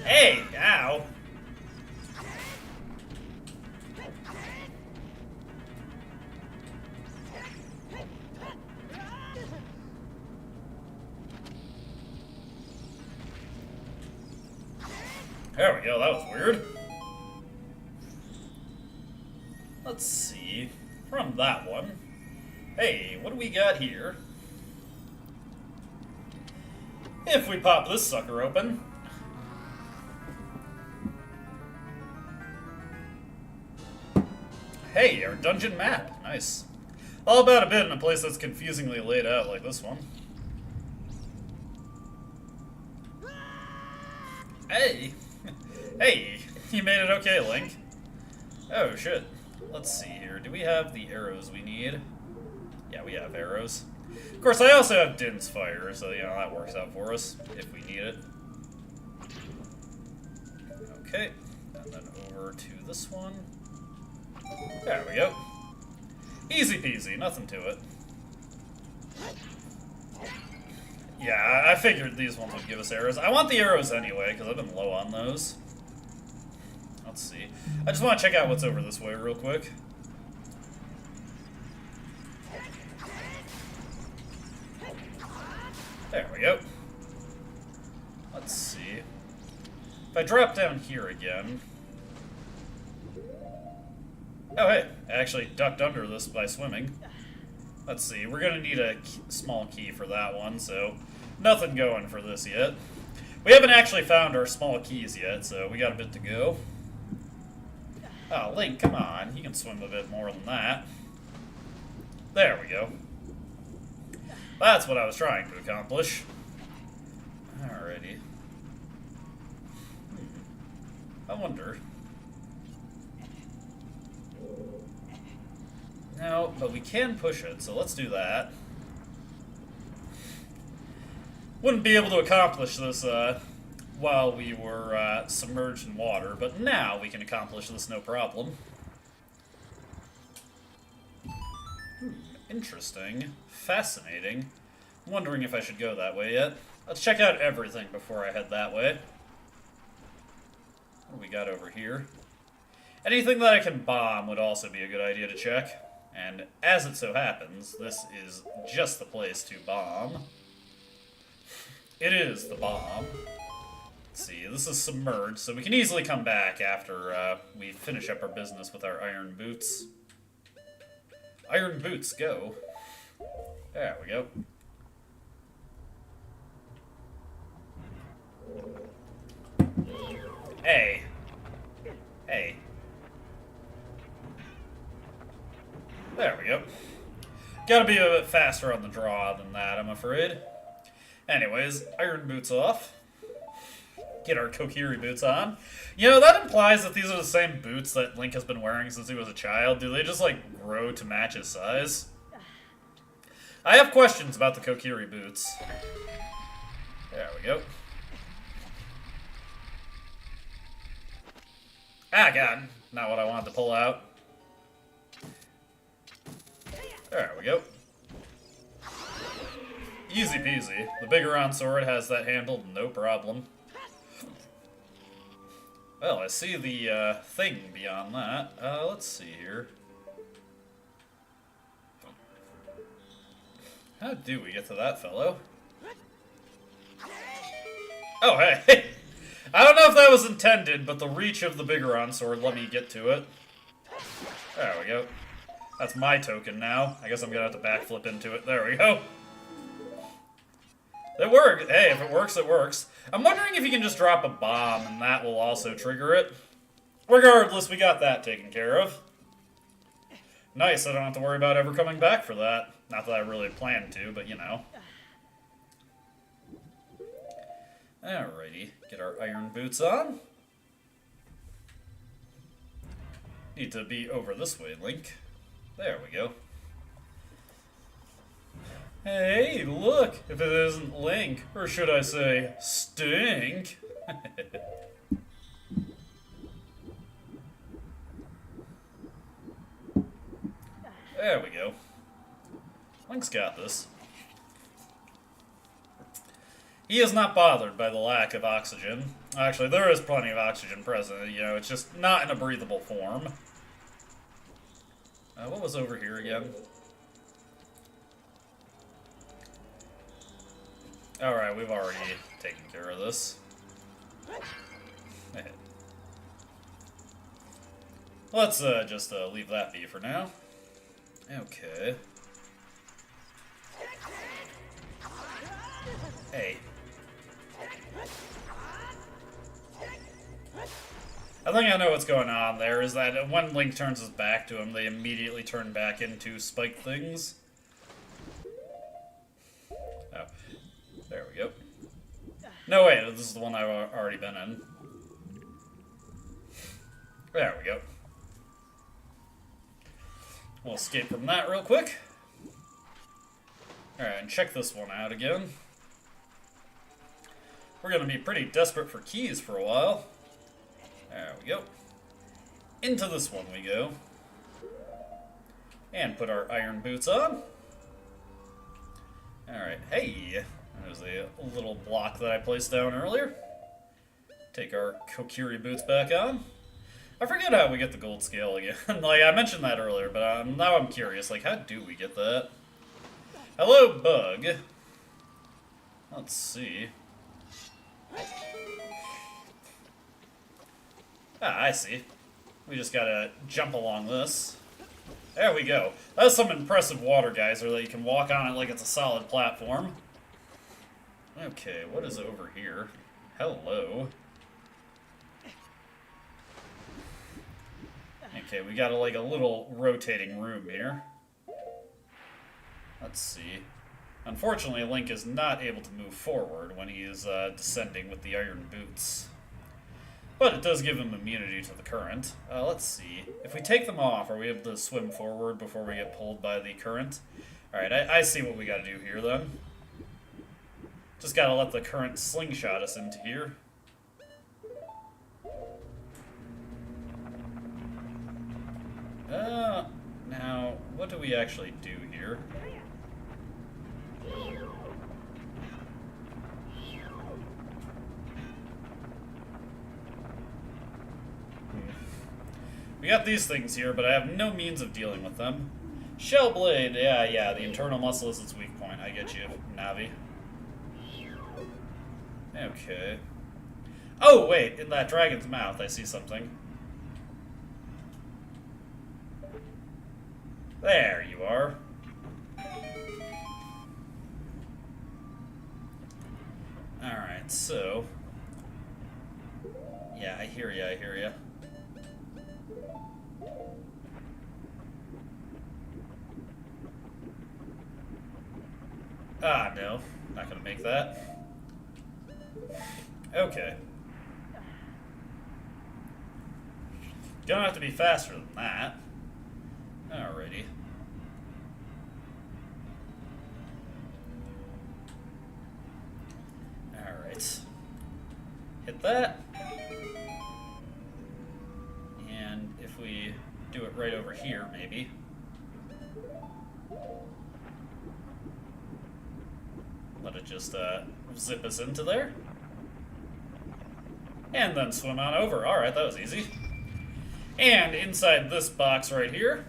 Hey! Ow! There we go, that was weird. Let's see. From that one. Hey, what do we got here? If we pop this sucker open. Hey, our dungeon map. Nice. All about a bit in a place that's confusingly laid out like this one. Hey! Hey! You made it okay, Link. Oh, shit. Let's see here. Do we have the arrows we need? Yeah, we have arrows. Of course, I also have Din's Fire, so, you know, that works out for us, if we need it. Okay. And then over to this one. There we go. Easy peasy, nothing to it. Yeah, I figured these ones would give us arrows. I want the arrows anyway, because I've been low on those. Let's see. I just want to check out what's over this way real quick. There we go. Let's see. If I drop down here again... Oh, hey. I actually ducked under this by swimming. Let's see. We're going to need a small key for that one, so nothing going for this yet. We haven't actually found our small keys yet, so we got a bit to go. Oh, Link, come on. You can swim a bit more than that. There we go. That's what I was trying to accomplish. Alrighty. I wonder. No, but we can push it, so let's do that. Wouldn't be able to accomplish this while we were submerged in water, but now we can accomplish this no problem. Interesting. Fascinating. I'm wondering if I should go that way yet. Let's check out everything before I head that way. What do we got over here? Anything that I can bomb would also be a good idea to check. And as it so happens, this is just the place to bomb. It is the bomb. Let's see, this is submerged, so we can easily come back after we finish up our business with our iron boots. Iron boots, go. There we go. Hey. Hey. There we go. Gotta be a bit faster on the draw than that, I'm afraid. Anyways, iron boots off. Get our Kokiri boots on. You know, that implies that these are the same boots that Link has been wearing since he was a child. Do they just, like, grow to match his size? I have questions about the Kokiri boots. There we go. Ah, God. Not what I wanted to pull out. There we go. Easy peasy. The Biggoron sword has that handled, no problem. Well, I see the thing beyond that. Let's see here. How do we get to that fellow? Oh, hey! I don't know if that was intended, but the reach of the Biggoron sword let me get to it. There we go. That's my token now. I guess I'm gonna have to backflip into it. There we go. It worked. Hey, if it works, it works. I'm wondering if you can just drop a bomb and that will also trigger it. Regardless, we got that taken care of. Nice, I don't have to worry about ever coming back for that. Not that I really planned to, but you know. Alrighty, get our iron boots on. Need to be over this way, Link. There we go. Hey, look! If it isn't Link, or should I say, Stink. There we go. Link's got this. He is not bothered by the lack of oxygen. Actually, there is plenty of oxygen present, you know, it's just not in a breathable form. What was over here again? Alright, we've already taken care of this. Let's just leave that be for now. Okay. Hey. I think I know what's going on there, is that when Link turns his back to him, they immediately turn back into spike things. Oh. There we go. No, wait, this is the one I've already been in. There we go. We'll escape from that real quick. Alright, and check this one out again. We're gonna be pretty desperate for keys for a while. There we go. Into this one we go. And put our iron boots on. Alright, hey! There's a little block that I placed down earlier. Take our Kokiri boots back on. I forget how we get the gold scale again. Like, I mentioned that earlier, but now I'm curious. Like, how do we get that? Hello, bug. Let's see. Ah, I see. We just gotta jump along this. There we go. That's some impressive water geyser that you can walk on it like it's a solid platform. Okay, what is over here? Hello. Okay, we got like a little rotating room here. Let's see. Unfortunately, Link is not able to move forward when he is descending with the iron boots. But it does give him immunity to the current. Let's see. If we take them off, are we able to swim forward before we get pulled by the current? Alright, I see what we gotta do here then. Just gotta let the current slingshot us into here. Now, what do we actually do here? We got these things here, but I have no means of dealing with them. Shell blade, yeah, the internal muscle is its weak point. I get you, Navi. Okay. Oh, wait, in that dragon's mouth, I see something. There you are. Alright, so... Yeah, I hear ya. Ah, no. Not gonna make that. Okay. Gonna have to be faster than that. Alrighty. Alright. Hit that. And if we do it right over here, maybe. Let it just zip us into there. And then swim on over. Alright, that was easy. And inside this box right here,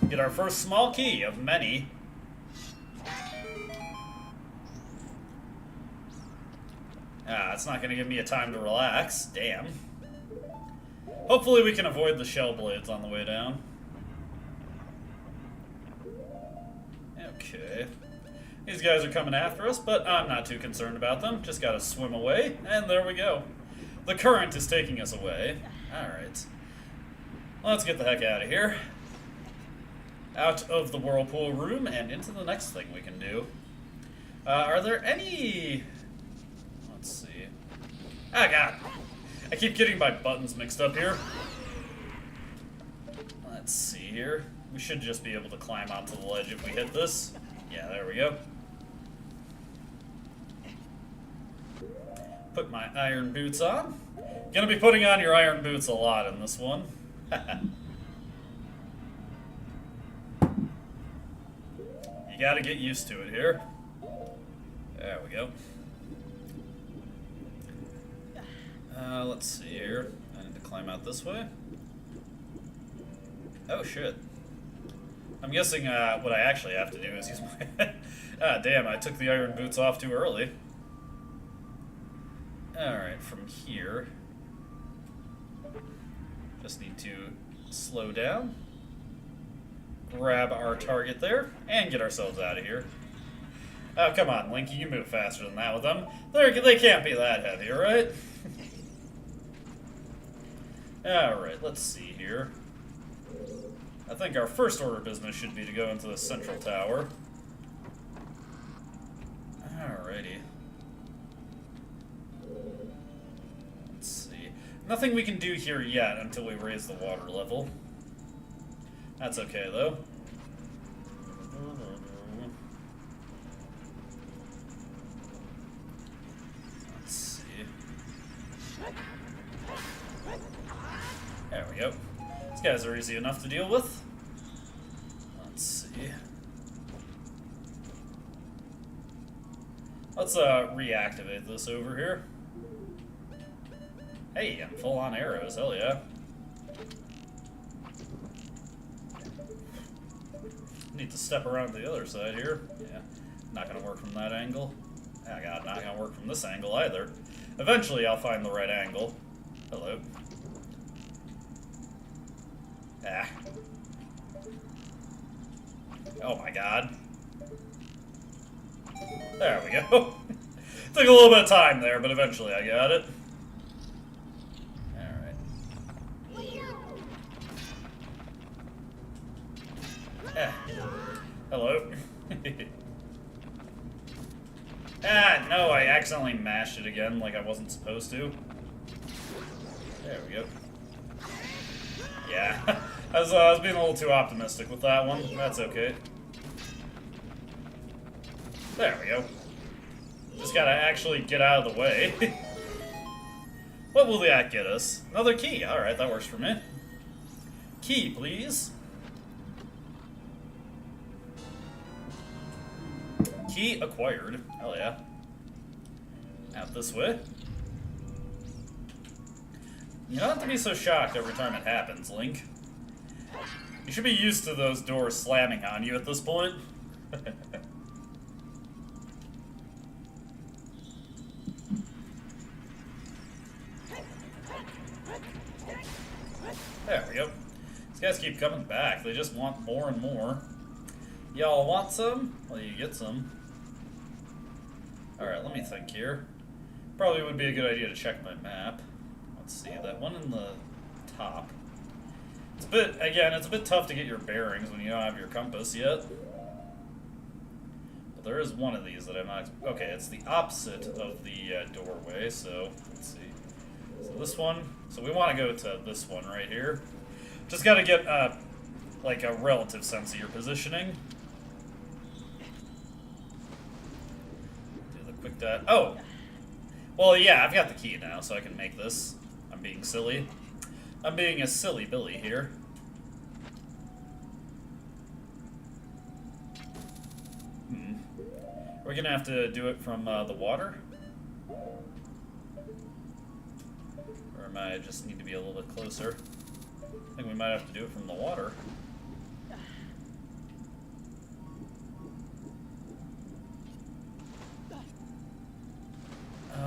get our first small key of many. Ah, it's not going to give me a time to relax. Damn. Hopefully we can avoid the shell blades on the way down. Okay. These guys are coming after us, but I'm not too concerned about them. Just gotta swim away, and there we go. The current is taking us away. Alright. Let's get the heck out of here. Out of the whirlpool room, and into the next thing we can do. Are there any... Let's see. Ah, God! I keep getting my buttons mixed up here. Let's see here. We should just be able to climb onto the ledge if we hit this. Yeah, there we go. Put my iron boots on. Gonna be putting on your iron boots a lot in this one. You gotta get used to it here. There we go. Let's see here. I need to climb out this way. Oh, shit. I'm guessing what I actually have to do is use my... Ah, damn, I took the iron boots off too early. Alright, from here... Just need to slow down. Grab our target there, and get ourselves out of here. Oh, come on, Link, you can move faster than that with them. They can't be that heavy, right? Alright, let's see here. I think our first order of business should be to go into the central tower. Alrighty. Let's see. Nothing we can do here yet until we raise the water level. That's okay, though. Let's see. There we go. These guys are easy enough to deal with. Let's see. Let's reactivate this over here. Hey, I'm full on arrows, hell yeah. Need to step around to the other side here. Yeah, not gonna work from that angle. Oh god, not gonna work from this angle either. Eventually I'll find the right angle. Hello. Ah. Oh my god. There we go. Took a little bit of time there, but eventually I got it. Alright. Hello. Ah, no, I accidentally mashed it again like I wasn't supposed to. There we go. Yeah, I was being a little too optimistic with that one. That's okay. There we go. Just gotta actually get out of the way. What will that get us? Another key. Alright, that works for me. Key, please. Key acquired. Hell yeah. Out this way. You don't have to be so shocked every time it happens, Link. You should be used to those doors slamming on you at this point. There we go. These guys keep coming back. They just want more and more. Y'all want some? Well, you get some. Alright, let me think here. Probably would be a good idea to check my map. Let's see, that one in the top. It's a bit, again, it's a bit tough to get your bearings when you don't have your compass yet. But there is one of these that I'm not... Okay, it's the opposite of the doorway, so let's see. So this one, so we want to go to this one right here. Just got to get, like, a relative sense of your positioning. Do the quick dot. Oh! Well, yeah, I've got the key now, so I can make this. I'm being silly. I'm being a silly Billy here. We're gonna have to do it from the water? Or am I just need to be a little bit closer? I think we might have to do it from the water.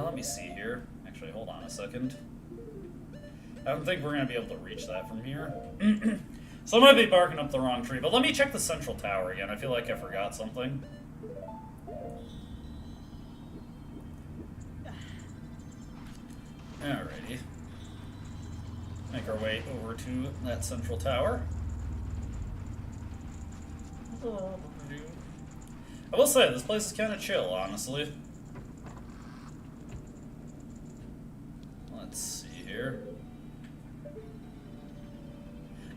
Let me see here. Actually, hold on a second. I don't think we're going to be able to reach that from here. So I might be barking up the wrong tree, but let me check the central tower again. I feel like I forgot something. Alrighty. Make our way over to that central tower. I will say, this place is kind of chill, honestly. Let's see here.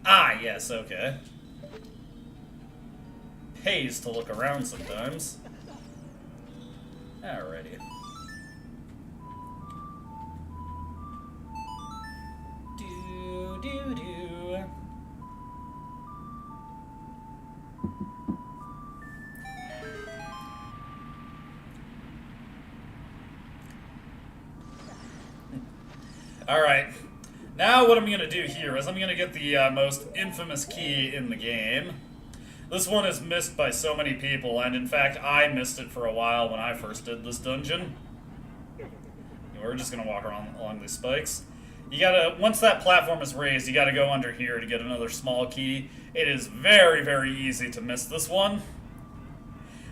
Ah, yes, okay. Pays to look around sometimes. Alrighty. Do. Alright. Now what I'm going to do here is I'm going to get the most infamous key in the game. This one is missed by so many people, and in fact I missed it for a while when I first did this dungeon. We're just going to walk around along these spikes. You gotta, once that platform is raised, you gotta go under here to get another small key. It is very, very easy to miss this one.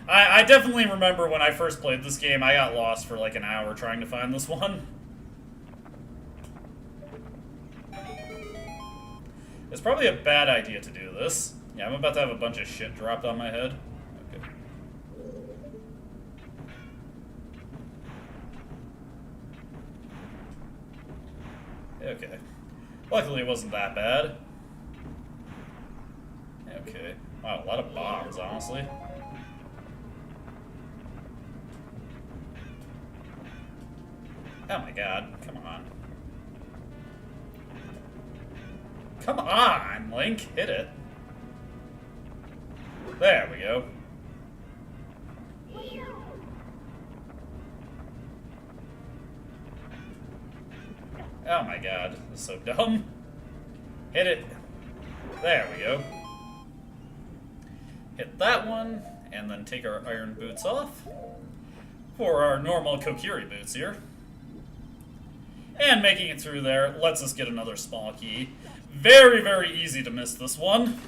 I definitely remember when I first played this game, I got lost for like an hour trying to find this one. It's probably a bad idea to do this. Yeah, I'm about to have a bunch of shit dropped on my head. Okay. Luckily it wasn't that bad. Okay. Wow, a lot of bombs, honestly. Oh my god, come on. Come on, Link, hit it. There we go. Oh my god, this is so dumb. Hit it. There we go. Hit that one, and then take our iron boots off for our normal Kokiri boots here. And making it through there lets us get another small key. Very, very easy to miss this one.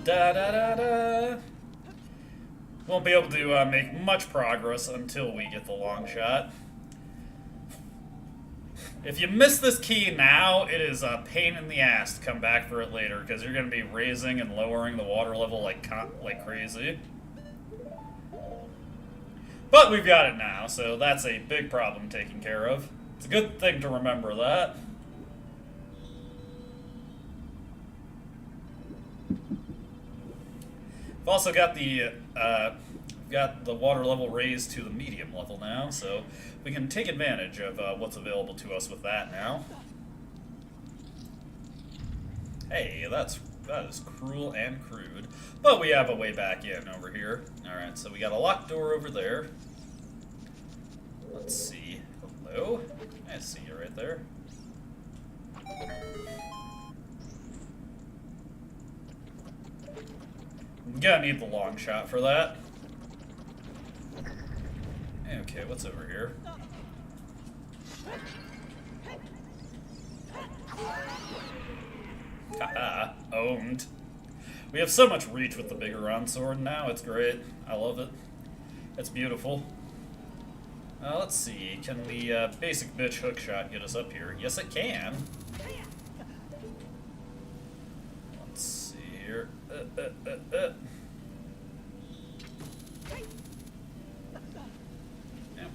Da-da-da-da. Won't be able to make much progress until we get the long shot. If you miss this key now, it is a pain in the ass to come back for it later, because you're going to be raising and lowering the water level like crazy. But we've got it now, so that's a big problem taken care of. It's a good thing to remember that. We've also got the water level raised to the medium level now, so we can take advantage of what's available to us with that now. Hey, that is cruel and crude. But we have a way back in over here. Alright, so we got a locked door over there. Let's see. Hello? I see you right there. I'm gonna need the long shot for that. Okay, what's over here? Haha, owned. We have so much reach with the Biggoron sword now, it's great. I love it. It's beautiful. Let's see, can the basic bitch hook shot get us up here? Yes, it can. Let's see here.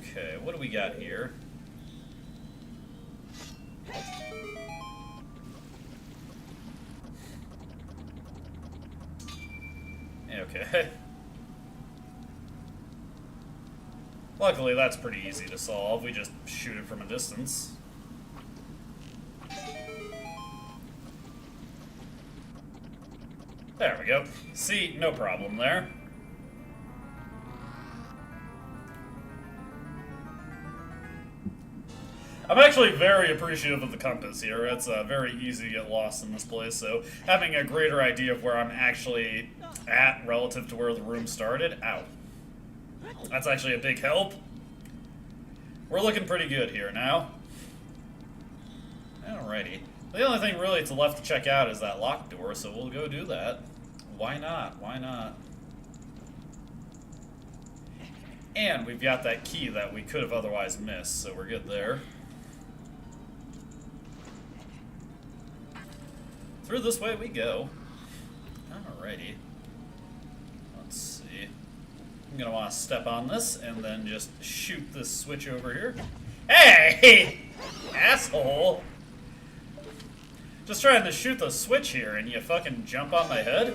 Okay, what do we got here? Okay. Luckily, that's pretty easy to solve. We just shoot it from a distance. There we go. See, no problem there. I'm actually very appreciative of the compass here. It's very easy to get lost in this place, so having a greater idea of where I'm actually at relative to where the room started, ow. That's actually a big help. We're looking pretty good here now. Alrighty. The only thing really to left to check out is that locked door, so we'll go do that. Why not? Why not? And we've got that key that we could have otherwise missed, so we're good there. Through this way we go. Alrighty. Let's see. I'm gonna want to step on this and then just shoot this switch over here. Hey! Asshole! Just trying to shoot the switch here and you fucking jump on my head?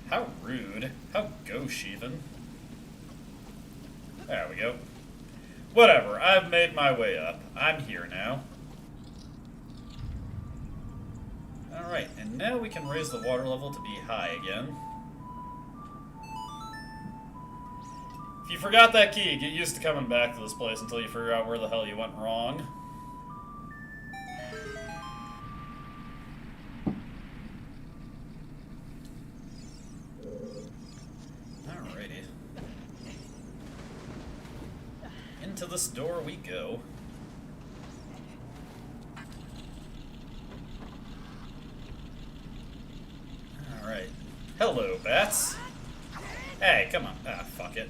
How rude. How gauche even. There we go. Whatever, I've made my way up. I'm here now. Alright, and now we can raise the water level to be high again. If you forgot that key, get used to coming back to this place until you figure out where the hell you went wrong. Alrighty. Into this door we go. Alright. Hello, bats. Hey, come on. Ah, fuck it.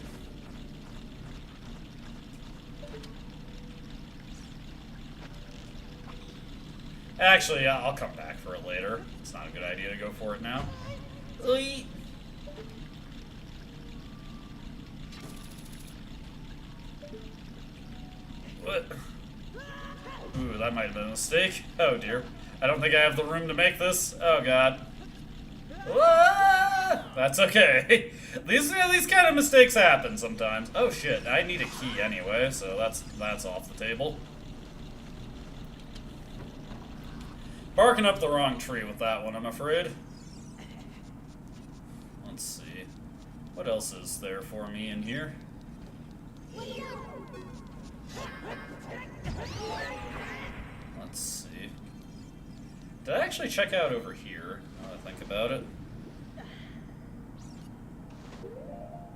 Actually, I'll come back for it later. It's not a good idea to go for it now. Oy. What? Ooh, that might have been a mistake. Oh dear. I don't think I have the room to make this. Oh god. Ah! That's okay. These kind of mistakes happen sometimes. Oh shit, I need a key anyway, so that's off the table. Barking up the wrong tree with that one, I'm afraid. Let's see. What else is there for me in here? Let's see. Did I actually check out over here, now that I think about it?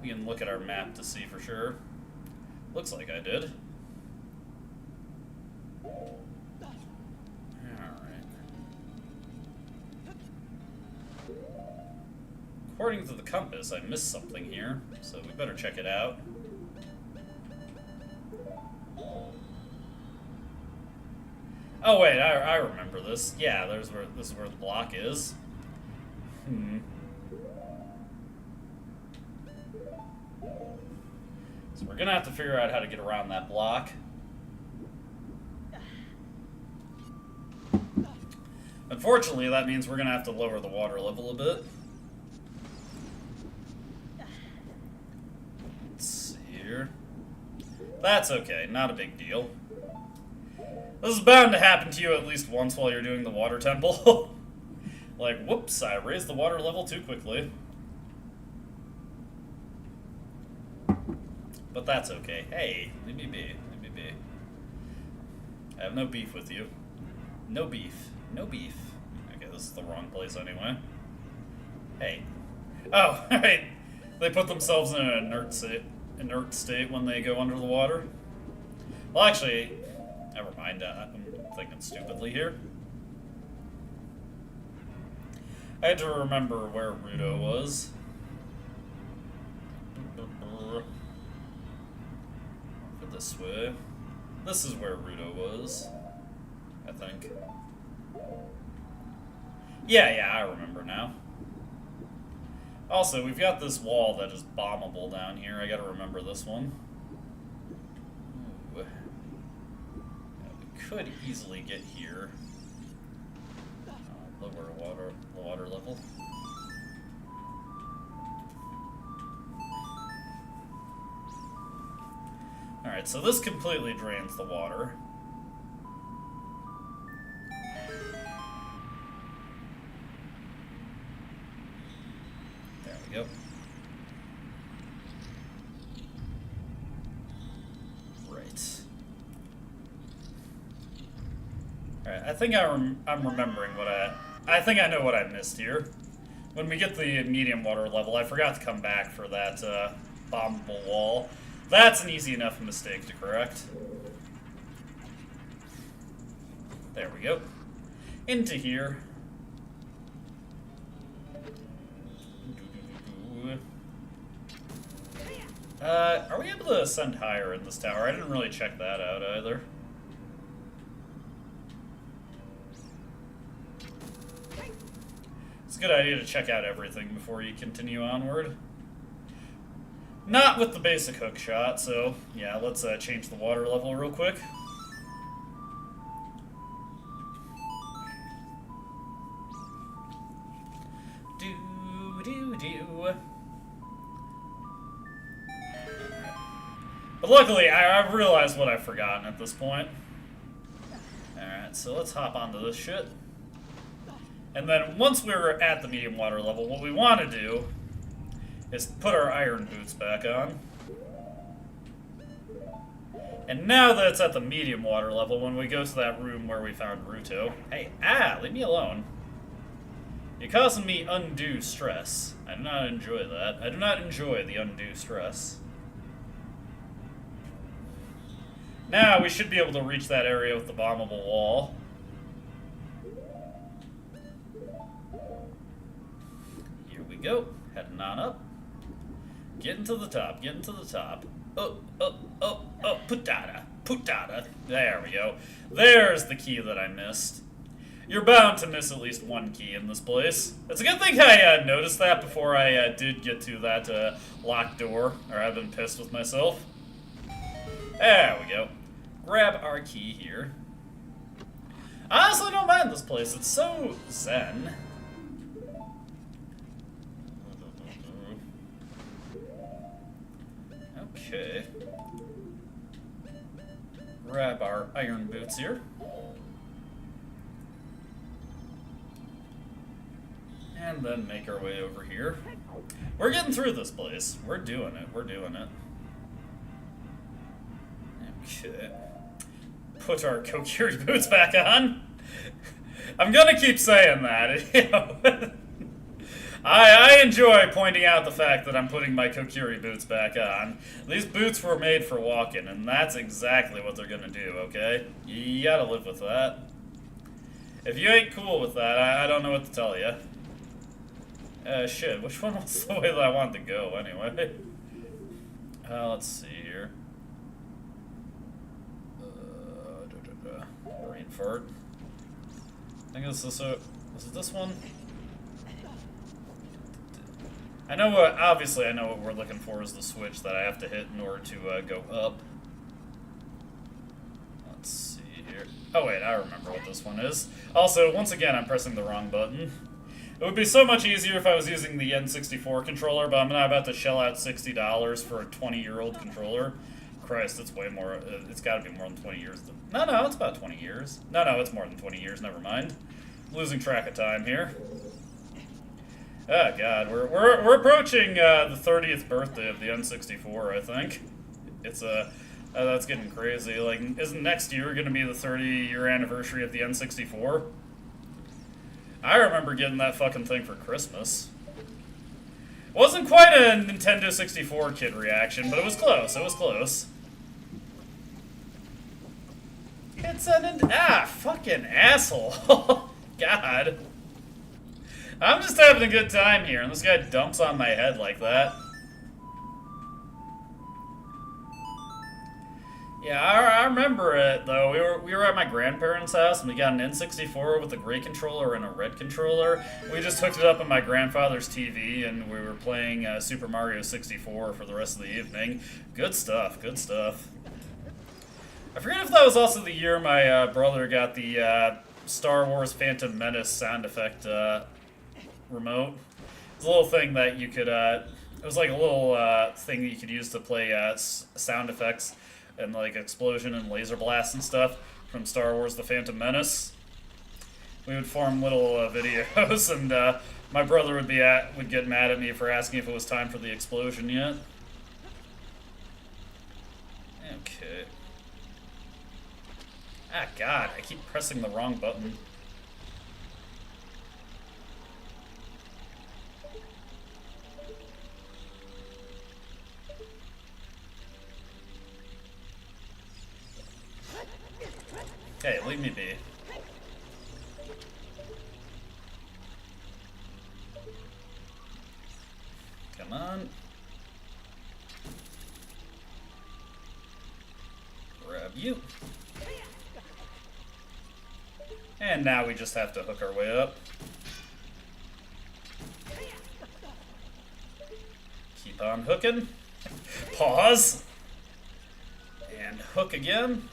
We can look at our map to see for sure. Looks like I did. According to the compass, I missed something here, so we better check it out. Oh wait, I remember this. Yeah, this is where the block is. So we're gonna have to figure out how to get around that block. Unfortunately, that means we're gonna have to lower the water level a bit. That's okay, not a big deal. This is bound to happen to you at least once while you're doing the water temple. Like, whoops, I raised the water level too quickly. But that's okay. Hey, leave me be. Leave me be. I have no beef with you. No beef. No beef. Okay, this is the wrong place anyway. Hey. Oh, right. They put themselves in an inert state when they go under the water. Well, actually, never mind. I'm thinking stupidly here. I had to remember where Ruto was. Go this way. This is where Ruto was, I think. Yeah, I remember now. Also, we've got this wall that is bombable down here. I gotta remember this one. Ooh. Yeah, we could easily get here. Lower water level. Alright, so this completely drains the water. There we go. Right. Alright, I think I'm remembering what I think I know what I missed here. When we get the medium water level, I forgot to come back for that bombable wall. That's an easy enough mistake to correct. There we go. Into here. Are we able to ascend higher in this tower? I didn't really check that out either. It's a good idea to check out everything before you continue onward. Not with the basic hook shot, so yeah, let's change the water level real quick. But luckily, I've realized what I've forgotten at this point. Alright, so let's hop onto this shit. And then once we're at the medium water level, what we want to do is put our iron boots back on. And now that it's at the medium water level, when we go to that room where we found Ruto... Hey, leave me alone. You're causing me undue stress. I do not enjoy that. I do not enjoy the undue stress. Now we should be able to reach that area with the bombable wall. Here we go. Heading on up. Getting to the top, getting to the top. Oh, putata. There we go. There's the key that I missed. You're bound to miss at least one key in this place. It's a good thing I noticed that before I did get to that locked door, or I've been pissed with myself. There we go. Grab our key here. I honestly don't mind this place. It's so zen. Okay. Grab our iron boots here. And then make our way over here. We're getting through this place. We're doing it. We're doing it. Okay. Put our Kokiri boots back on. I'm gonna keep saying that. You know. I enjoy pointing out the fact that I'm putting my Kokiri boots back on. These boots were made for walking, and that's exactly what they're gonna do, okay? You gotta live with that. If you ain't cool with that, I don't know what to tell you. Shit, which one was the way that I wanted to go, anyway? Let's see here. Brain fart. I think this is it this one? I know what, obviously I know what we're looking for is the switch that I have to hit in order to go up. Let's see here. Oh wait, I remember what this one is. Also, once again, I'm pressing the wrong button. It would be so much easier if I was using the N64 controller, but I'm not about to shell out $60 for a 20-year-old controller. Christ, it's way more. It's got to be more than 20 years. No, it's about 20 years. No, it's more than 20 years. Never mind. Losing track of time here. Oh God, we're approaching the 30th birthday of the N64. I think it's that's getting crazy. Like, isn't next year going to be the 30-year anniversary of the N64? I remember getting that fucking thing for Christmas. Wasn't quite a Nintendo 64 kid reaction, but it was close. It was close. It's an fucking asshole. God. I'm just having a good time here, and this guy dumps on my head like that. Yeah, I remember it, though. We were at my grandparents' house, and we got an N64 with a gray controller and a red controller. We just hooked it up on my grandfather's TV, and we were playing Super Mario 64 for the rest of the evening. Good stuff, good stuff. I forget if that was also the year my brother got the Star Wars Phantom Menace sound effect remote. It's a little thing that you could, it was like a little thing that you could use to play sound effects and like explosion and laser blast and stuff from Star Wars The Phantom Menace. We would form little videos, and my brother would get mad at me for asking if it was time for the explosion yet. Okay. Ah, God, I keep pressing the wrong button. Okay, leave me be. Come on. Grab you. And now we just have to hook our way up. Keep on hooking. Pause. And hook again.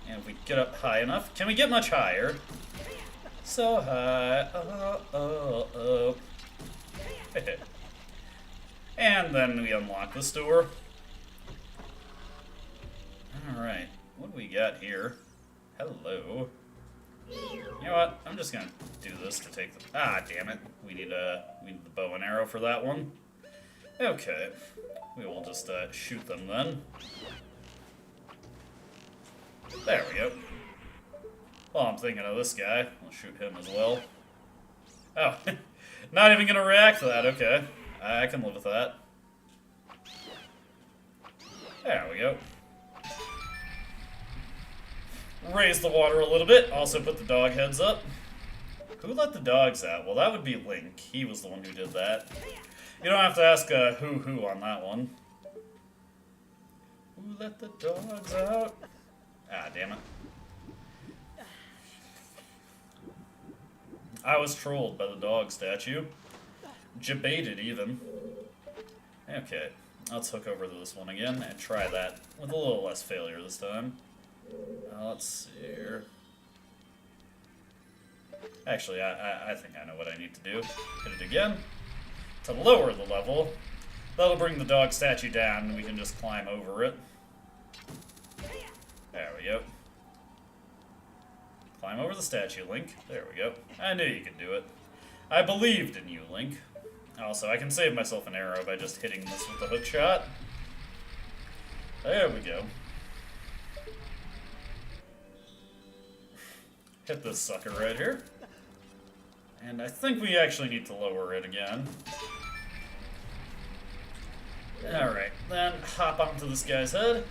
And if we get up high enough, can we get much higher? So high, oh. And then we unlock this door. Alright, what do we got here? Hello. You know what? I'm just gonna do this to take the... Ah, damn it. We need the bow and arrow for that one. Okay. We will just shoot them then. There we go. Well, I'm thinking of this guy. I'll shoot him as well. Oh, not even gonna react to that. Okay. I can live with that. There we go. Raise the water a little bit. Also put the dog heads up. Who let the dogs out? Well, that would be Link. He was the one who did that. You don't have to ask who on that one. Who let the dogs out? Ah, damn it. I was trolled by the dog statue. Jebaited, even. Okay, let's hook over to this one again and try that with a little less failure this time. Let's see here. Actually, I think I know what I need to do. Hit it again. To lower the level. That'll bring the dog statue down and we can just climb over it. There we go. Climb over the statue, Link. There we go. I knew you could do it. I believed in you, Link. Also, I can save myself an arrow by just hitting this with a hook shot. There we go. Hit this sucker right here. And I think we actually need to lower it again. Alright, then hop onto this guy's head.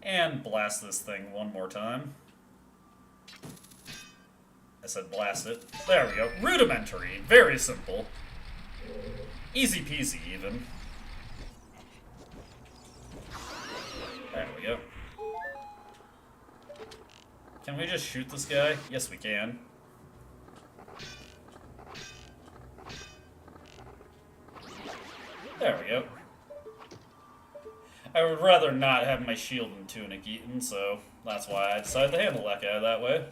And blast this thing one more time. I said blast it. There we go. Rudimentary. Very simple. Easy peasy, even. There we go. Can we just shoot this guy? Yes, we can. There we go. I would rather not have my shield and tunic eaten, so that's why I decided to handle that guy that way.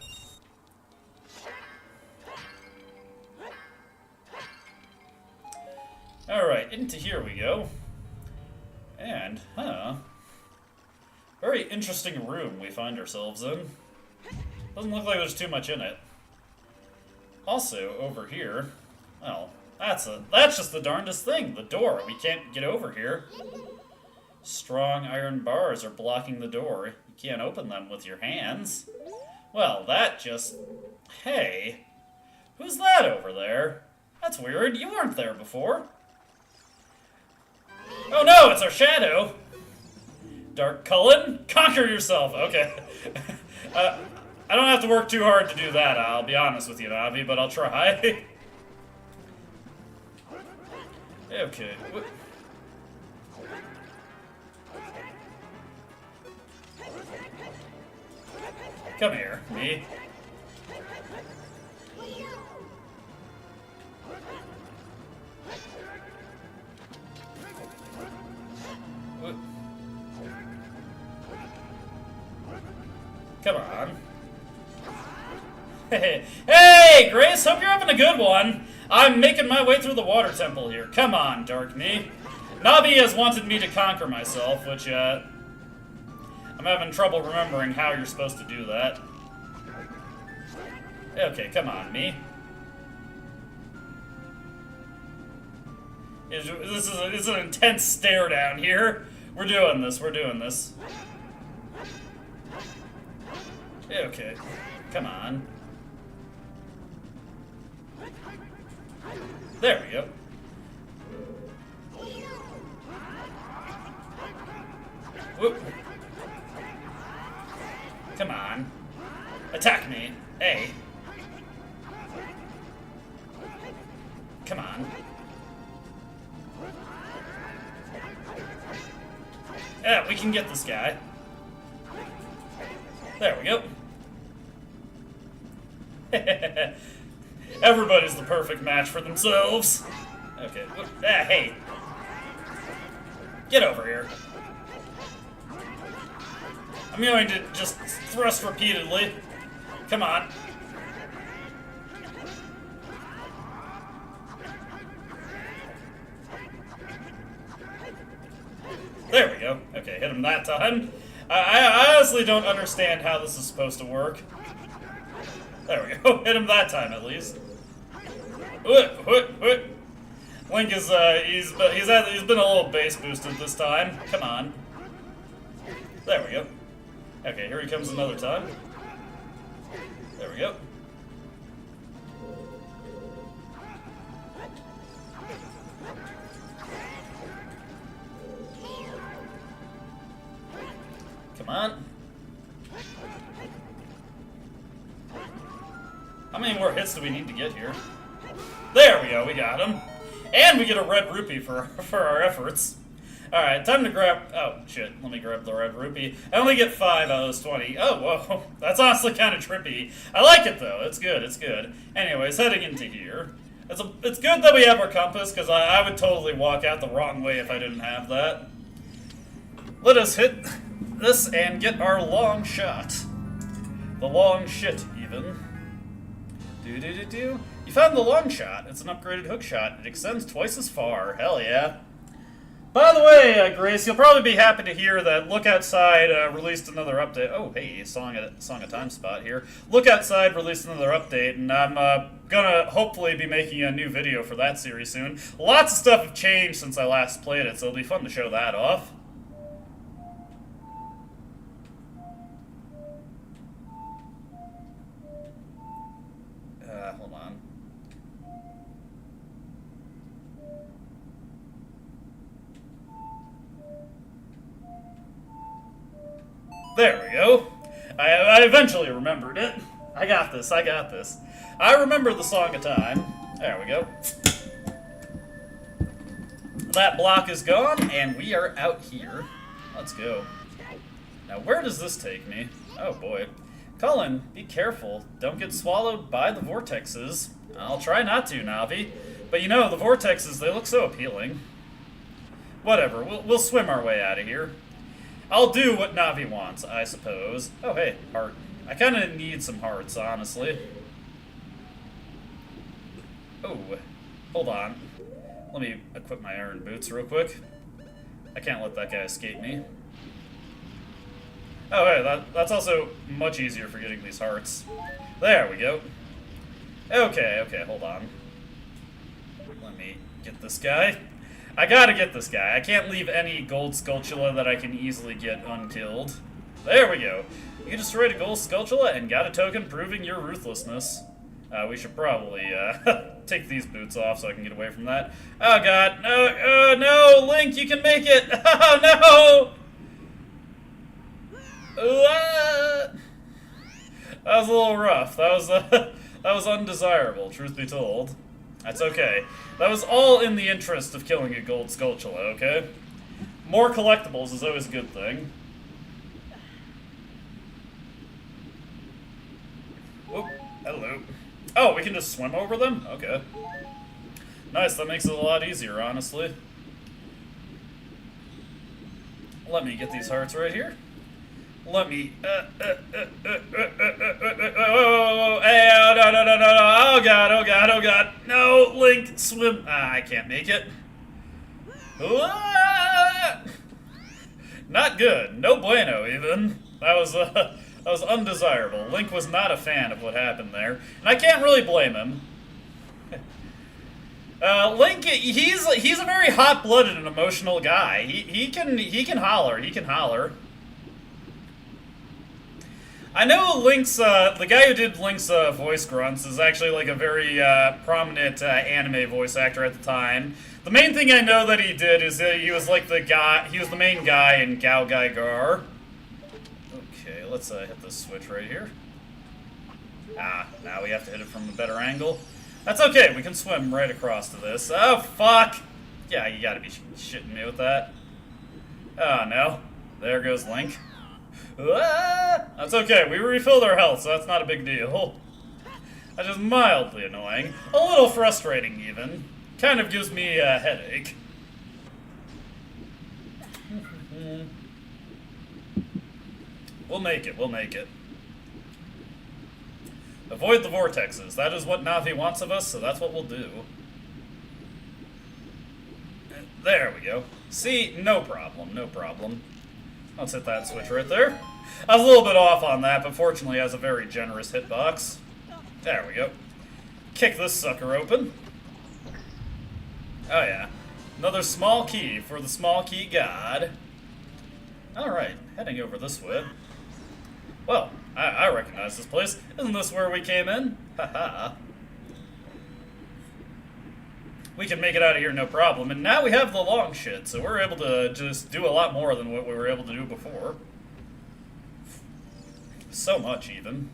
Alright, into here we go. And, very interesting room we find ourselves in. Doesn't look like there's too much in it. Also, over here, well, that's just the darndest thing. The door. We can't get over here. Strong iron bars are blocking the door. You can't open them with your hands. Well, that just... Hey, who's that over there? That's weird. You weren't there before. Oh no, it's our shadow! Dark Cullen, conquer yourself! Okay. I don't have to work too hard to do that, I'll be honest with you, Navi, but I'll try. Okay. Come here, me. Come on. Hey, Grace, hope you're having a good one. I'm making my way through the water temple here. Come on, Dark Me. Navi has wanted me to conquer myself, which, I'm having trouble remembering how you're supposed to do that. Okay, come on, me. This is an intense stare down here. We're doing this, we're doing this. Okay, come on. There we go. Whoop. Come on. Attack me. Hey. Come on. Yeah, we can get this guy. There we go. Everybody's the perfect match for themselves. Okay. Hey. Get over here. I'm going to just thrust repeatedly. Come on. There we go. Okay, hit him that time. I honestly don't understand how this is supposed to work. There we go. Hit him that time, at least. Link is, he's been a little base boosted this time. Come on. There we go. Okay, here he comes another time. There we go. Come on. How many more hits do we need to get here? There we go, we got him. And we get a red rupee for our efforts. Alright, time to grab... Oh, shit. Let me grab the red rupee. I only get 5 out of those 20. Oh, whoa. That's honestly kind of trippy. I like it, though. It's good, it's good. Anyways, heading into here. It's good that we have our compass, because I would totally walk out the wrong way if I didn't have that. Let us hit this and get our long shot. The long shit, even. Do-do-do-do. You found the long shot. It's an upgraded hook shot. It extends twice as far. Hell yeah. By the way, Grace, you'll probably be happy to hear that Look Outside released another update. Oh, hey, song a time spot here. Look Outside released another update, and I'm gonna hopefully be making a new video for that series soon. Lots of stuff have changed since I last played it, so it'll be fun to show that off. Hold on. There we go. I eventually remembered it. I got this, I got this. I remember the Song of Time. There we go. That block is gone, and we are out here. Let's go. Now, where does this take me? Oh, boy. Cullen, be careful. Don't get swallowed by the vortexes. I'll try not to, Navi. But you know, the vortexes, they look so appealing. Whatever, we'll swim our way out of here. I'll do what Navi wants, I suppose. Oh, hey, heart. I kind of need some hearts, honestly. Oh, hold on. Let me equip my iron boots real quick. I can't let that guy escape me. Oh, hey, that's also much easier for getting these hearts. There we go. Okay, hold on. Let me get this guy. I gotta get this guy. I can't leave any gold Skulltula that I can easily get unkilled. There we go. You destroyed a gold Skulltula and got a token proving your ruthlessness. We should probably take these boots off so I can get away from that. Oh god, no, no, Link, you can make it! Oh no! That was a little rough. That was undesirable, truth be told. That's okay. That was all in the interest of killing a gold Skulltula, okay? More collectibles is always a good thing. Whoop, hello. Oh, we can just swim over them? Okay. Nice, that makes it a lot easier, honestly. Let me get these hearts right here. Let me, oh, no, oh god, no, Link, swim, I can't make it. Not good, no bueno even. That was undesirable. Link was not a fan of what happened there, and I can't really blame him. Link, he's a very hot-blooded and emotional guy. He can holler. I know Link's, the guy who did Link's voice grunts is actually like a very prominent anime voice actor at the time. The main thing I know that he did is he was like he was the main guy in Gao Gai Gar. Okay, let's hit this switch right here. Ah, now we have to hit it from a better angle. That's okay, we can swim right across to this. Oh, fuck! Yeah, you gotta be shitting me with that. Oh, no. There goes Link. Ah, that's okay, we refilled our health, so that's not a big deal. That's just mildly annoying. A little frustrating, even. Kind of gives me a headache. We'll make it. Avoid the vortexes. That is what Navi wants of us, so that's what we'll do. There we go. See? No problem. Let's hit that switch right there. I was a little bit off on that, but fortunately it has a very generous hitbox. There we go. Kick this sucker open. Oh yeah. Another small key for the small key god. Alright, heading over this way. Well, I recognize this place. Isn't this where we came in? Haha. We can make it out of here no problem. And now we have the long shit, so we're able to just do a lot more than what we were able to do before. So much, even.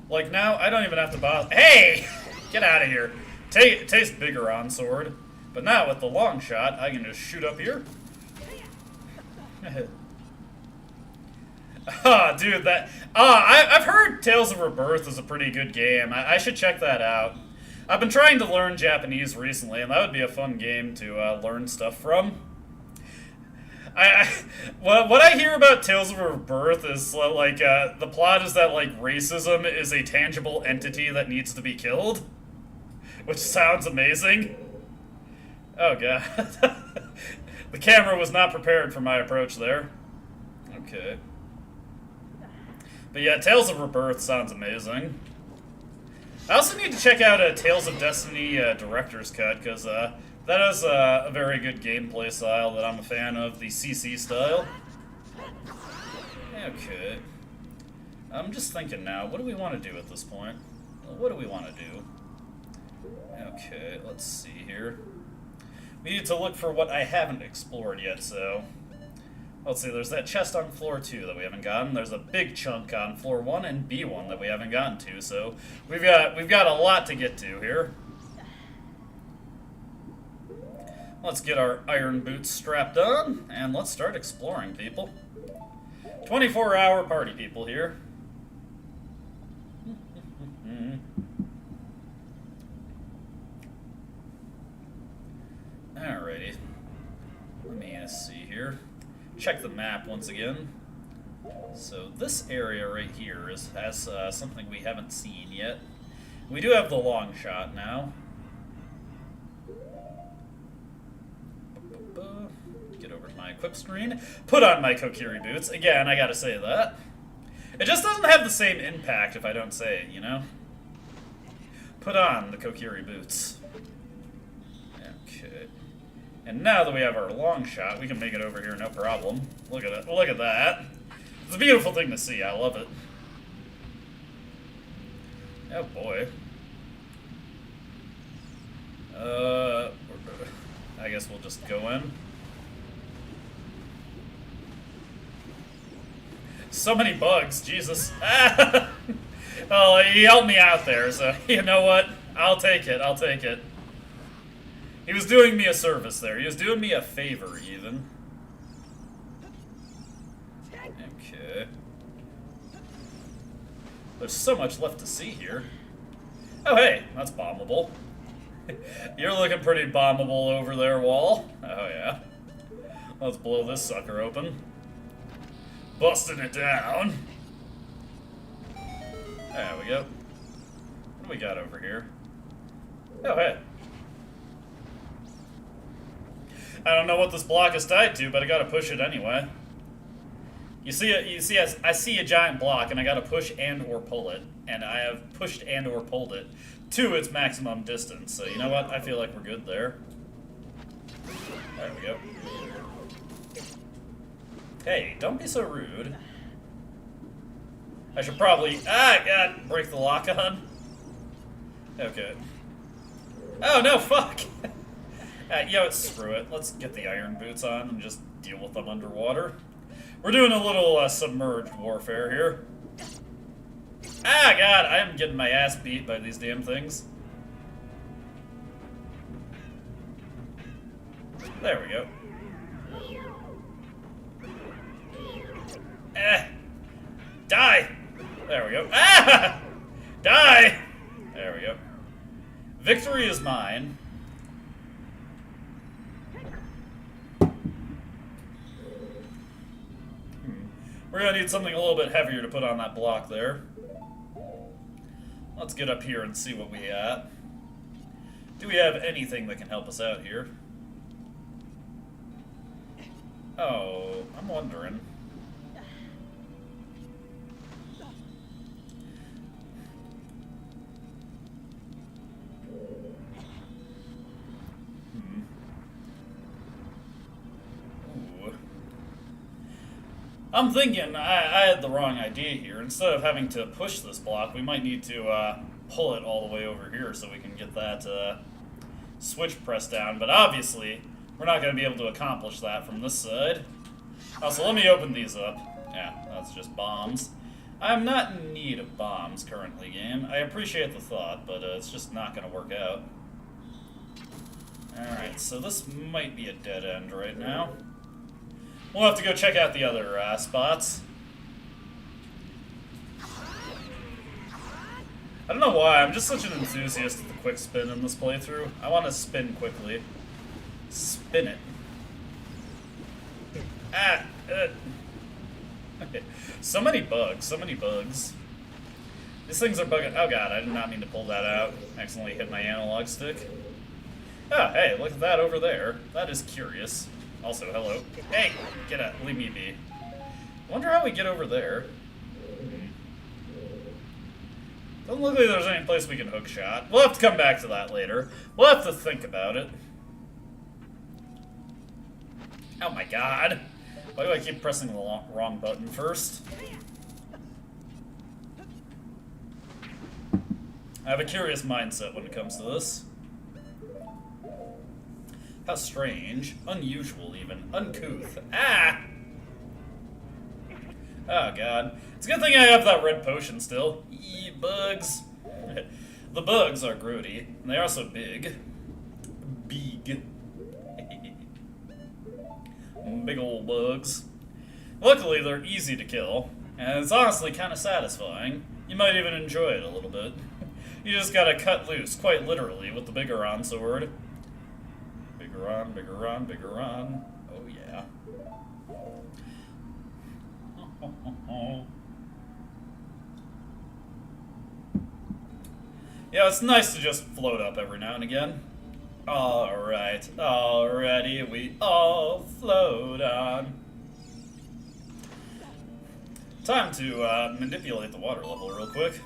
Like, now, I don't even have to bother. Hey! Get out of here. Taste Biggoron sword. But now, with the long shot, I can just shoot up here. Ah, dude, that... I've heard Tales of Rebirth is a pretty good game. I should check that out. I've been trying to learn Japanese recently, and that would be a fun game to learn stuff from. What I hear about Tales of Rebirth is, like, the plot is that, like, racism is a tangible entity that needs to be killed. Which sounds amazing. Oh, God. The camera was not prepared for my approach there. Okay. But yeah, Tales of Rebirth sounds amazing. I also need to check out Tales of Destiny Director's Cut, because that is a very good gameplay style that I'm a fan of, the CC style. Okay. I'm just thinking now, what do we want to do at this point? What do we want to do? Okay, let's see here. We need to look for what I haven't explored yet, so... Let's see, there's that chest on floor 2 that we haven't gotten. There's a big chunk on floor 1 and B1 that we haven't gotten to, so we've got a lot to get to here. Let's get our iron boots strapped on, and let's start exploring, people. 24-hour party people here. Alrighty. Let me see here. Check the map once again. So this area right here has something we haven't seen yet. We do have the long shot now. my equip screen, put on my Kokiri boots. Again, I gotta say that. It just doesn't have the same impact if I don't say it, you know? Put on the Kokiri boots. Okay. And now that we have our long shot, we can make it over here, no problem. Look at it. Look at that. It's a beautiful thing to see. I love it. Oh boy. I guess we'll just go in. So many bugs, Jesus. Oh, he helped me out there, so you know what? I'll take it, I'll take it. He was doing me a service there. He was doing me a favor, even. Okay. There's so much left to see here. Oh, hey, that's bombable. You're looking pretty bombable over there, Wall. Oh, yeah. Let's blow this sucker open. Busting it down. There we go. What do we got over here? Oh, hey. I don't know what this block is tied to, but I gotta push it anyway. I see a giant block, and I gotta push and or pull it. And I have pushed and or pulled it to its maximum distance. So you know what? I feel like we're good there. There we go. Hey, don't be so rude. I should probably... Ah, God! Break the lock on. Okay. Oh, no, fuck! Yo, screw it. Let's get the iron boots on and just deal with them underwater. We're doing a little submerged warfare here. Ah, God! I am getting my ass beat by these damn things. There we go. Die! There we go. Ah! Die! There we go. Victory is mine. We're gonna need something a little bit heavier to put on that block there. Let's get up here and see what we got. Do we have anything that can help us out here? Oh, I'm wondering. I'm thinking I had the wrong idea here. Instead of having to push this block, we might need to pull it all the way over here so we can get that switch pressed down. But obviously, we're not going to be able to accomplish that from this side. Also, let me open these up. Yeah, that's just bombs. I'm not in need of bombs currently, game. I appreciate the thought, but it's just not going to work out. Alright, so this might be a dead end right now. We'll have to go check out the other spots. I don't know why, I'm just such an enthusiast of the quick spin in this playthrough. I want to spin quickly. Spin it. Ah! So many bugs, so many bugs. These things are bugging. Oh god, I did not mean to pull that out. Accidentally hit my analog stick. Oh, hey, look at that over there. That is curious. Also, hello. Hey! Get out. Leave me be. Wonder how we get over there. Doesn't look like there's any place we can hook shot. We'll have to come back to that later. We'll have to think about it. Oh my god. Why do I keep pressing the wrong button first? I have a curious mindset when it comes to this. How strange. Unusual, even. Uncouth. Ah! Oh, God. It's a good thing I have that red potion still. Eee, bugs. The bugs are grody, and they are so big. Big. Big old bugs. Luckily, they're easy to kill, and it's honestly kind of satisfying. You might even enjoy it a little bit. You just gotta cut loose, quite literally, with the Biggoron sword. Biggoron, Biggoron, Biggoron. Oh, yeah. Yeah, it's nice to just float up every now and again. Alright, already we all float on. Time to manipulate the water level real quick.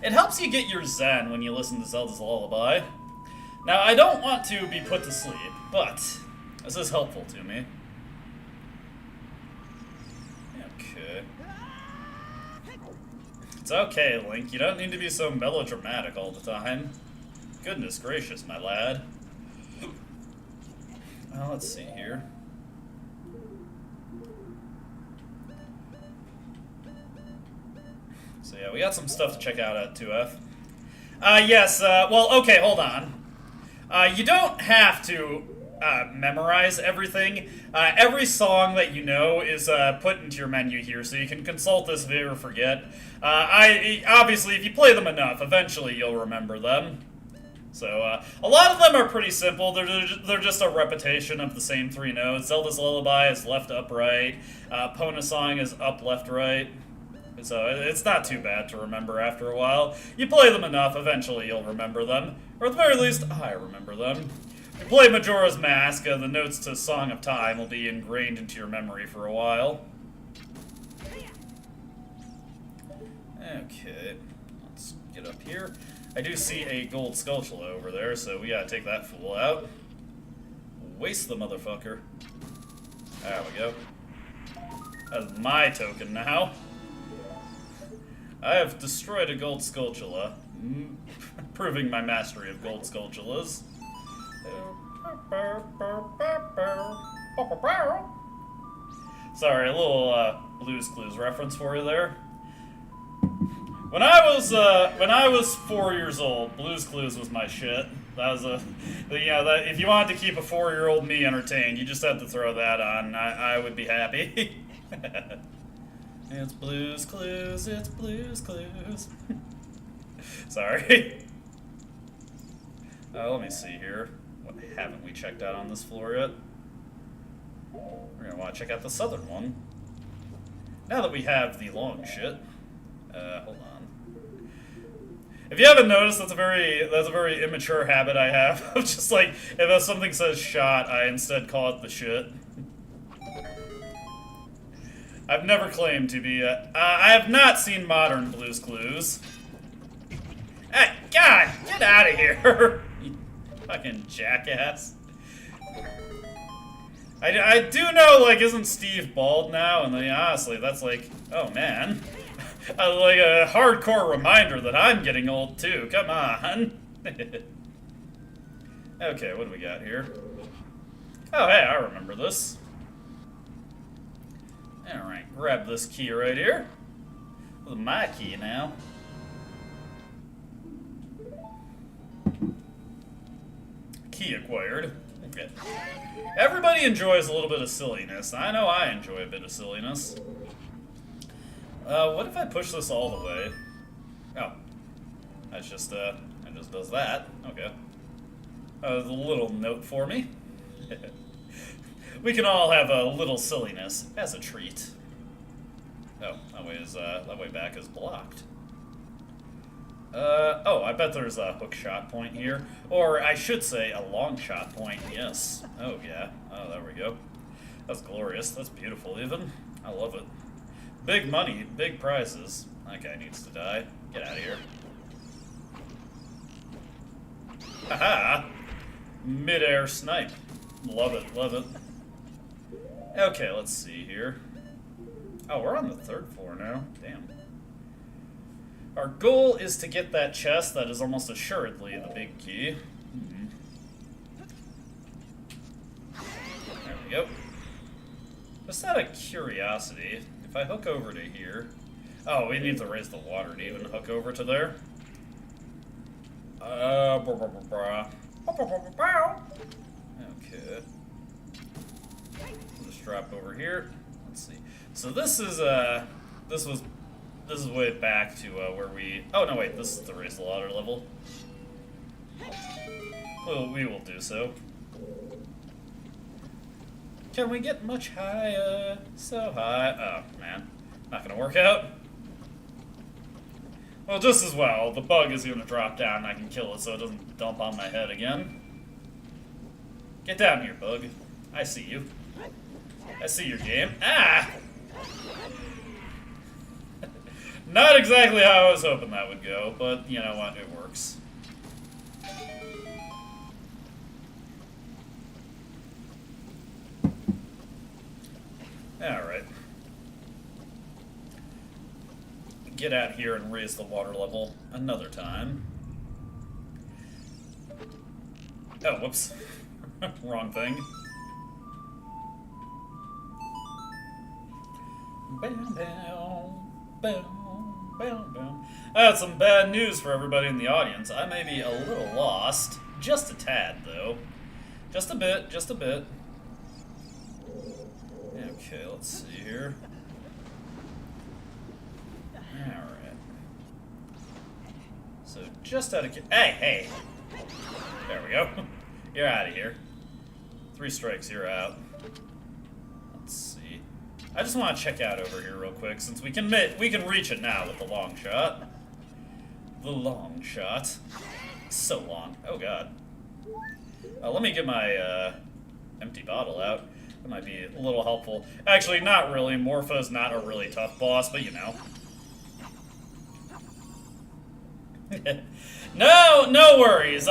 It helps you get your zen when you listen to Zelda's Lullaby. Now, I don't want to be put to sleep, but this is helpful to me. Okay. It's okay, Link. You don't need to be so melodramatic all the time. Goodness gracious, my lad. Well, let's see here. So yeah, we got some stuff to check out at 2F. Yes, well, okay, hold on. You don't have to memorize everything. Every song that you know is put into your menu here, so you can consult this if you ever forget. Obviously, if you play them enough, eventually you'll remember them. So, a lot of them are pretty simple. They're just a repetition of the same 3 notes. Zelda's Lullaby is left, up, right. Pona Song is up, left, right. So, it's not too bad to remember after a while. You play them enough, eventually you'll remember them. Or at the very least, I remember them. If you play Majora's Mask, the notes to Song of Time will be ingrained into your memory for a while. Okay, let's get up here. I do see a gold Skulltula over there, so we gotta take that fool out. Waste the motherfucker. There we go. That's my token now. I have destroyed a gold Skulltula, proving my mastery of gold Skulltulas. Sorry, a little Blue's Clues reference for you there. When I was 4 years old, Blue's Clues was my shit. That was if you wanted to keep a 4-year-old me entertained, you just had to throw that on. I would be happy. It's Blue's Clues, it's Blue's Clues. Sorry. Let me see here. What haven't we checked out on this floor yet? We're gonna want to check out the southern one. Now that we have the long shit. Hold on. If you haven't noticed, that's a very immature habit I have of just like, if something says shot, I instead call it the shit. I've never claimed to be I have not seen modern Blue's Clues. Hey, God, get out of here! You fucking jackass. I do know, like, isn't Steve bald now? And then, honestly, that's like, oh man. Like a hardcore reminder that I'm getting old too. Come on. Okay, what do we got here? Oh, hey, I remember this. Alright, grab this key right here. This is my key now. Key acquired. Okay. Everybody enjoys a little bit of silliness. I know I enjoy a bit of silliness. What if I push this all the way? Oh. It just does that. Okay. A little note for me. We can all have a little silliness as a treat. Oh, that way back is blocked. Oh, I bet there's a hook shot point here. Or I should say a long shot point, yes. Oh, yeah. Oh, there we go. That's glorious. That's beautiful, even. I love it. Big money, big prizes. That guy needs to die. Get out of here. Haha! Mid-air snipe. Love it, love it. Okay, let's see here. Oh, we're on the 3rd floor now. Damn. Our goal is to get that chest that is almost assuredly the big key. There we go. Just out of curiosity, if I hook over to here... Oh, we need to raise the water to even hook over to there. Okay. Just drop over here. Let's see. So this is way back to where we... Oh, no, wait. This is to raise the water level. Well, we will do so. Can we get much higher? So high. Oh, man. Not gonna work out. Well, just as well. The bug is going to drop down and I can kill it so it doesn't dump on my head again. Get down here, bug. I see you. I see your game. Ah! Not exactly how I was hoping that would go, but you know what? It works. Alright. Get out here and raise the water level another time. Oh, whoops. Wrong thing. Bam, bam, bam, bam, bam. I had some bad news for everybody in the audience. I may be a little lost. Just a tad, though. Just a bit, just a bit. Okay, let's see here. Alright. So, just out of... Hey, hey! There we go. You're out of here. 3 strikes, you're out. Let's see. I just want to check out over here real quick, since we can reach it now with the long shot. The long shot. So long. Oh god. Let me get my empty bottle out. That might be a little helpful. Actually, not really. Morpho's not a really tough boss, but you know. No worries.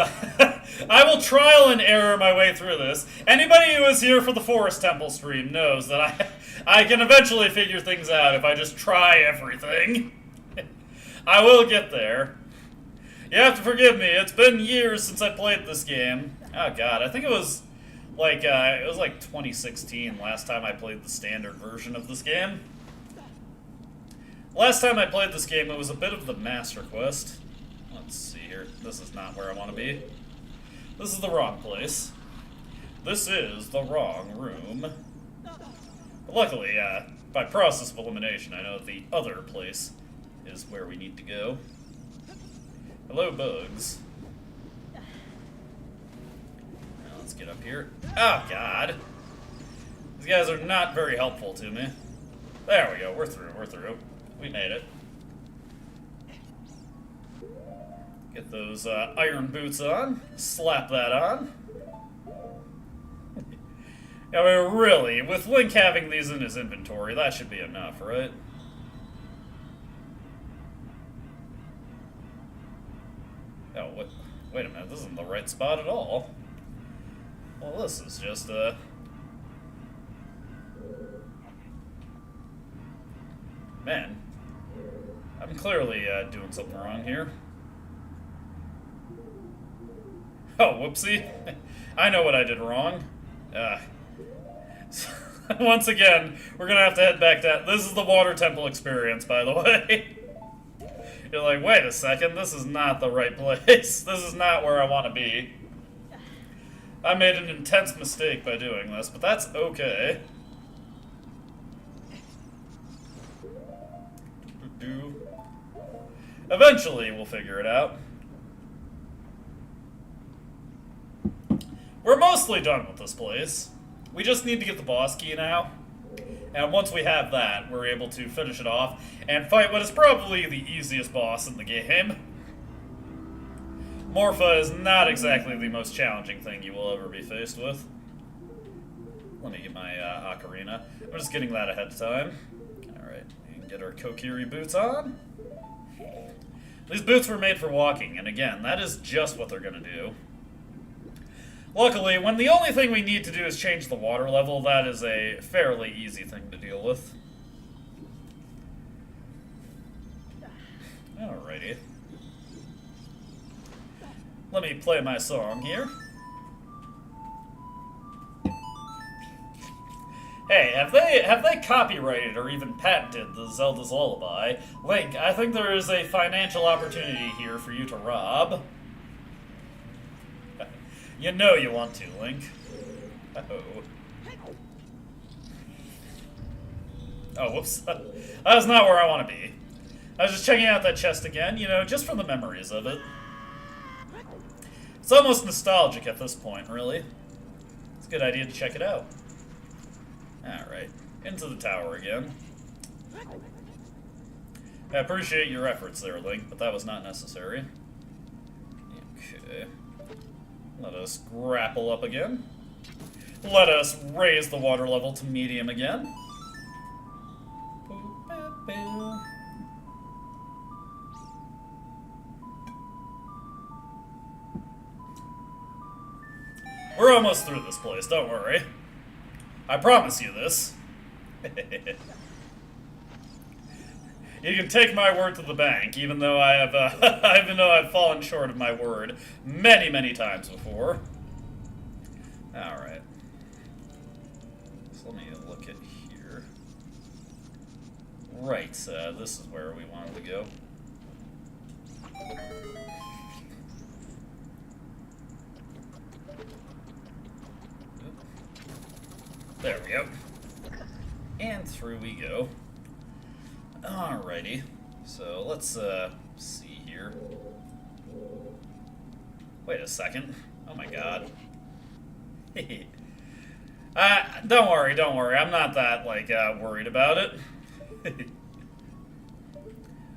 I will trial and error my way through this. Anybody who is here for the Forest Temple stream knows that I can eventually figure things out if I just try everything. I will get there. You have to forgive me. It's been years since I played this game. Oh god, I think it was like 2016 last time I played the standard version of this game. Last time I played this game, it was a bit of the Master Quest. Let's see here. This is not where I want to be. This is the wrong place. This is the wrong room. But luckily, by process of elimination, I know the other place is where we need to go. Hello, bugs. Now let's get up here. Oh, God. These guys are not very helpful to me. There we go. We're through. We're through. We made it. Get those iron boots on. Slap that on. I mean, really, with Link having these in his inventory, that should be enough, right? Oh, wait a minute, this isn't the right spot at all. Well, this is just, man, I'm clearly, doing something wrong here. Oh, whoopsie. I know what I did wrong. Once again, we're gonna have to head back down. This is the Water Temple experience, by the way. You're like, wait a second, this is not the right place. This is not where I want to be. I made an intense mistake by doing this, but that's okay. Eventually, we'll figure it out. We're mostly done with this place. We just need to get the boss key now. And once we have that, we're able to finish it off and fight what is probably the easiest boss in the game. Morpha is not exactly the most challenging thing you will ever be faced with. Let me get my Ocarina. I'm just getting that ahead of time. Alright, we can get our Kokiri boots on. These boots were made for walking, and again, that is just what they're gonna do. Luckily, when the only thing we need to do is change the water level, that is a fairly easy thing to deal with. Alrighty. Let me play my song here. Hey, have they copyrighted or even patented the Zelda's Lullaby? Link, I think there is a financial opportunity here for you to rob. You know you want to, Link. Uh-oh. Oh, whoops. That was not where I want to be. I was just checking out that chest again, you know, just for the memories of it. It's almost nostalgic at this point, really. It's a good idea to check it out. Alright, into the tower again. I appreciate your efforts there, Link, but that was not necessary. Okay. Let us grapple up again. Let us raise the water level to medium again. We're almost through this place, don't worry. I promise you this. You can take my word to the bank, even though I have, even though I've fallen short of my word many, many times before. All right. So let me look at here. Right, this is where we wanted to go. There we go. And through we go. Alrighty. So let's see here. Wait a second. Oh my god. Don't worry, don't worry. I'm not that, like, worried about it.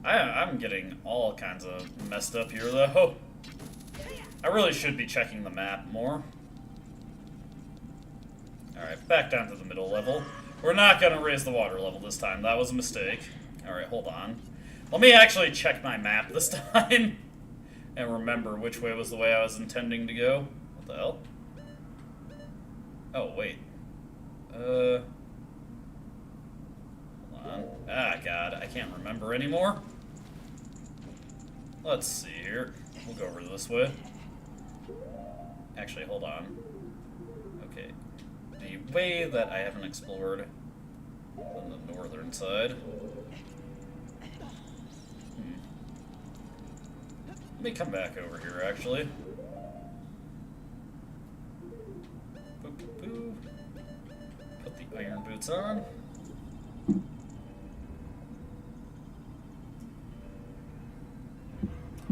I'm getting all kinds of messed up here, though. I really should be checking the map more. Alright, back down to the middle level. We're not going to raise the water level this time. That was a mistake. Alright, hold on. Let me actually check my map this time. And remember which way was the way I was intending to go. What the hell? Oh, wait. Hold on. Ah, God. I can't remember anymore. Let's see here. We'll go over this way. Actually, hold on. Okay. The way that I haven't explored on the northern side. Let me come back over here, actually. Boo-boo-boo. Put the iron boots on.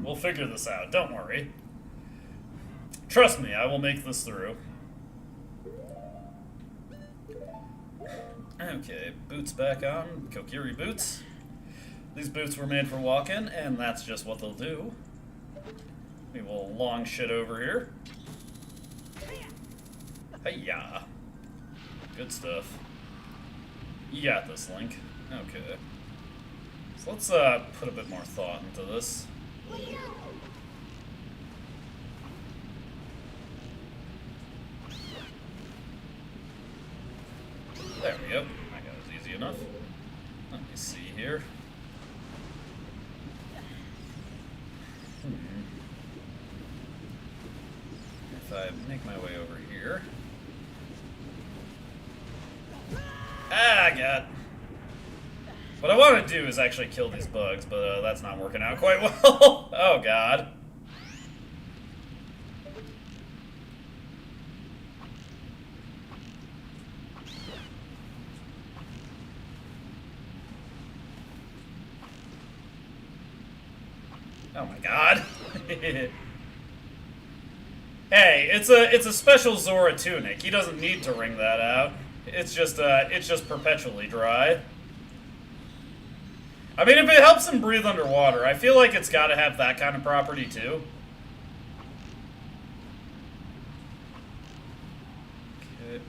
We'll figure this out, don't worry. Trust me, I will make this through. Okay, boots back on. Kokiri boots. These boots were made for walking, and that's just what they'll do. We will long shit over here. Hey-ya. Good stuff. You got this, Link. Okay. So let's put a bit more thought into this. There we go. That was easy enough. Let me see here. If I make my way over here. Ah, God. What I want to do is actually kill these bugs, but that's not working out quite well. Oh, God. Oh my god. Hey, it's a special Zora tunic. He doesn't need to wring that out. It's just perpetually dry. I mean, if it helps him breathe underwater, I feel like it's got to have that kind of property too. Okay.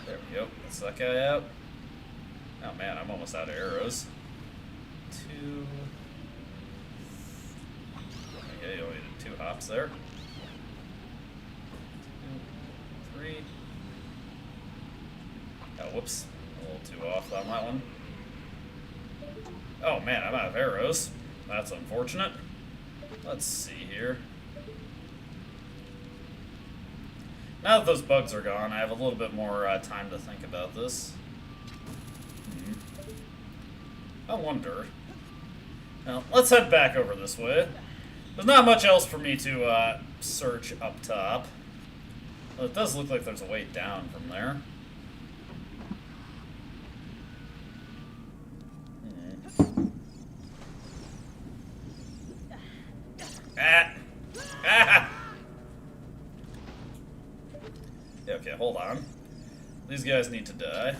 There we go. That's that guy out. Oh man, I'm almost out of arrows. 2. Okay, you only did 2 hops there. 2, 3. Oh, whoops. A little too off on that one. Oh man, I'm out of arrows. That's unfortunate. Let's see here. Now that those bugs are gone, I have a little bit more time to think about this. I wonder. Now, let's head back over this way. There's not much else for me to search up top. Well, it does look like there's a way down from there. Ah! Okay, hold on. These guys need to die.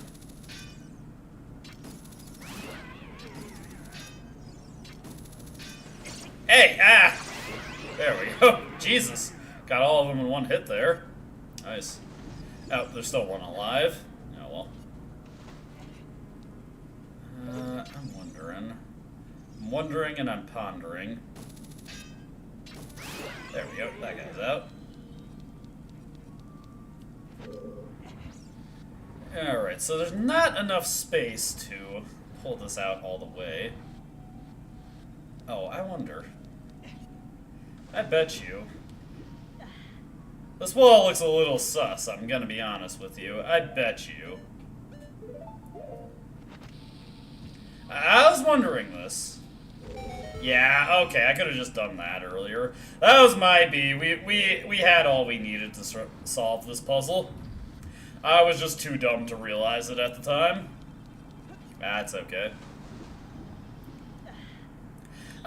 Hey! Ah! There we go. Jesus. Got all of them in one hit there. Nice. Oh, there's still one alive. Oh, well. I'm wondering. I'm wondering and I'm pondering. There we go. That guy's out. Alright, so there's not enough space to pull this out all the way. Oh, I wonder. I bet you. This wall looks a little sus, I'm gonna be honest with you. I bet you. I was wondering this. Yeah, okay, I could have just done that earlier. That was my B. We had all we needed to solve this puzzle. I was just too dumb to realize it at the time. That's okay.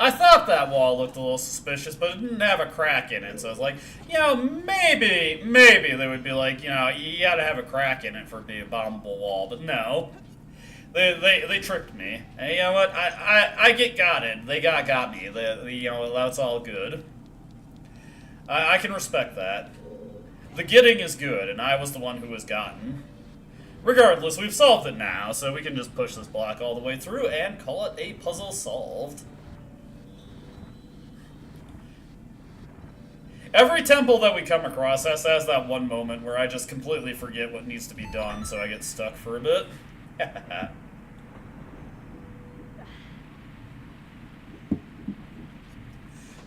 I thought that wall looked a little suspicious, but it didn't have a crack in it, so I was like, you know, maybe they would be like, you know, you gotta have a crack in it for it to be a bombable wall, but no. They tricked me. And you know what? I got it. They got me. You know, that's all good. I can respect that. The getting is good, and I was the one who was gotten. Regardless, we've solved it now, so we can just push this block all the way through and call it a puzzle solved. Every temple that we come across has that one moment where I just completely forget what needs to be done, so I get stuck for a bit.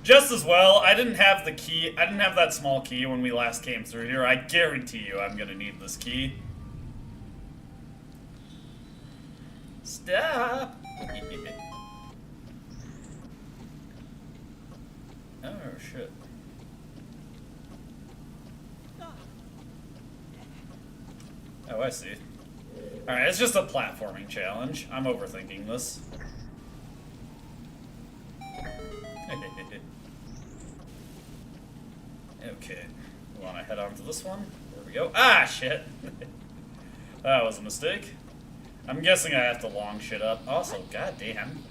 Just as well, I didn't have the key. I didn't have that small key when we last came through here. I guarantee you I'm gonna need this key. Stop! Oh, shit. Oh, I see. Alright, it's just a platforming challenge. I'm overthinking this. Okay. We want to head on to this one. There we go. Ah, shit! That was a mistake. I'm guessing I have to long shit up. Also, goddamn.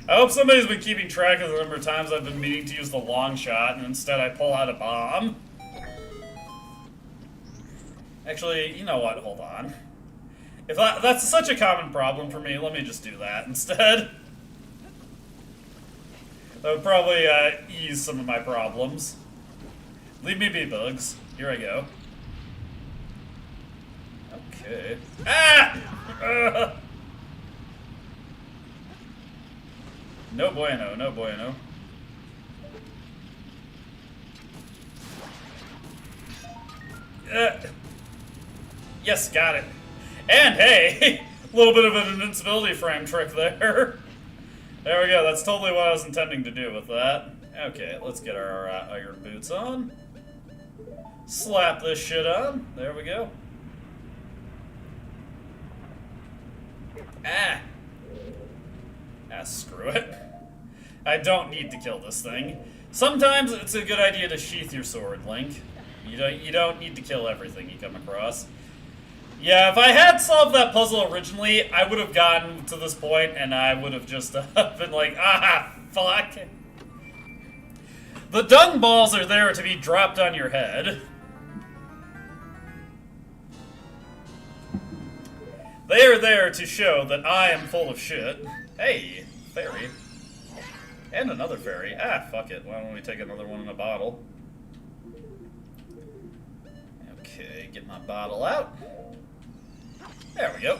I hope somebody's been keeping track of the number of times I've been meaning to use the long shot, and instead I pull out a bomb. Actually, you know what? Hold on. If that's such a common problem for me, let me just do that instead. That would probably ease some of my problems. Leave me be, bugs. Here I go. Okay. Ah! No bueno, no bueno. Yes, got it. And hey, a little bit of an invincibility frame trick there. There we go, that's totally what I was intending to do with that. Okay, let's get our iron boots on. Slap this shit on. There we go. Ah, screw it. I don't need to kill this thing. Sometimes it's a good idea to sheath your sword, Link. You don't need to kill everything you come across. Yeah, if I had solved that puzzle originally, I would have gotten to this point and I would have just been like, ah, fuck. The dung balls are there to be dropped on your head. They are there to show that I am full of shit. Hey, fairy. And another fairy. Ah, fuck it. Why don't we take another one in a bottle? Okay, get my bottle out. There we go.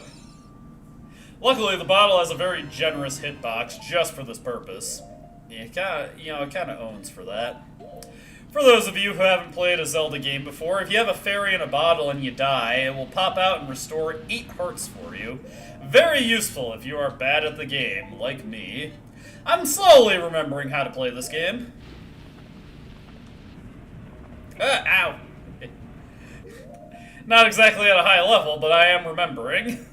Luckily, the bottle has a very generous hitbox just for this purpose. It kind of owns for that. For those of you who haven't played a Zelda game before, if you have a fairy in a bottle and you die, it will pop out and restore 8 hearts for you. Very useful if you are bad at the game, like me. I'm slowly remembering how to play this game. Ow. Not exactly at a high level, but I am remembering.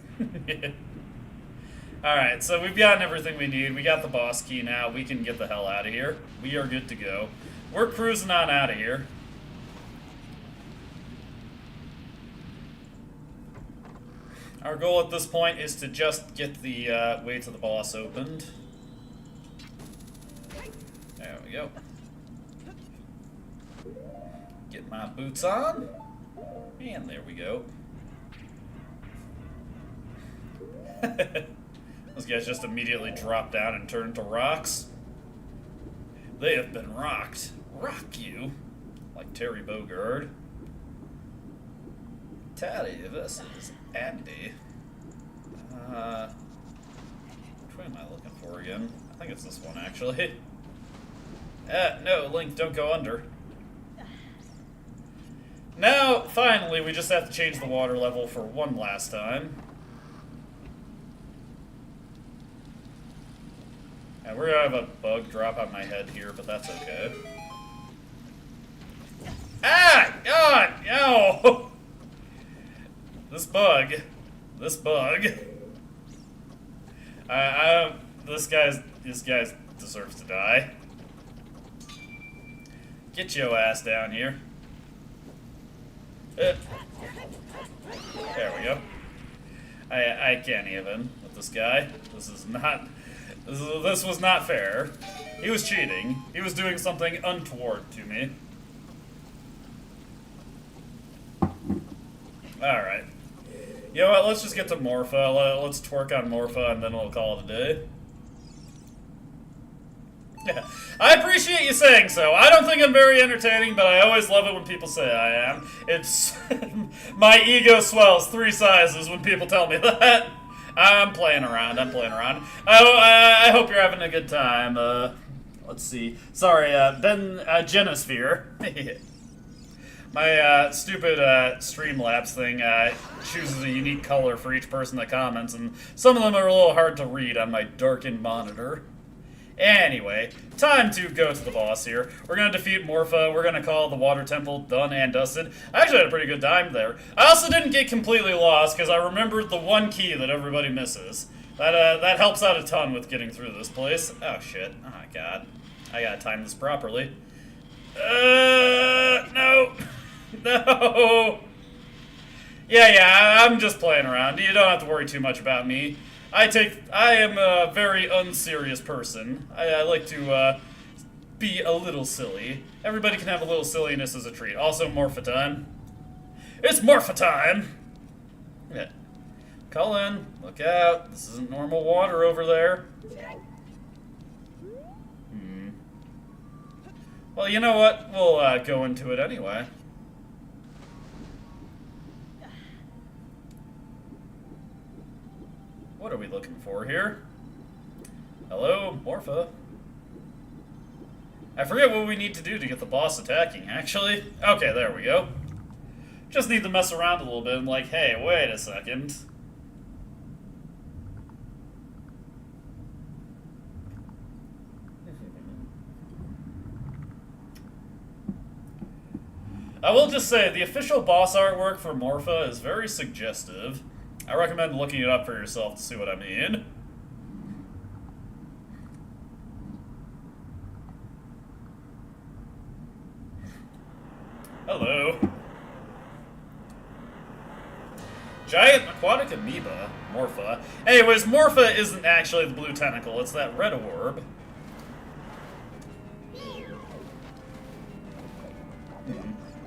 Alright, so we've gotten everything we need. We got the boss key now. We can get the hell out of here. We are good to go. We're cruising on out of here. Our goal at this point is to just get the way to the boss opened. we go. Get my boots on. And there we go. Those guys just immediately drop down and turn to rocks. They have been rocked. Rock you. Like Terry Bogard. Taddy versus Andy. Which way am I looking for again? I think it's this one, actually. No, Link, don't go under. Now, finally, we just have to change the water level for one last time. And we're gonna have a bug drop on my head here, but that's okay. Ah! God! No! This bug. This guy deserves to die. Get your ass down here. There we go. I can't even with this guy. This was not fair. He was cheating. He was doing something untoward to me. Alright. You know what, let's just get to Morpha. Let's twerk on Morpha and then we'll call it a day. Yeah. I appreciate you saying so. I don't think I'm very entertaining, but I always love it when people say I am. It's... my ego swells 3 sizes when people tell me that. I'm playing around. I hope you're having a good time. Let's see. Sorry, Ben Genosphere. My stupid Streamlabs thing chooses a unique color for each person that comments, and some of them are a little hard to read on my darkened monitor. Anyway, time to go to the boss here. We're going to defeat Morpha. We're going to call the Water Temple done and dusted. I actually had a pretty good time there. I also didn't get completely lost because I remembered the one key that everybody misses. That helps out a ton with getting through this place. Oh, shit. Oh, my God. I gotta time this properly. No. No. Yeah, I'm just playing around. You don't have to worry too much about me. I am a very unserious person. I like to be a little silly. Everybody can have a little silliness as a treat. Also, Morpha time. It's Morpha time! Yeah. Cullen, look out. This isn't normal water over there. Well, you know what? We'll go into it anyway. What are we looking for here? Hello, Morpha. I forget what we need to do to get the boss attacking, actually. Okay, there we go. Just need to mess around a little bit and like, hey, wait a second. I will just say, the official boss artwork for Morpha is very suggestive. I recommend looking it up for yourself to see what I mean. Hello. Giant aquatic amoeba, Morpha. Anyways, Morpha isn't actually the blue tentacle, it's that red orb.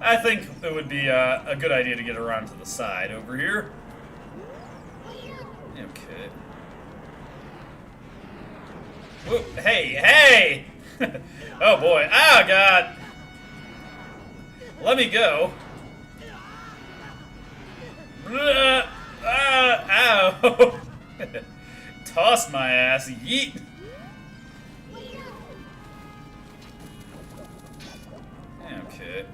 I think it would be a good idea to get around to the side over here. Okay. Whoa, hey! Oh boy. Oh god! Let me go. Ow! Toss my ass. Yeet! Okay.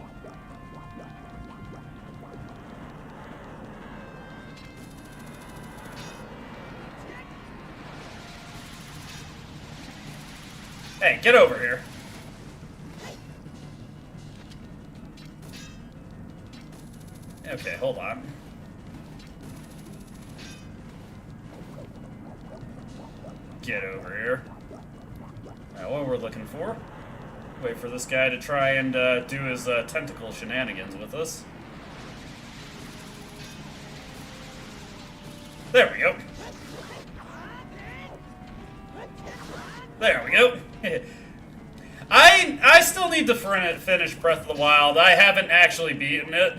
Hey, get over here. Okay, hold on. Get over here. Alright, what we're looking for. Wait for this guy to try and do his tentacle shenanigans with us. There we go. There we go. I still need to finish Breath of the Wild. I haven't actually beaten it.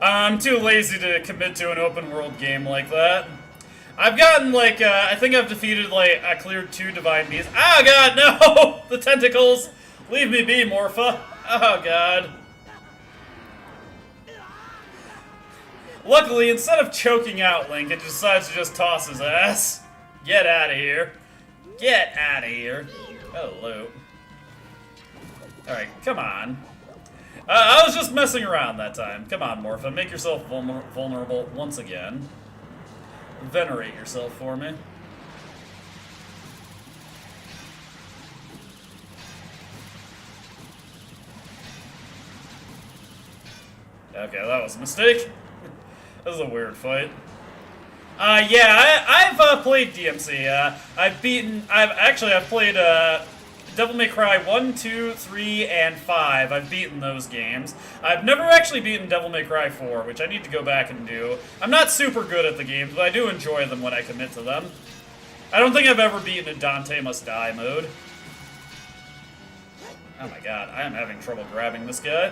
I'm too lazy to commit to an open world game like that. I've gotten, like, I think I've defeated, like, I cleared 2 Divine Beasts. Oh, God, no! The tentacles! Leave me be, Morpha. Oh, God. Luckily, instead of choking out Link, it decides to just toss his ass. Get out of here. Get out of here. Hello. Alright, come on. I was just messing around that time. Come on, Morpha. Make yourself vulnerable once again. Venerate yourself for me. Okay, that was a mistake. That was a weird fight. Yeah, I've played DMC. I've played Devil May Cry 1, 2, 3, and 5. I've beaten those games. I've never actually beaten Devil May Cry 4, which I need to go back and do. I'm not super good at the games, but I do enjoy them when I commit to them. I don't think I've ever beaten a Dante Must Die mode. Oh my god, I am having trouble grabbing this guy.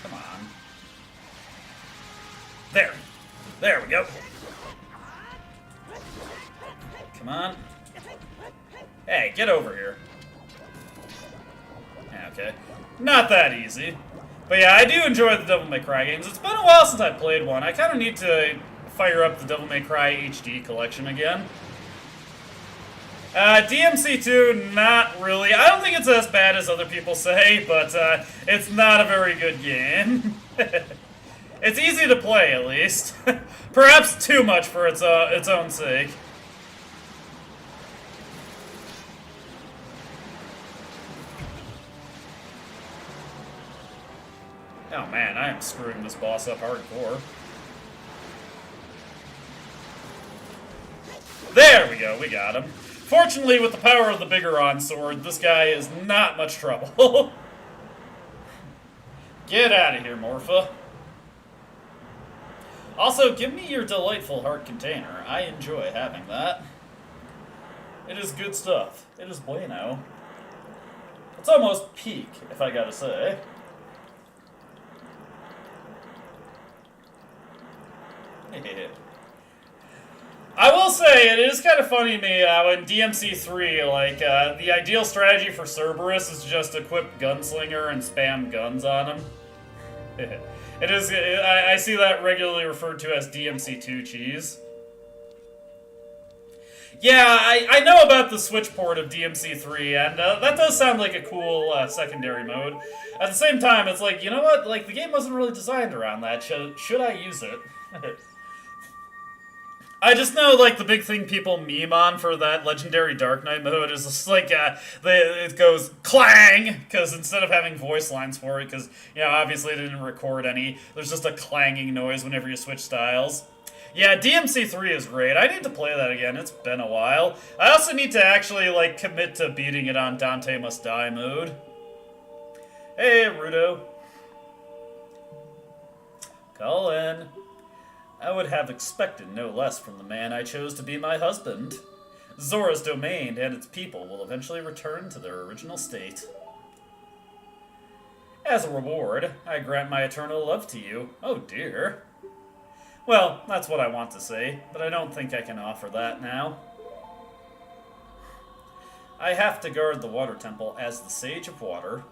Come on. There. There we go. Come on. Hey, get over here. Yeah, okay. Not that easy. But yeah, I do enjoy the Devil May Cry games. It's been a while since I played one. I kind of need to fire up the Devil May Cry HD collection again. DMC2, not really. I don't think it's as bad as other people say, but it's not a very good game. It's easy to play, at least. Perhaps too much for its own sake. Oh man, I am screwing this boss up hardcore. There we go, we got him. Fortunately, with the power of the Biggoron sword, this guy is not much trouble. Get out of here, Morpha. Also, give me your delightful heart container. I enjoy having that. It is good stuff. It is bueno. It's almost peak, if I gotta say. I will say, it is kind of funny to me in DMC3, like, the ideal strategy for Cerberus is just equip Gunslinger and spam guns on him. It is, I see that regularly referred to as DMC2 cheese. Yeah, I know about the Switch port of DMC3, and that does sound like a cool secondary mode. At the same time, it's like, you know what, like, the game wasn't really designed around that. Should I use it? I just know, like, the big thing people meme on for that legendary Dark Knight mode is just, like, it goes clang, because instead of having voice lines for it, because, you know, obviously it didn't record any, there's just a clanging noise whenever you switch styles. Yeah, DMC3 is great. I need to play that again. It's been a while. I also need to actually, like, commit to beating it on Dante Must Die mode. Hey, Rudo. Call in. I would have expected no less from the man I chose to be my husband. Zora's domain and its people will eventually return to their original state. As a reward, I grant my eternal love to you. Oh dear. Well, that's what I want to say, but I don't think I can offer that now. I have to guard the water temple as the Sage of Water.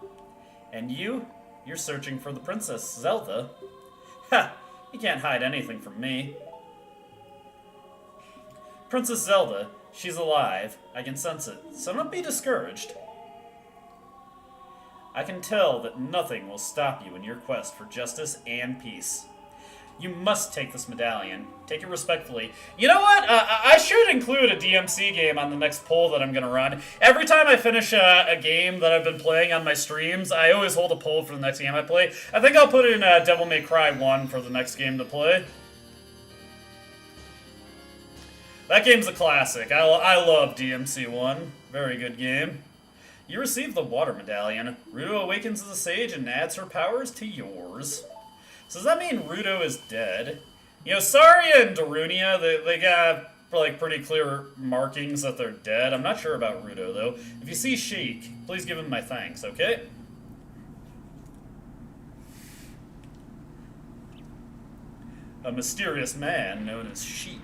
And you're searching for the Princess Zelda. Ha! You can't hide anything from me. Princess Zelda, she's alive. I can sense it, so don't be discouraged. I can tell that nothing will stop you in your quest for justice and peace. You must take this medallion. Take it respectfully. You know what? I should include a DMC game on the next poll that I'm going to run. Every time I finish a game that I've been playing on my streams, I always hold a poll for the next game I play. I think I'll put in Devil May Cry 1 for the next game to play. That game's a classic. I love DMC 1. Very good game. You receive the Water Medallion. Rudo awakens as a sage and adds her powers to yours. So does that mean Rudo is dead? You know, Saria and Darunia, they got like pretty clear markings that they're dead. I'm not sure about Rudo though. If you see Sheik, please give him my thanks, okay? A mysterious man known as Sheik.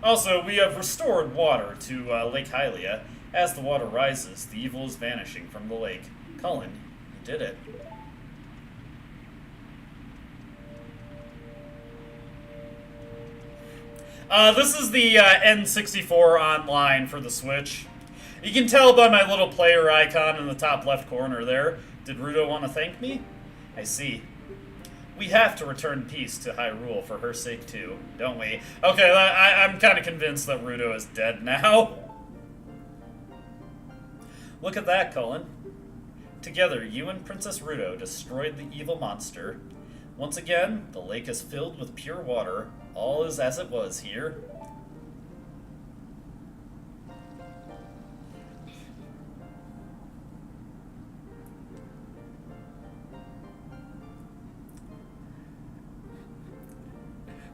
Also, we have restored water to Lake Hylia. As the water rises, the evil is vanishing from the lake. Cullen, you did it. This is the N64 online for the Switch. You can tell by my little player icon in the top left corner there. Did Rudo want to thank me? I see. We have to return peace to Hyrule for her sake too, don't we? Okay, I'm kind of convinced that Rudo is dead now. Look at that, Cullen. Together, you and Princess Rudo destroyed the evil monster. Once again, the lake is filled with pure water. All is as it was here.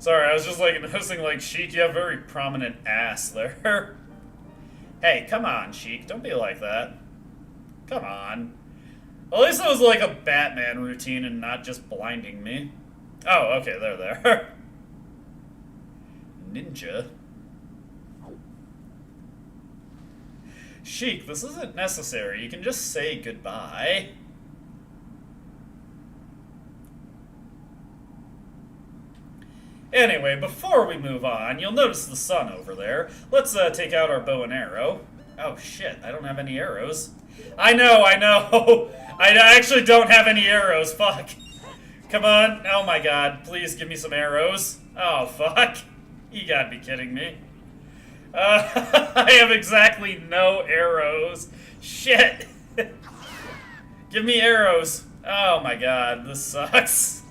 Sorry, I was just like noticing, like, Sheik, you have very prominent ass there. Hey, come on, Sheik, don't be like that. Come on. At least it was like a Batman routine and not just blinding me. Oh, okay, there. Ninja. Sheik, this isn't necessary. You can just say goodbye. Anyway, before we move on, you'll notice the sun over there. Let's take out our bow and arrow. Oh shit, I don't have any arrows. I know. I actually don't have any arrows, fuck. Come on, oh my god, please give me some arrows. Oh fuck, you gotta be kidding me. I have exactly no arrows. Shit. Give me arrows. Oh my god, this sucks.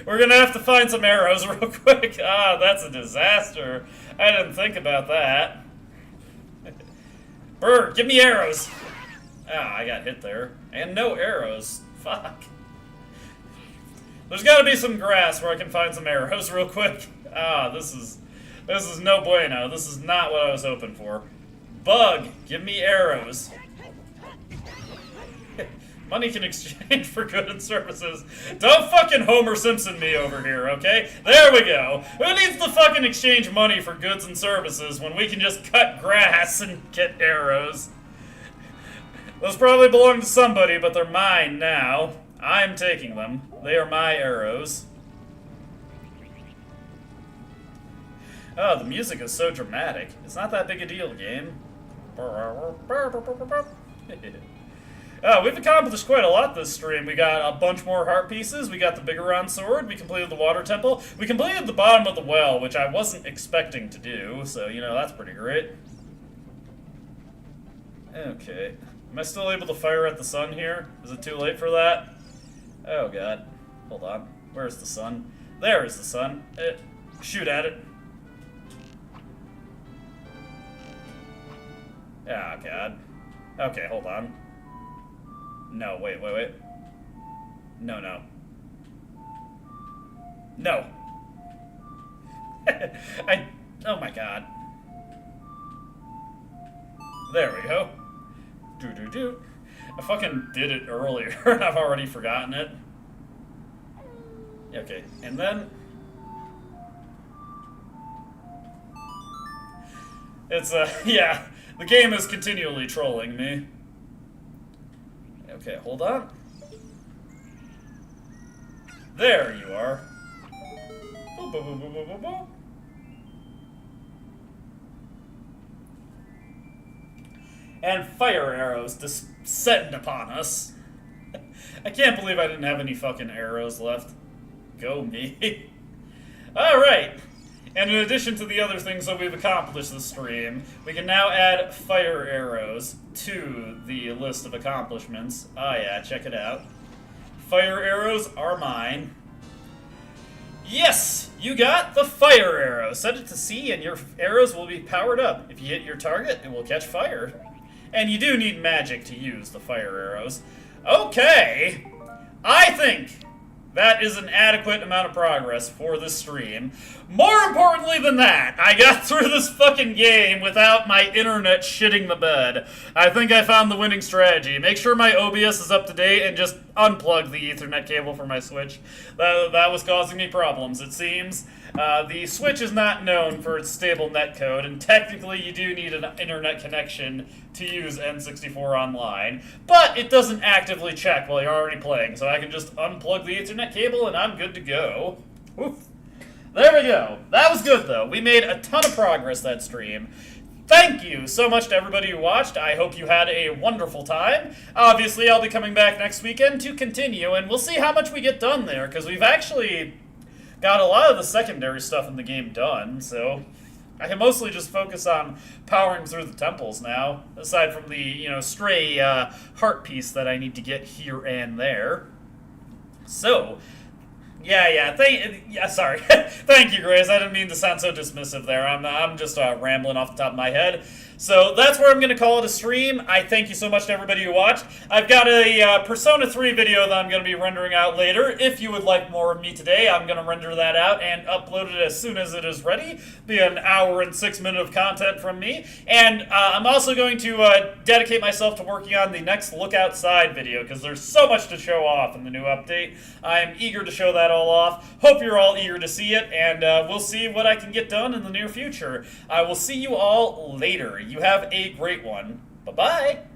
We're gonna have to find some arrows real quick. Ah, that's a disaster. I didn't think about that. Bird, give me arrows. Ah, I got hit there. And no arrows. Fuck. There's gotta be some grass where I can find some arrows real quick. Ah, this is no bueno. This is not what I was hoping for. Bug, give me arrows. Money can exchange for goods and services. Don't fucking Homer Simpson me over here, okay? There we go. Who needs to fucking exchange money for goods and services when we can just cut grass and get arrows? Those probably belong to somebody, but they're mine now. I'm taking them. They are my arrows. Oh, the music is so dramatic. It's not that big a deal, game. We've accomplished quite a lot this stream. We got a bunch more heart pieces. We got the Biggoron sword. We completed the water temple. We completed the bottom of the well, which I wasn't expecting to do. So, you know, that's pretty great. Okay. Am I still able to fire at the sun here? Is it too late for that? Oh, God. Hold on. Where's the sun? There is the sun. Shoot at it. Oh, God. Okay, hold on. No, wait. No. No. Oh my god. There we go. Do. I fucking did it earlier and I've already forgotten it. Okay, and then... It's, yeah. The game is continually trolling me. Okay, hold on. There you are. Boop, boop, boop, boop, boop, boop. And fire arrows descend upon us. I can't believe I didn't have any fucking arrows left. Go me. Alright. And in addition to the other things that we've accomplished this stream, we can now add fire arrows to the list of accomplishments. Oh yeah, check it out. Fire arrows are mine. Yes! You got the fire arrow. Set it to C and your arrows will be powered up. If you hit your target, it will catch fire. And you do need magic to use the fire arrows. Okay! I think That is an adequate amount of progress for this stream. More importantly than that, I got through this fucking game without my internet shitting the bed. I think I found the winning strategy. Make sure my OBS is up to date and just unplug the Ethernet cable for my Switch. That was causing me problems, it seems. The Switch is not known for its stable netcode, and technically you do need an internet connection to use N64 Online, but it doesn't actively check while you're already playing, so I can just unplug the Ethernet cable and I'm good to go. Oof. There we go. That was good, though. We made a ton of progress that stream. Thank you so much to everybody who watched. I hope you had a wonderful time. Obviously, I'll be coming back next weekend to continue, and we'll see how much we get done there, because we've actually got a lot of the secondary stuff in the game done, so I can mostly just focus on powering through the temples now, aside from the, stray heart piece that I need to get here and there. So, sorry. Thank you, Grace. I didn't mean to sound so dismissive there. I'm just rambling off the top of my head. So that's where I'm going to call it a stream. I thank you so much to everybody who watched. I've got a Persona 3 video that I'm going to be rendering out later. If you would like more of me today, I'm going to render that out and upload it as soon as it is ready. Be an hour and 6 minutes of content from me. And I'm also going to dedicate myself to working on the next Look Outside video, because there's so much to show off in the new update. I'm eager to show that all off. Hope you're all eager to see it, and we'll see what I can get done in the near future. I will see you all later. You have a great one. Bye-bye.